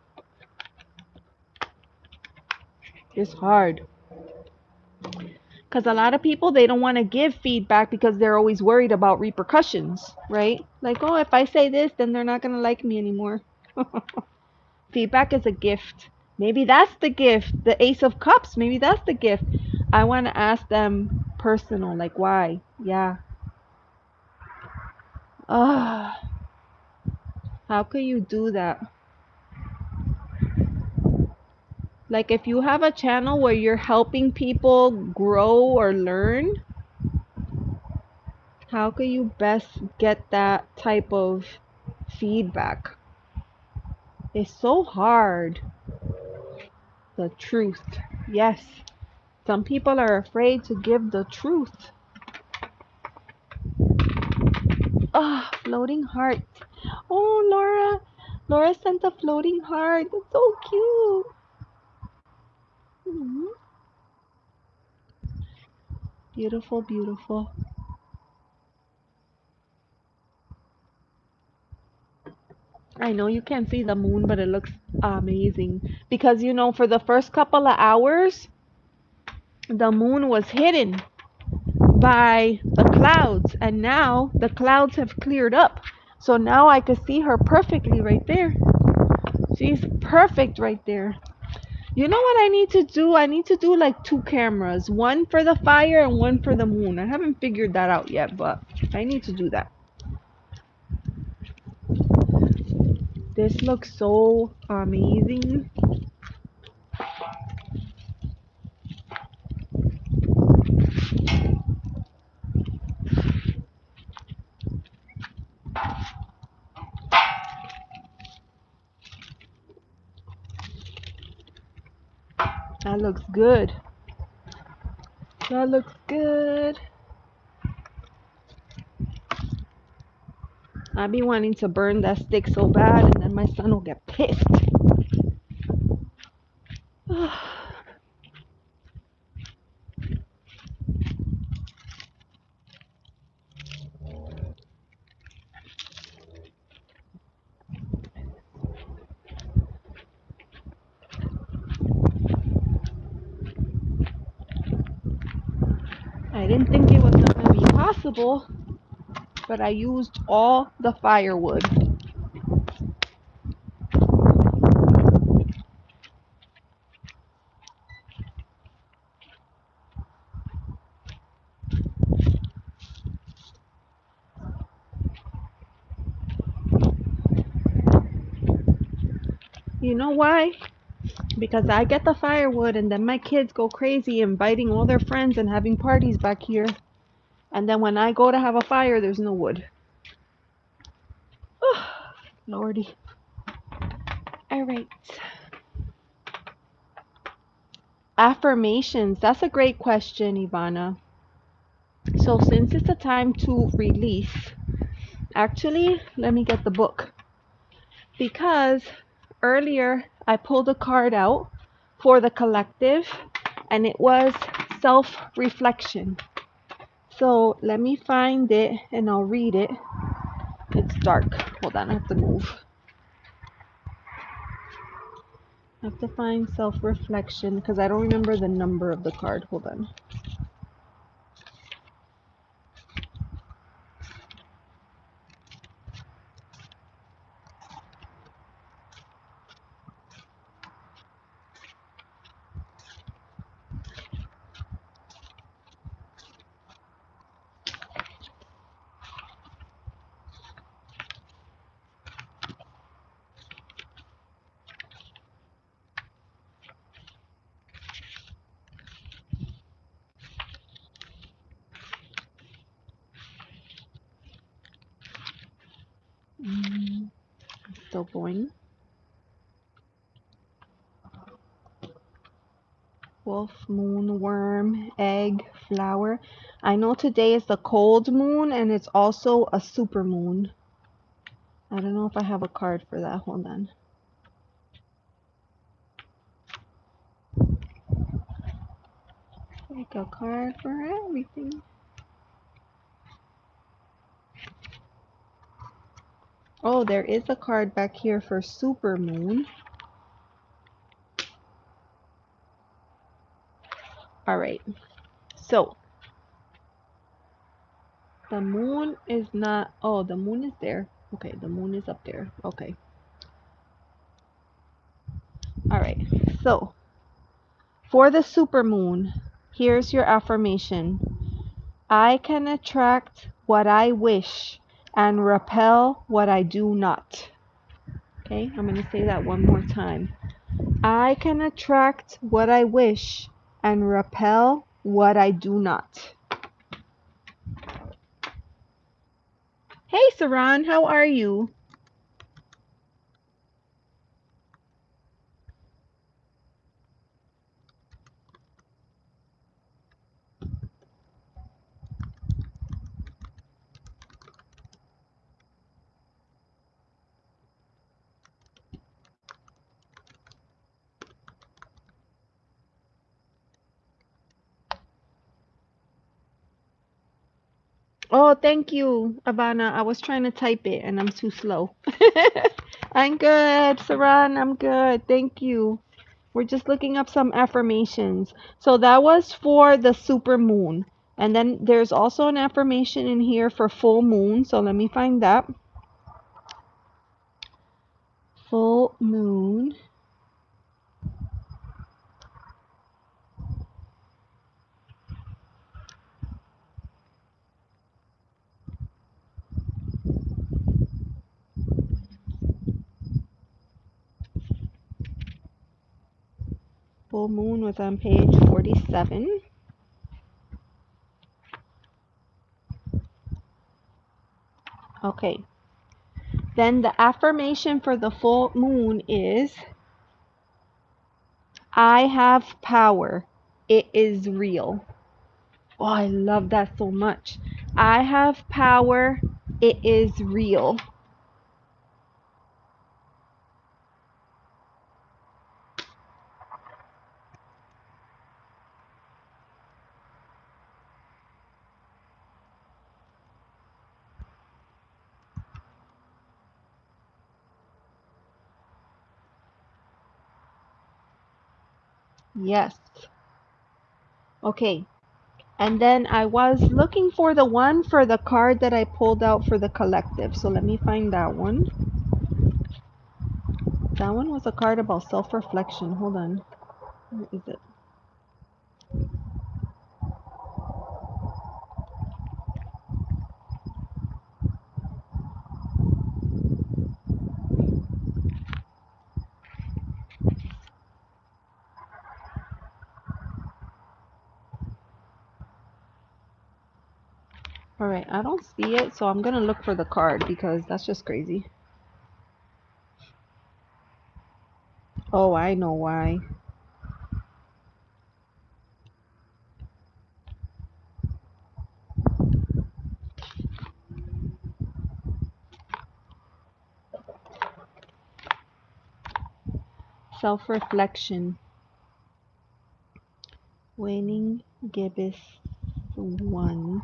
it's hard. Because a lot of people, they don't want to give feedback because they're always worried about repercussions, right? Like, oh, if I say this, then they're not going to like me anymore. Feedback is a gift. Maybe that's the gift. The Ace of Cups, maybe that's the gift. I want to ask them personal, like, why? Yeah. Ah, how can you do that? Like, if you have a channel where you're helping people grow or learn, how can you best get that type of feedback? It's so hard. The truth. Yes. Some people are afraid to give the truth. Ah, oh, floating heart. Oh, Laura. Laura sent a floating heart. That's so cute. Mm-hmm. Beautiful, beautiful. I know you can't see the moon, but it looks amazing. Because, you know, for the first couple of hours, the moon was hidden. by the clouds, and now the clouds have cleared up. So now I could see her perfectly right there. She's perfect right there. You know what I need to do? I need to do like 2 cameras, one for the fire and one for the moon. I haven't figured that out yet, but I need to do that. This looks so amazing. That looks good. That looks good. I be wanting to burn that stick so bad, and then my son will get pissed. I didn't think it was not going to be possible, but I used all the firewood. You know why? Because I get the firewood, and then my kids go crazy inviting all their friends and having parties back here. And then when I go to have a fire, there's no wood. Oh, Lordy. All right. Affirmations. That's a great question, Ivana. So since it's a time to release, actually, let me get the book. Because earlier I pulled a card out for the collective, and it was self-reflection. So let me find it and I'll read it. It's dark. Hold on, I have to move. I have to find self-reflection because I don't remember the number of the card. Hold on. Still going. Wolf, moon, worm, egg, flower. I know today is the cold moon and it's also a super moon. I don't know if I have a card for that. Hold on. Like a card for everything. Oh, there is a card back here for super moon. All right. So the moon is not. Oh, the moon is there. Okay, the moon is up there. Okay. All right. So for the super moon, here's your affirmation. I can attract what I wish and repel what I do not. Okay, I'm going to say that one more time. I can attract what I wish and repel what I do not. Hey, Saran, how are you? Oh, thank you, Ivana. I was trying to type it and I'm too slow. I'm good, Saran. I'm good. Thank you. We're just looking up some affirmations. So that was for the super moon. And then there's also an affirmation in here for full moon. So let me find that. Full moon. Full moon was on page 47. Okay. Then the affirmation for the full moon is, I have power. It is real. Oh, I love that so much. I have power. It is real. Yes. Okay. And then I was looking for the one for the card that I pulled out for the collective. So let me find that one. That one was a card about self-reflection. Hold on. Where is it? All right, I don't see it, so I'm going to look for the card because that's just crazy. Oh, I know why. Self-reflection. Waning Gibbous 1.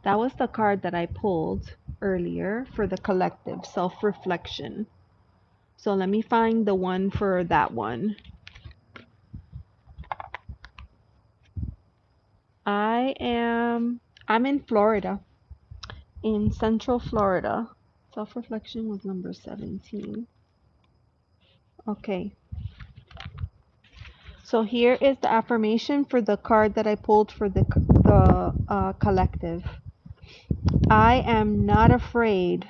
That was the card that I pulled earlier for the collective, self-reflection. So let me find the one for that one. I'm in Florida, in Central Florida. Self-reflection was number 17. Okay. So here is the affirmation for the card that I pulled for the collective. I am not afraid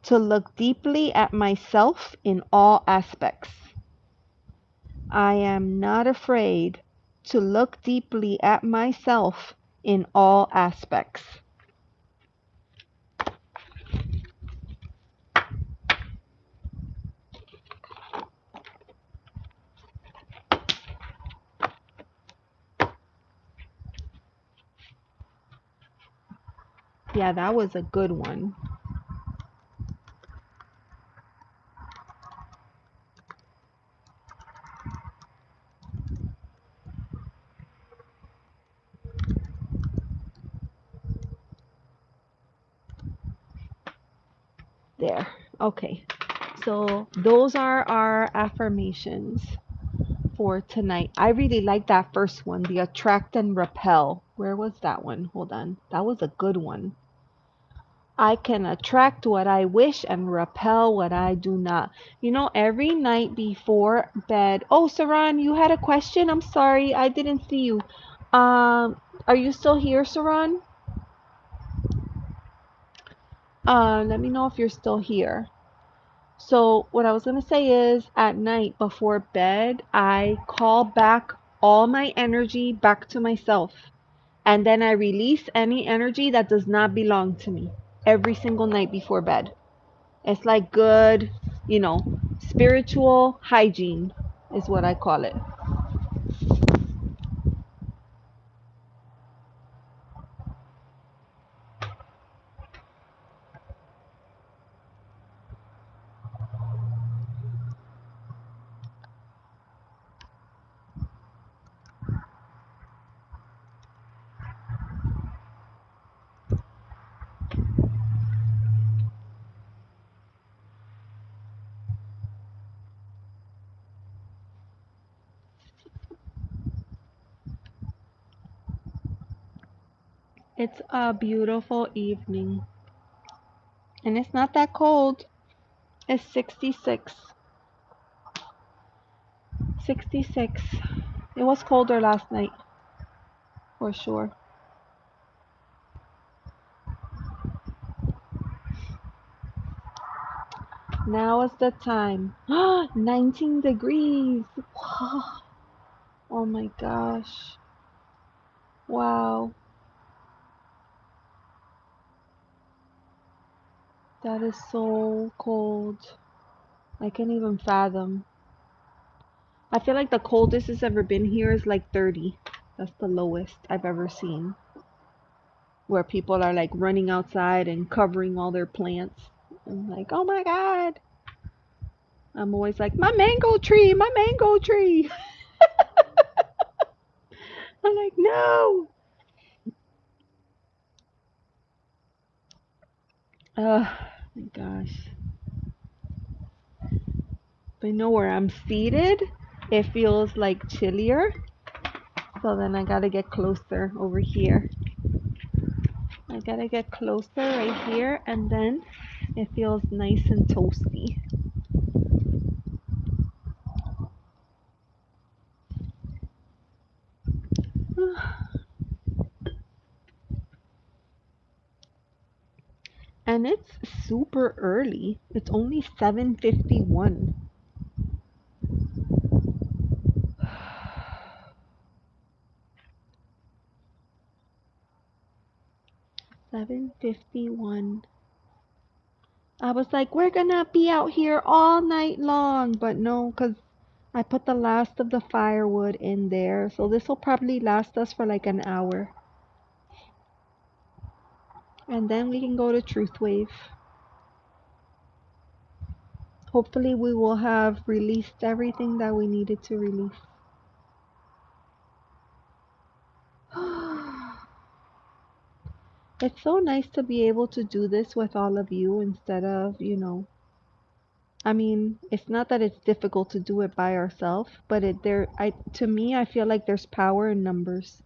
to look deeply at myself in all aspects. I am not afraid to look deeply at myself in all aspects. Yeah, that was a good one. There. Okay. So those are our affirmations for tonight. I really like that first one, the attract and repel. Where was that one? Hold on. That was a good one. I can attract what I wish and repel what I do not. You know, every night before bed. Oh, Saran, you had a question? I'm sorry, I didn't see you. Are you still here, Saran? Let me know if you're still here. So what I was going to say is at night before bed, I call back all my energy back to myself. And then I release any energy that does not belong to me every single night before bed. It's like good, spiritual hygiene is what I call it. It's a beautiful evening. And it's not that cold. It's 66. 66. It was colder last night, for sure. Now is the time. 19 degrees. Oh my gosh. Wow. That is so cold. I can't even fathom. I feel like the coldest it's ever been here is like 30. That's the lowest I've ever seen. Where people are like running outside and covering all their plants. I'm like, oh my God. I'm always like, my mango tree, my mango tree. I'm like, no. Oh my gosh. But you know where I'm seated? It feels like chillier. So then I gotta get closer over here. I gotta get closer right here, and then it feels nice and toasty. And it's super early. It's only 7:51. 7:51. I was like, we're gonna be out here all night long, but no, because I put the last of the firewood in there, so this will probably last us for like an hour. And then we can go to Truth Wave. Hopefully we will have released everything that we needed to release. It's so nice to be able to do this with all of you instead of, I mean, it's not that it's difficult to do it by ourselves, but to me I feel like there's power in numbers.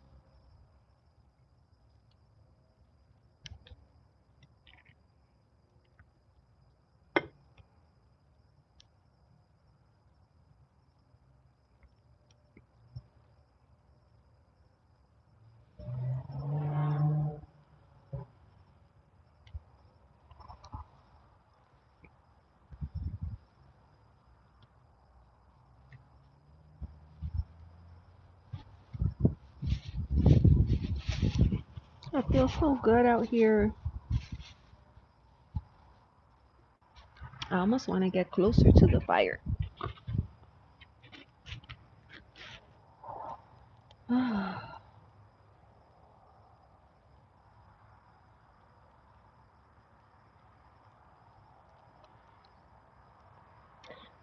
It feels so good out here. I almost want to get closer to the fire.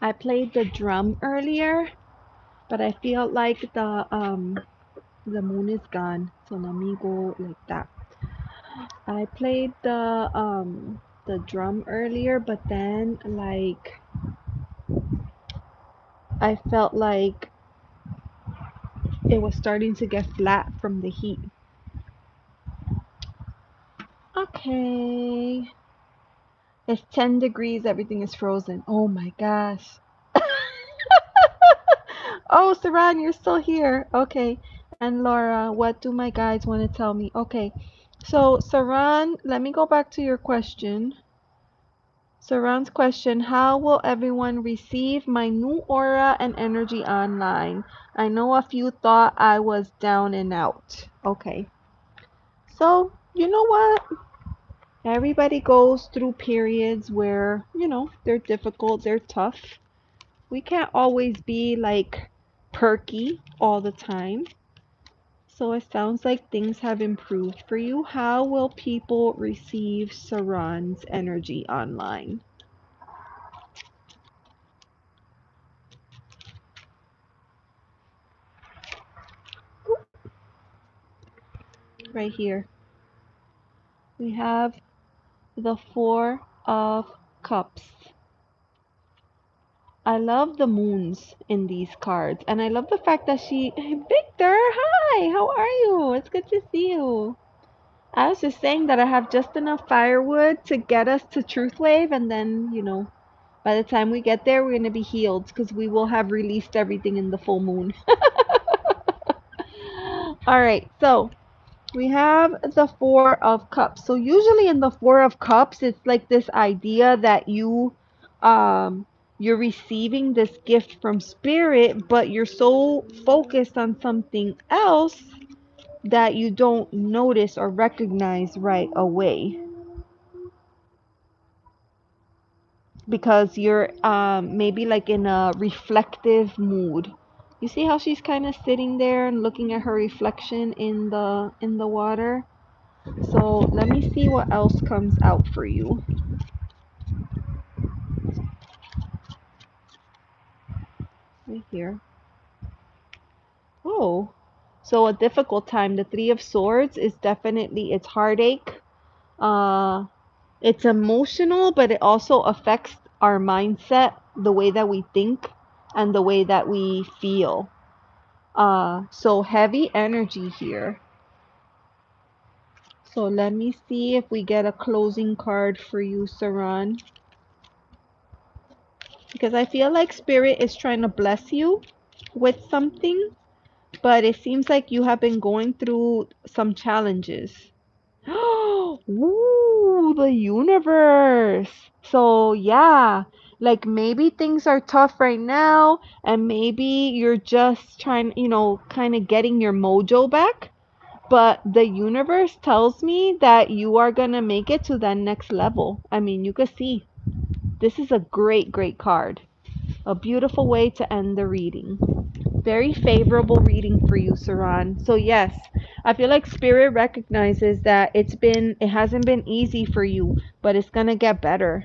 I played the drum earlier, but I feel like the moon is gone. So let me go like that. I played the drum earlier, but then like I felt like it was starting to get flat from the heat. Okay. It's 10 degrees, everything is frozen. Oh my gosh. Oh, Saran, you're still here. Okay. And Laura, what do my guides want to tell me? Okay. So, Saran, let me go back to your question. Saran's question, how will everyone receive my new aura and energy online? I know a few thought I was down and out. Okay. So, you know what? Everybody goes through periods where, they're difficult, they're tough. We can't always be like perky all the time. So it sounds like things have improved for you. How will people receive Saran's energy online? Right here. We have the Four of Cups. I love the moons in these cards. And I love the fact that Victor, hi, how are you? It's good to see you. I was just saying that I have just enough firewood to get us to Truth Wave, and then, by the time we get there, we're going to be healed because we will have released everything in the full moon. All right, so we have the Four of Cups. So usually in the Four of Cups, it's like this idea that um you're receiving this gift from spirit, but you're so focused on something else that you don't notice or recognize right away because you're maybe like in a reflective mood. You see how she's kind of sitting there and looking at her reflection in the water? So let me see what else comes out for you right here. Oh, so a difficult time. The Three of Swords is definitely it's heartache. Uh, it's emotional, but it also affects our mindset, the way that we think, and the way that we feel. So heavy energy here. So let me see if we get a closing card for you, Saran. Because I feel like Spirit is trying to bless you with something, but it seems like you have been going through some challenges. Ooh, the universe. So, yeah, like maybe things are tough right now, and maybe you're just trying, kind of getting your mojo back. But the universe tells me that you are gonna make it to that next level. I mean, you can see this is a great, great card. A beautiful way to end the reading. Very favorable reading for you, Saran. So yes, I feel like spirit recognizes that it hasn't been easy for you, but it's gonna get better.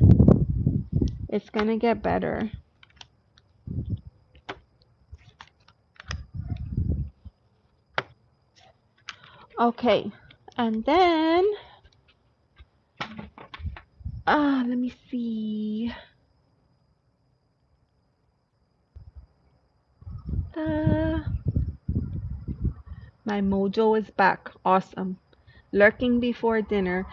It's gonna get better. Okay. And then let me see. Uh my mojo is back. Awesome. Lurking before dinner.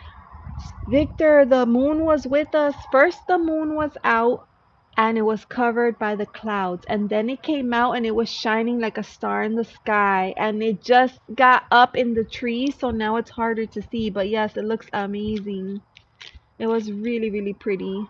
Victor, the moon was with us. First, the moon was out and it was covered by the clouds. And then it came out and it was shining like a star in the sky. And it just got up in the trees. So now it's harder to see. But yes, it looks amazing. It was really, really pretty.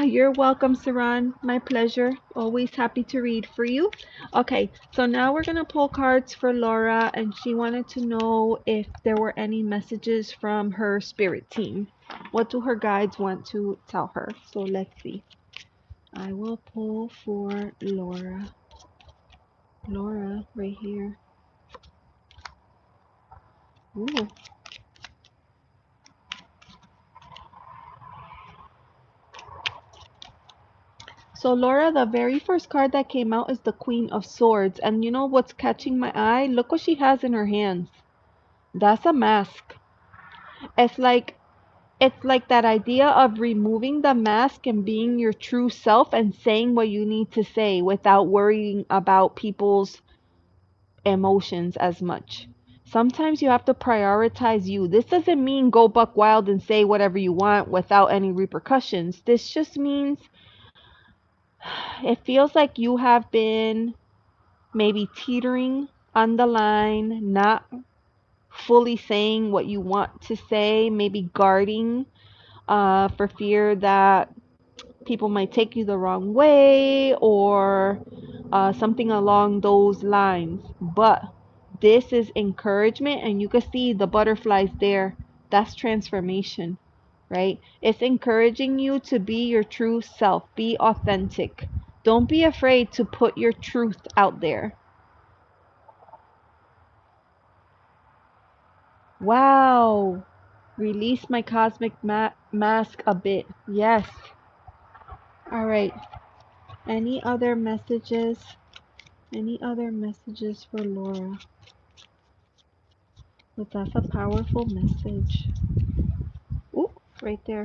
You're welcome, Saran. My pleasure. Always happy to read for you. Okay, so now we're gonna pull cards for Laura, and she wanted to know if there were any messages from her spirit team. What do her guides want to tell her? So let's see. I will pull for Laura. Laura, right here. Ooh. So Laura, the very first card that came out is the Queen of Swords, and you know what's catching my eye? Look what she has in her hands. That's a mask. It's like it's like that idea of removing the mask and being your true self and saying what you need to say without worrying about people's emotions as much. Sometimes you have to prioritize you. This doesn't mean go buck wild and say whatever you want without any repercussions. This just means it feels like you have been maybe teetering on the line, not fully saying what you want to say, maybe guarding for fear that people might take you the wrong way or something along those lines. But this is encouragement, and you can see the butterflies there. That's transformation, right? It's encouraging you to be your true self, be authentic. Don't be afraid to put your truth out there. Wow. Release my cosmic mask a bit. Yes. All right. Any other messages? Any other messages for Laura? But that's a powerful message. Ooh, right there.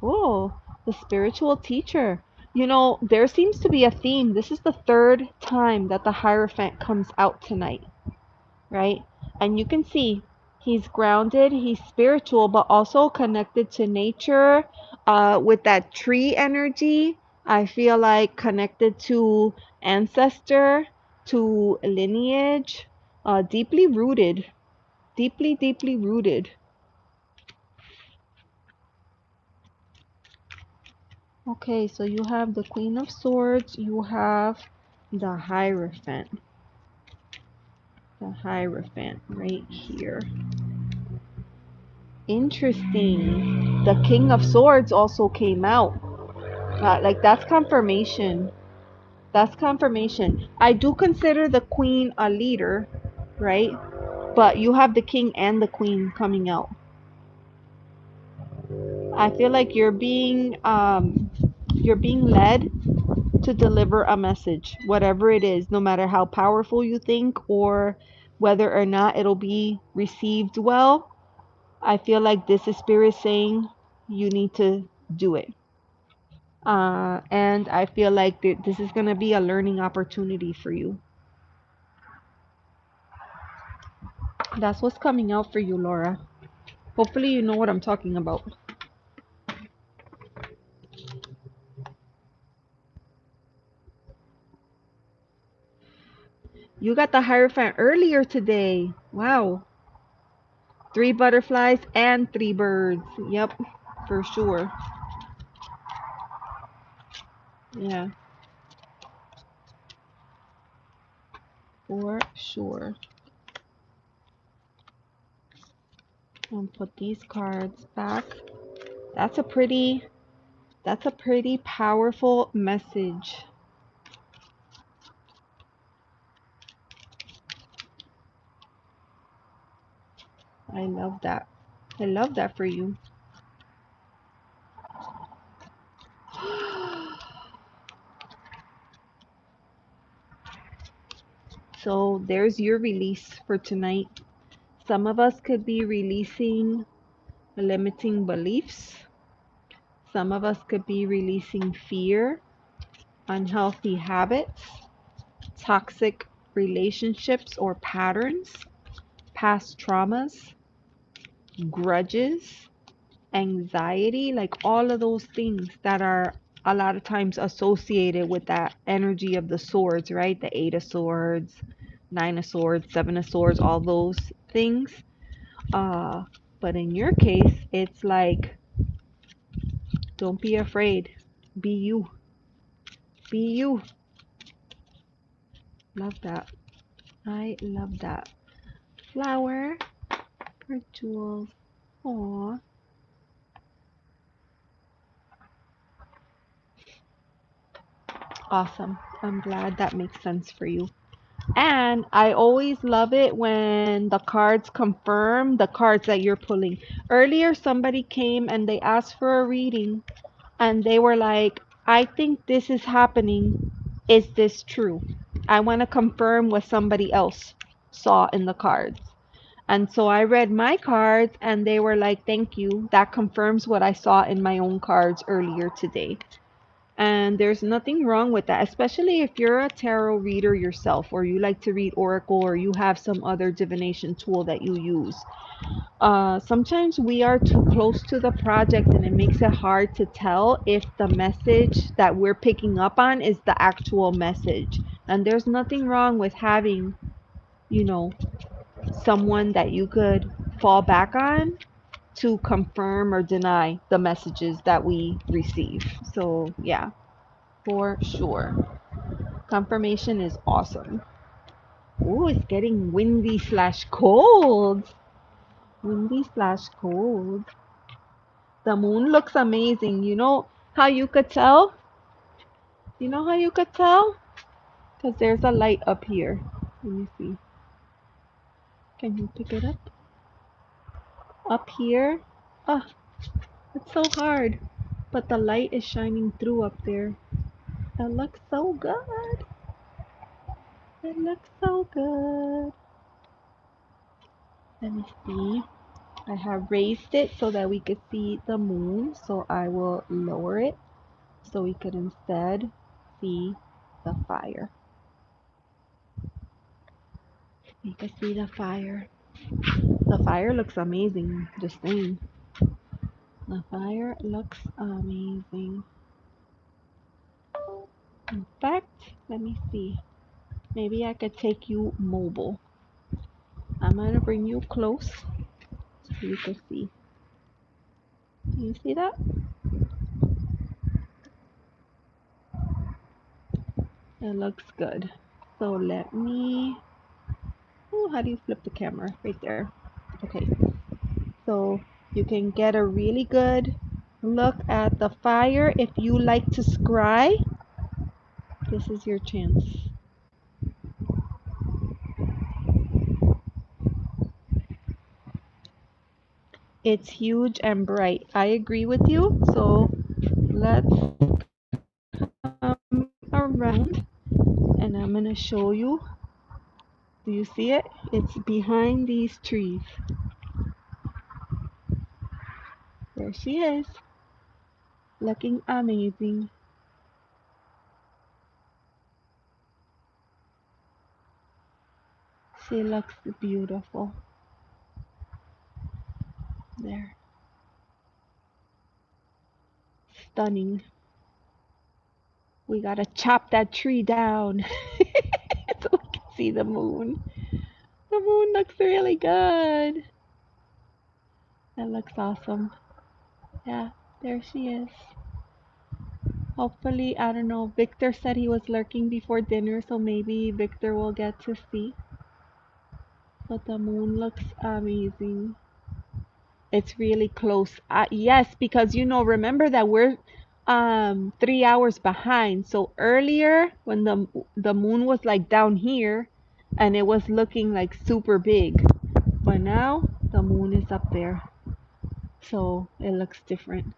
Oh, the spiritual teacher. There seems to be a theme. This is the third time that the Hierophant comes out tonight, right? And you can see he's grounded, he's spiritual, but also connected to nature, with that tree energy. I feel like connected to ancestor, to lineage, deeply rooted, deeply, deeply rooted. Okay, so you have the Queen of Swords, you have the Hierophant right here. Interesting. The King of Swords also came out. Like that's confirmation. That's confirmation. I do consider the Queen a leader, right? But you have the King and the Queen coming out. I feel like you're being led to deliver a message, whatever it is, no matter how powerful you think or whether or not it'll be received well. I feel like this is spirit saying you need to do it. And I feel like this is going to be a learning opportunity for you. That's what's coming out for you, Laura. Hopefully, you know what I'm talking about. You got the Hierophant earlier today. Wow. 3 butterflies and 3 birds. Yep, for sure. Yeah, for sure. And put these cards back. That's a pretty that's a pretty powerful message. I love that. I love that for you. So there's your release for tonight. Some of us could be releasing limiting beliefs. Some of us could be releasing fear, unhealthy habits, toxic relationships or patterns, past traumas, grudges, anxiety, like all of those things that are a lot of times associated with that energy of the swords, right? The 8 of Swords, 9 of Swords, 7 of Swords, all those things. Uh, but in your case, it's like, don't be afraid. Be you. Be you. Love that. I love that. Flower for jewels. Aw. Awesome. I'm glad that makes sense for you. And I always love it when the cards confirm the cards that you're pulling. Earlier, somebody came and they asked for a reading, and they were like, I think this is happening. Is this true? I want to confirm what somebody else saw in the cards. And so I read my cards, and they were like, thank you. That confirms what I saw in my own cards earlier today. And there's nothing wrong with that, especially if you're a tarot reader yourself, or you like to read oracle, or you have some other divination tool that you use. Sometimes we are too close to the project and it makes it hard to tell if the message that we're picking up on is the actual message. And there's nothing wrong with having, you know, someone that you could fall back on to confirm or deny the messages that we receive. So, yeah, for sure. Confirmation is awesome. Ooh, it's getting windy slash cold. Windy slash cold. The moon looks amazing. You know how you could tell? You know how you could tell? Because there's a light up here. Let me see. Can you pick it up? Up here? Ah, it's so hard. But the light is shining through up there. That looks so good. It looks so good. Let me see. I have raised it so that we could see the moon. So I will lower it so we could instead see the fire. You can see the fire. The fire looks amazing. Just saying. The fire looks amazing. In fact, let me see. Maybe I could take you mobile. I'm gonna bring you close so you can see. Can you see that? It looks good. So let me. Oh, how do you flip the camera? Right there. Okay. So you can get a really good look at the fire. If you like to scry, this is your chance. It's huge and bright. I agree with you. So let's come around and I'm going to show you. Do you see it? It's behind these trees. There she is, looking amazing. She looks beautiful. There. Stunning. We gotta chop that tree down so we can see the moon. The moon looks really good. That looks awesome. Yeah, there she is. Hopefully, I don't know. Victor said he was lurking before dinner, so maybe Victor will get to see. But the moon looks amazing. It's really close. Yes, because remember that we're 3 hours behind. So earlier when the moon was like down here and it was looking like super big. But now the moon is up there. So it looks different.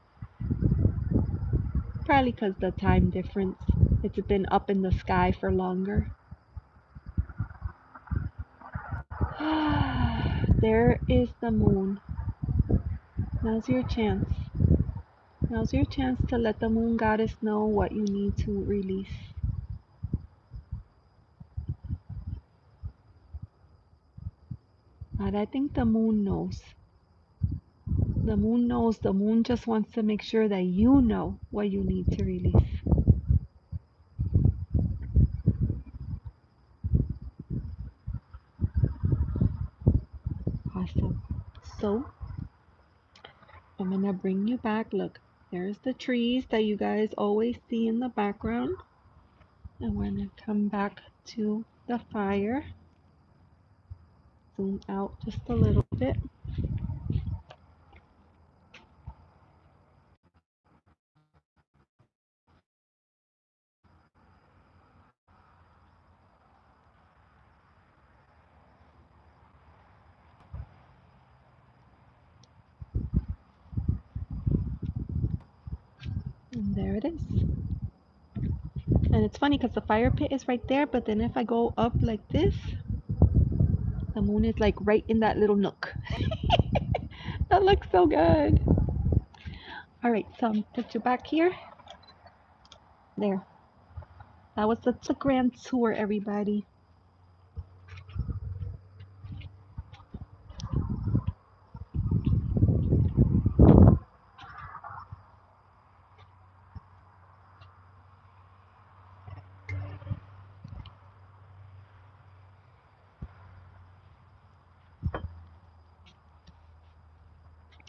Probably because the time difference. It's been up in the sky for longer. There is the moon. Now's your chance. Now's your chance to let the moon goddess know what you need to release. But I think the moon knows. The moon knows. The moon just wants to make sure that you know what you need to release. Awesome. So, I'm going to bring you back. Look, there's the trees that you guys always see in the background. And we're going to come back to the fire. Zoom out just a little bit. And there it is. And it's funny because the fire pit is right there, but then if I go up like this, the moon is like right in that little nook. That looks so good. All right, so I'm put you back here. There. That was such a grand tour, everybody.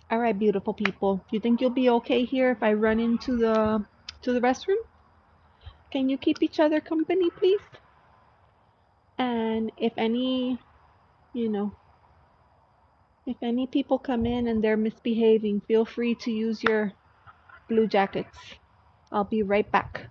All right, beautiful people. You think you'll be okay here if I run into the restroom? Can you keep each other company, please? And if any, you know, if any people come in and they're misbehaving, feel free to use your blue jackets. I'll be right back.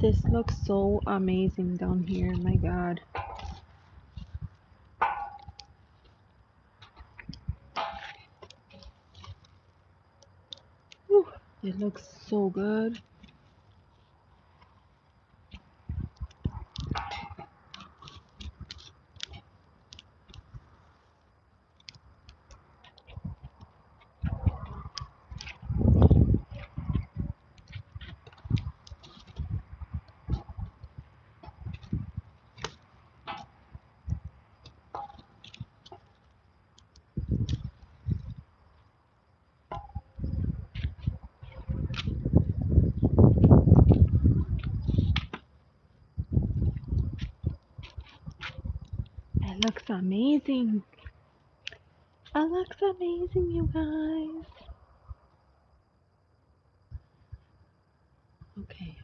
This looks so amazing down here. My God. Whew, it looks so good. It looks amazing. It looks amazing, you guys. Okay.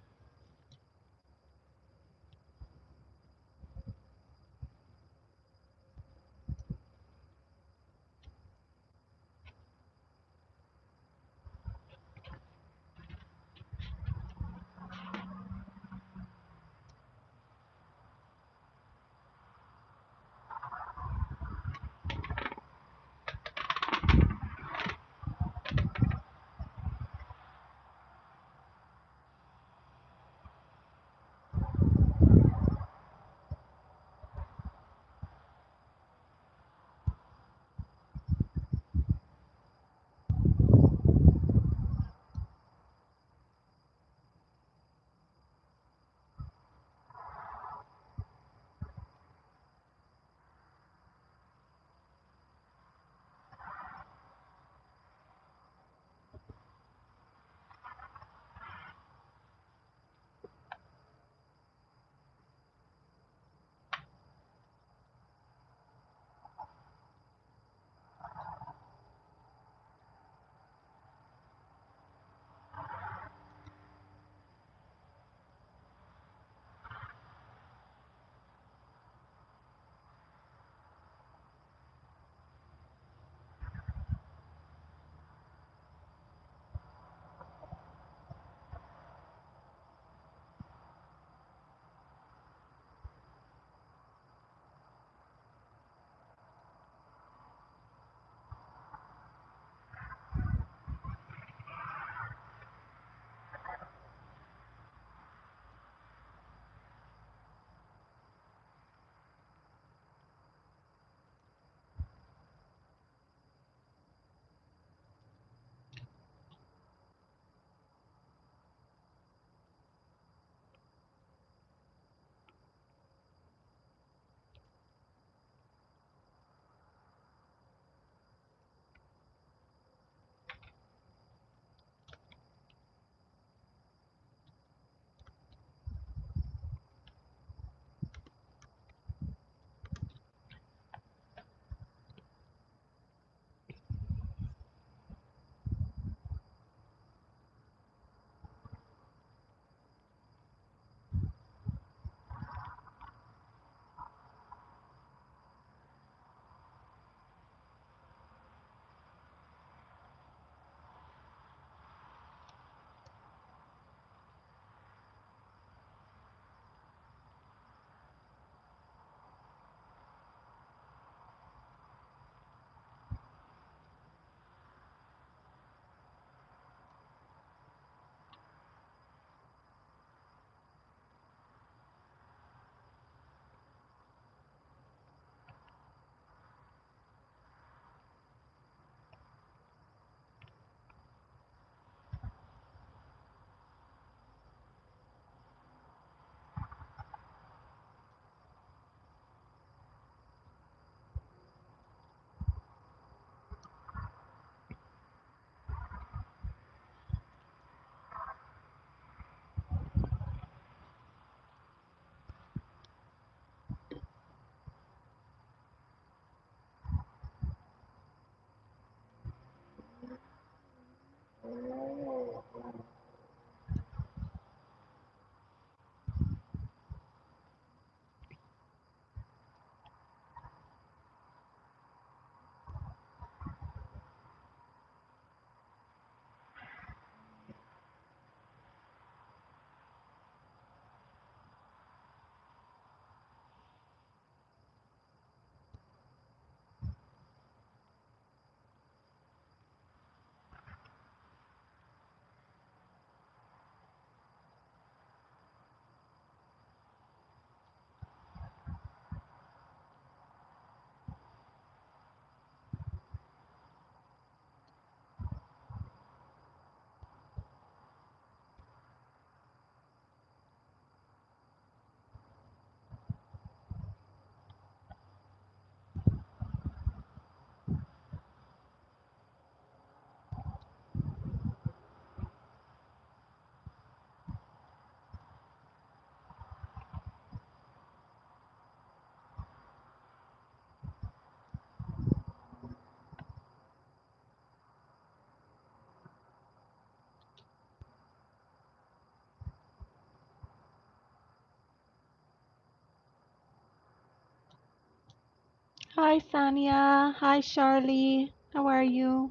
Hi, Sania. Hi, Charlie. How are you?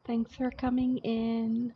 Thanks for coming in.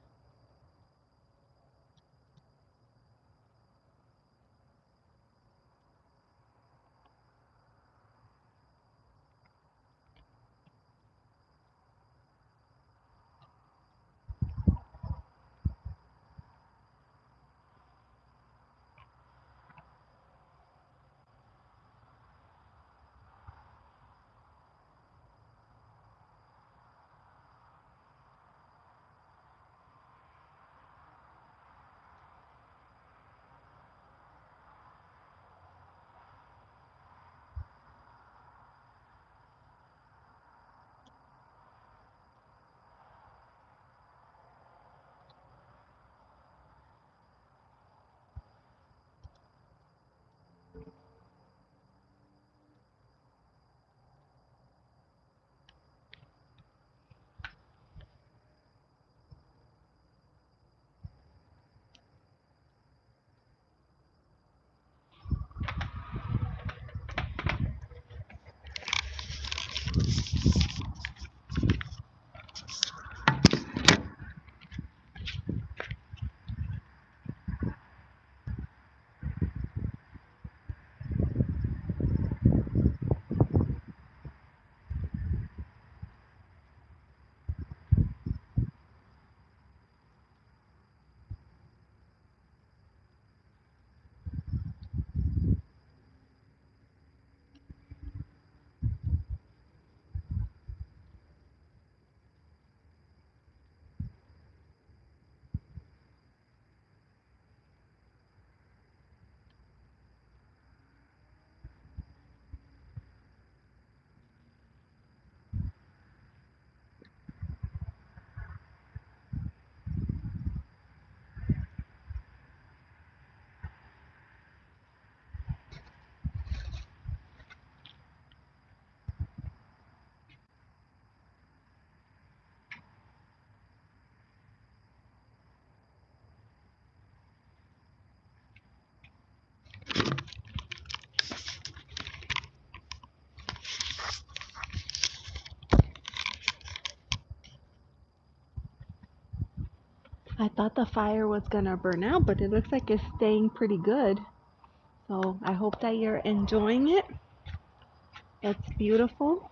I thought the fire was gonna burn out, but it looks like it's staying pretty good. So I hope that you're enjoying it. It's beautiful.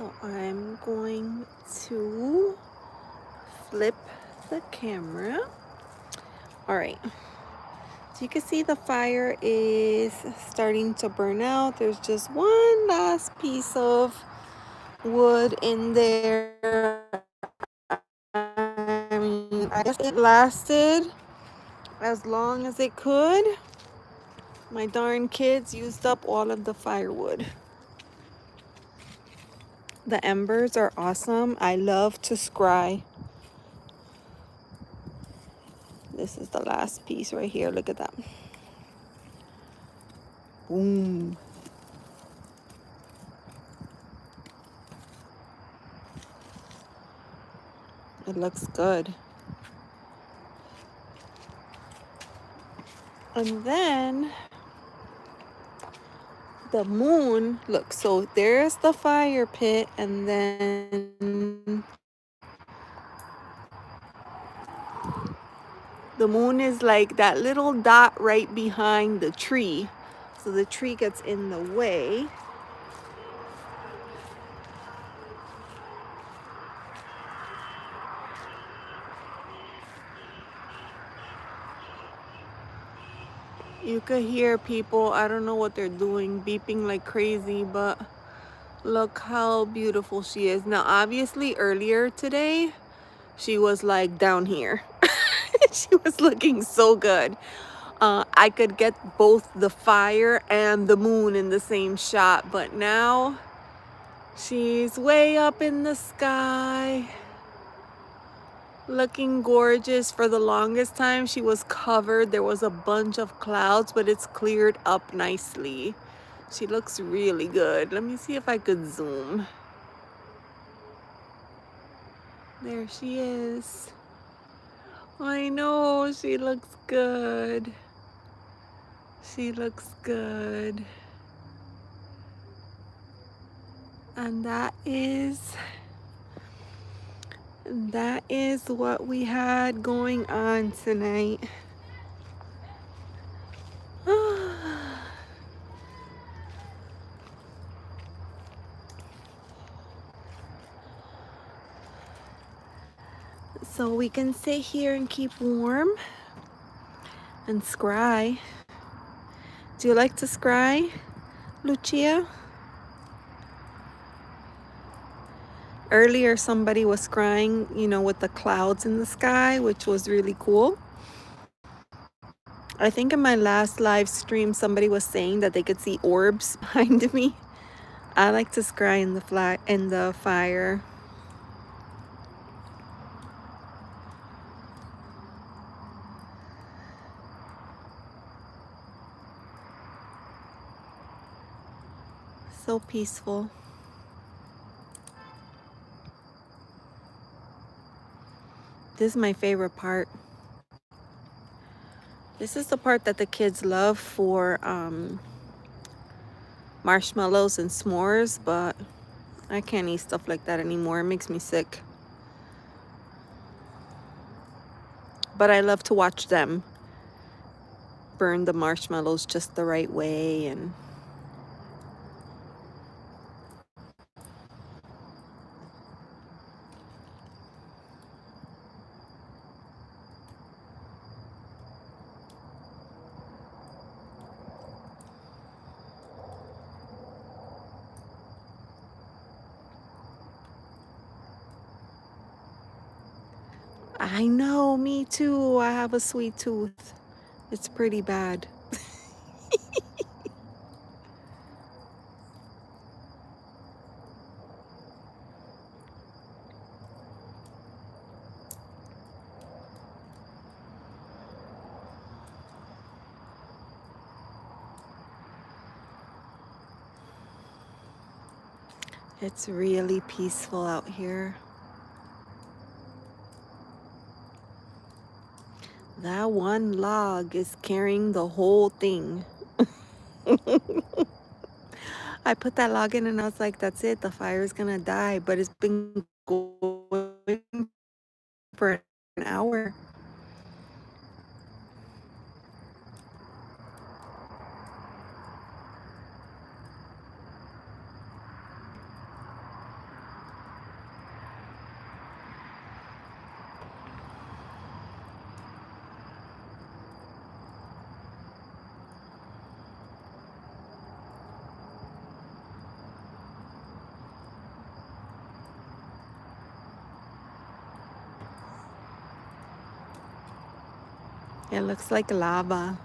So I'm going to flip the camera. All right. So you can see the fire is starting to burn out. There's just one last piece of wood in there. I mean, I guess it lasted as long as it could. My darn kids used up all of the firewood. The embers are awesome. I love to scry. This is the last piece right here. Look at that. Boom. It looks good. And then the moon, look, so there's the fire pit, and then the moon is like that little dot right behind the tree. So the tree gets in the way. You could hear people, I don't know what they're doing, beeping like crazy, but look how beautiful she is. Now, obviously, earlier today, she was like down here. She was looking so good. I could get both the fire and the moon in the same shot, but now she's way up in the sky, looking gorgeous. For the longest time, she was covered. There was a bunch of clouds, but it's cleared up nicely. She looks really good. Let me see if I could zoom. There she is. I know, she looks good. She looks good. And that is what we had going on tonight. So we can sit here and keep warm and scry. Do you like to scry, Lucia? Earlier somebody was scrying, you know, with the clouds in the sky, which was really cool. I think in my last live stream somebody was saying that they could see orbs behind me. I like to scry in the fire. So peaceful. This is my favorite part. This is the part that the kids love for marshmallows and s'mores, but I can't eat stuff like that anymore. It makes me sick. But I love to watch them burn the marshmallows just the right way. And I know, me too. I have a sweet tooth. It's pretty bad. It's really peaceful out here. That one log is carrying the whole thing. I put that log in and I was like, that's it, the fire is gonna die. But it's been going for an hour. It looks like lava.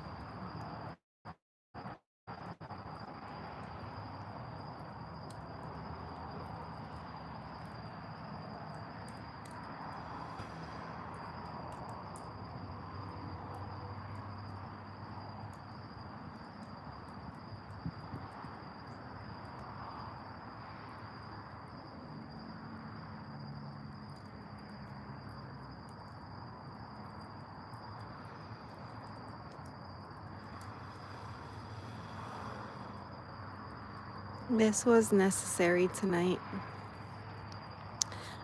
This was necessary tonight.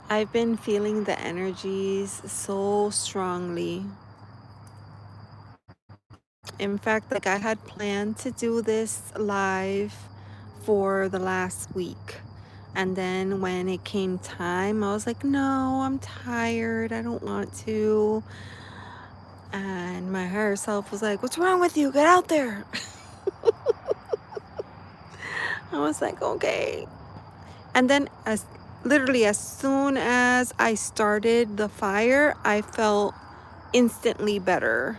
I've been feeling the energies so strongly. In fact, like I had planned to do this live for the last week. And then when it came time, I was like, no, I'm tired. I don't want to. And my higher self was like, what's wrong with you? Get out there. I was like, okay. And then literally as soon as I started the fire, I felt instantly better.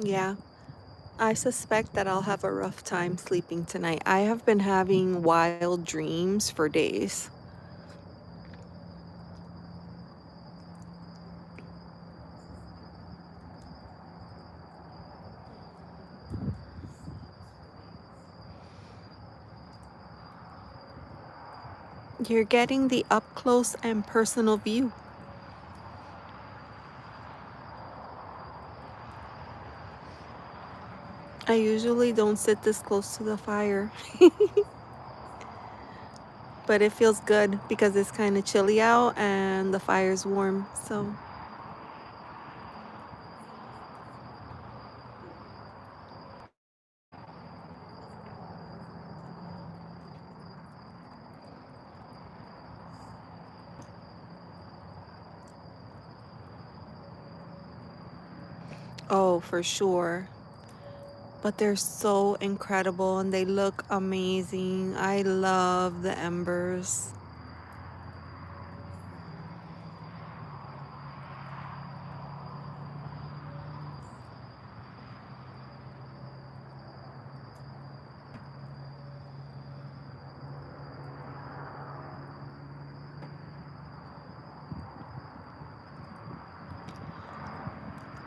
Yeah. I suspect that I'll have a rough time sleeping tonight. I have been having wild dreams for days. You're getting the up close and personal view. I usually don't sit this close to the fire, but it feels good because it's kind of chilly out and the fire's warm. So, oh, for sure. But they're so incredible and they look amazing. I love the embers.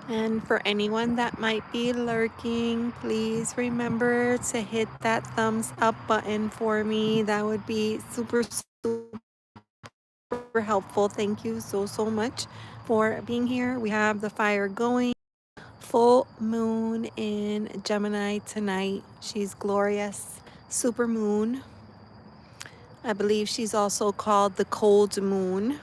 And for anyone that might be lurking, please remember to hit that thumbs up button for me. That would be super, super helpful. Thank you so, so much for being here. We have the fire going. Full moon in Gemini tonight. She's glorious. Super moon. I believe she's also called the cold moon.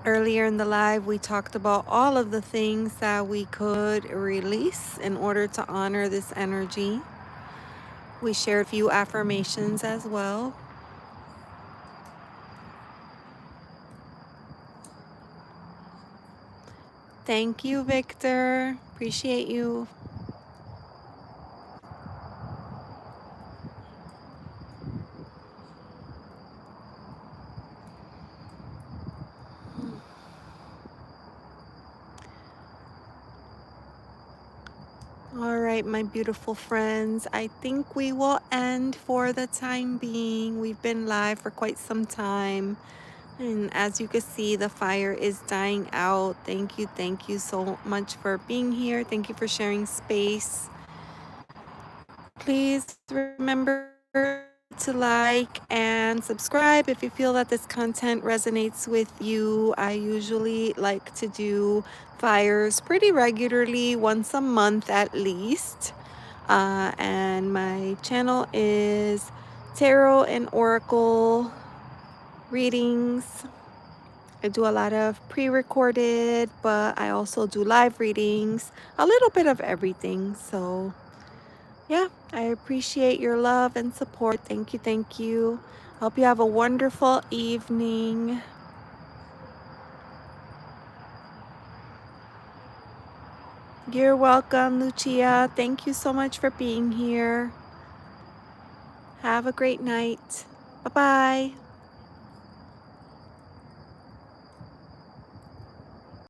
Earlier in the live, we talked about all of the things that we could release in order to honor this energy. We shared a few affirmations as well. Thank you, Victor. Appreciate you. All right, my beautiful friends. I think we will end for the time being. We've been live for quite some time. And as you can see, the fire is dying out. Thank you so much for being here. Thank you for sharing space. Please remember to like and subscribe if you feel that this content resonates with you. I usually like to do fires pretty regularly, once a month at least. And my channel is Tarot and Oracle readings. I do a lot of pre-recorded, but I also do live readings, a little bit of everything. So yeah, I appreciate your love and support. Thank you, thank you. Hope you have a wonderful evening. You're welcome, Lucia. Thank you so much for being here. Have a great night. Bye-bye.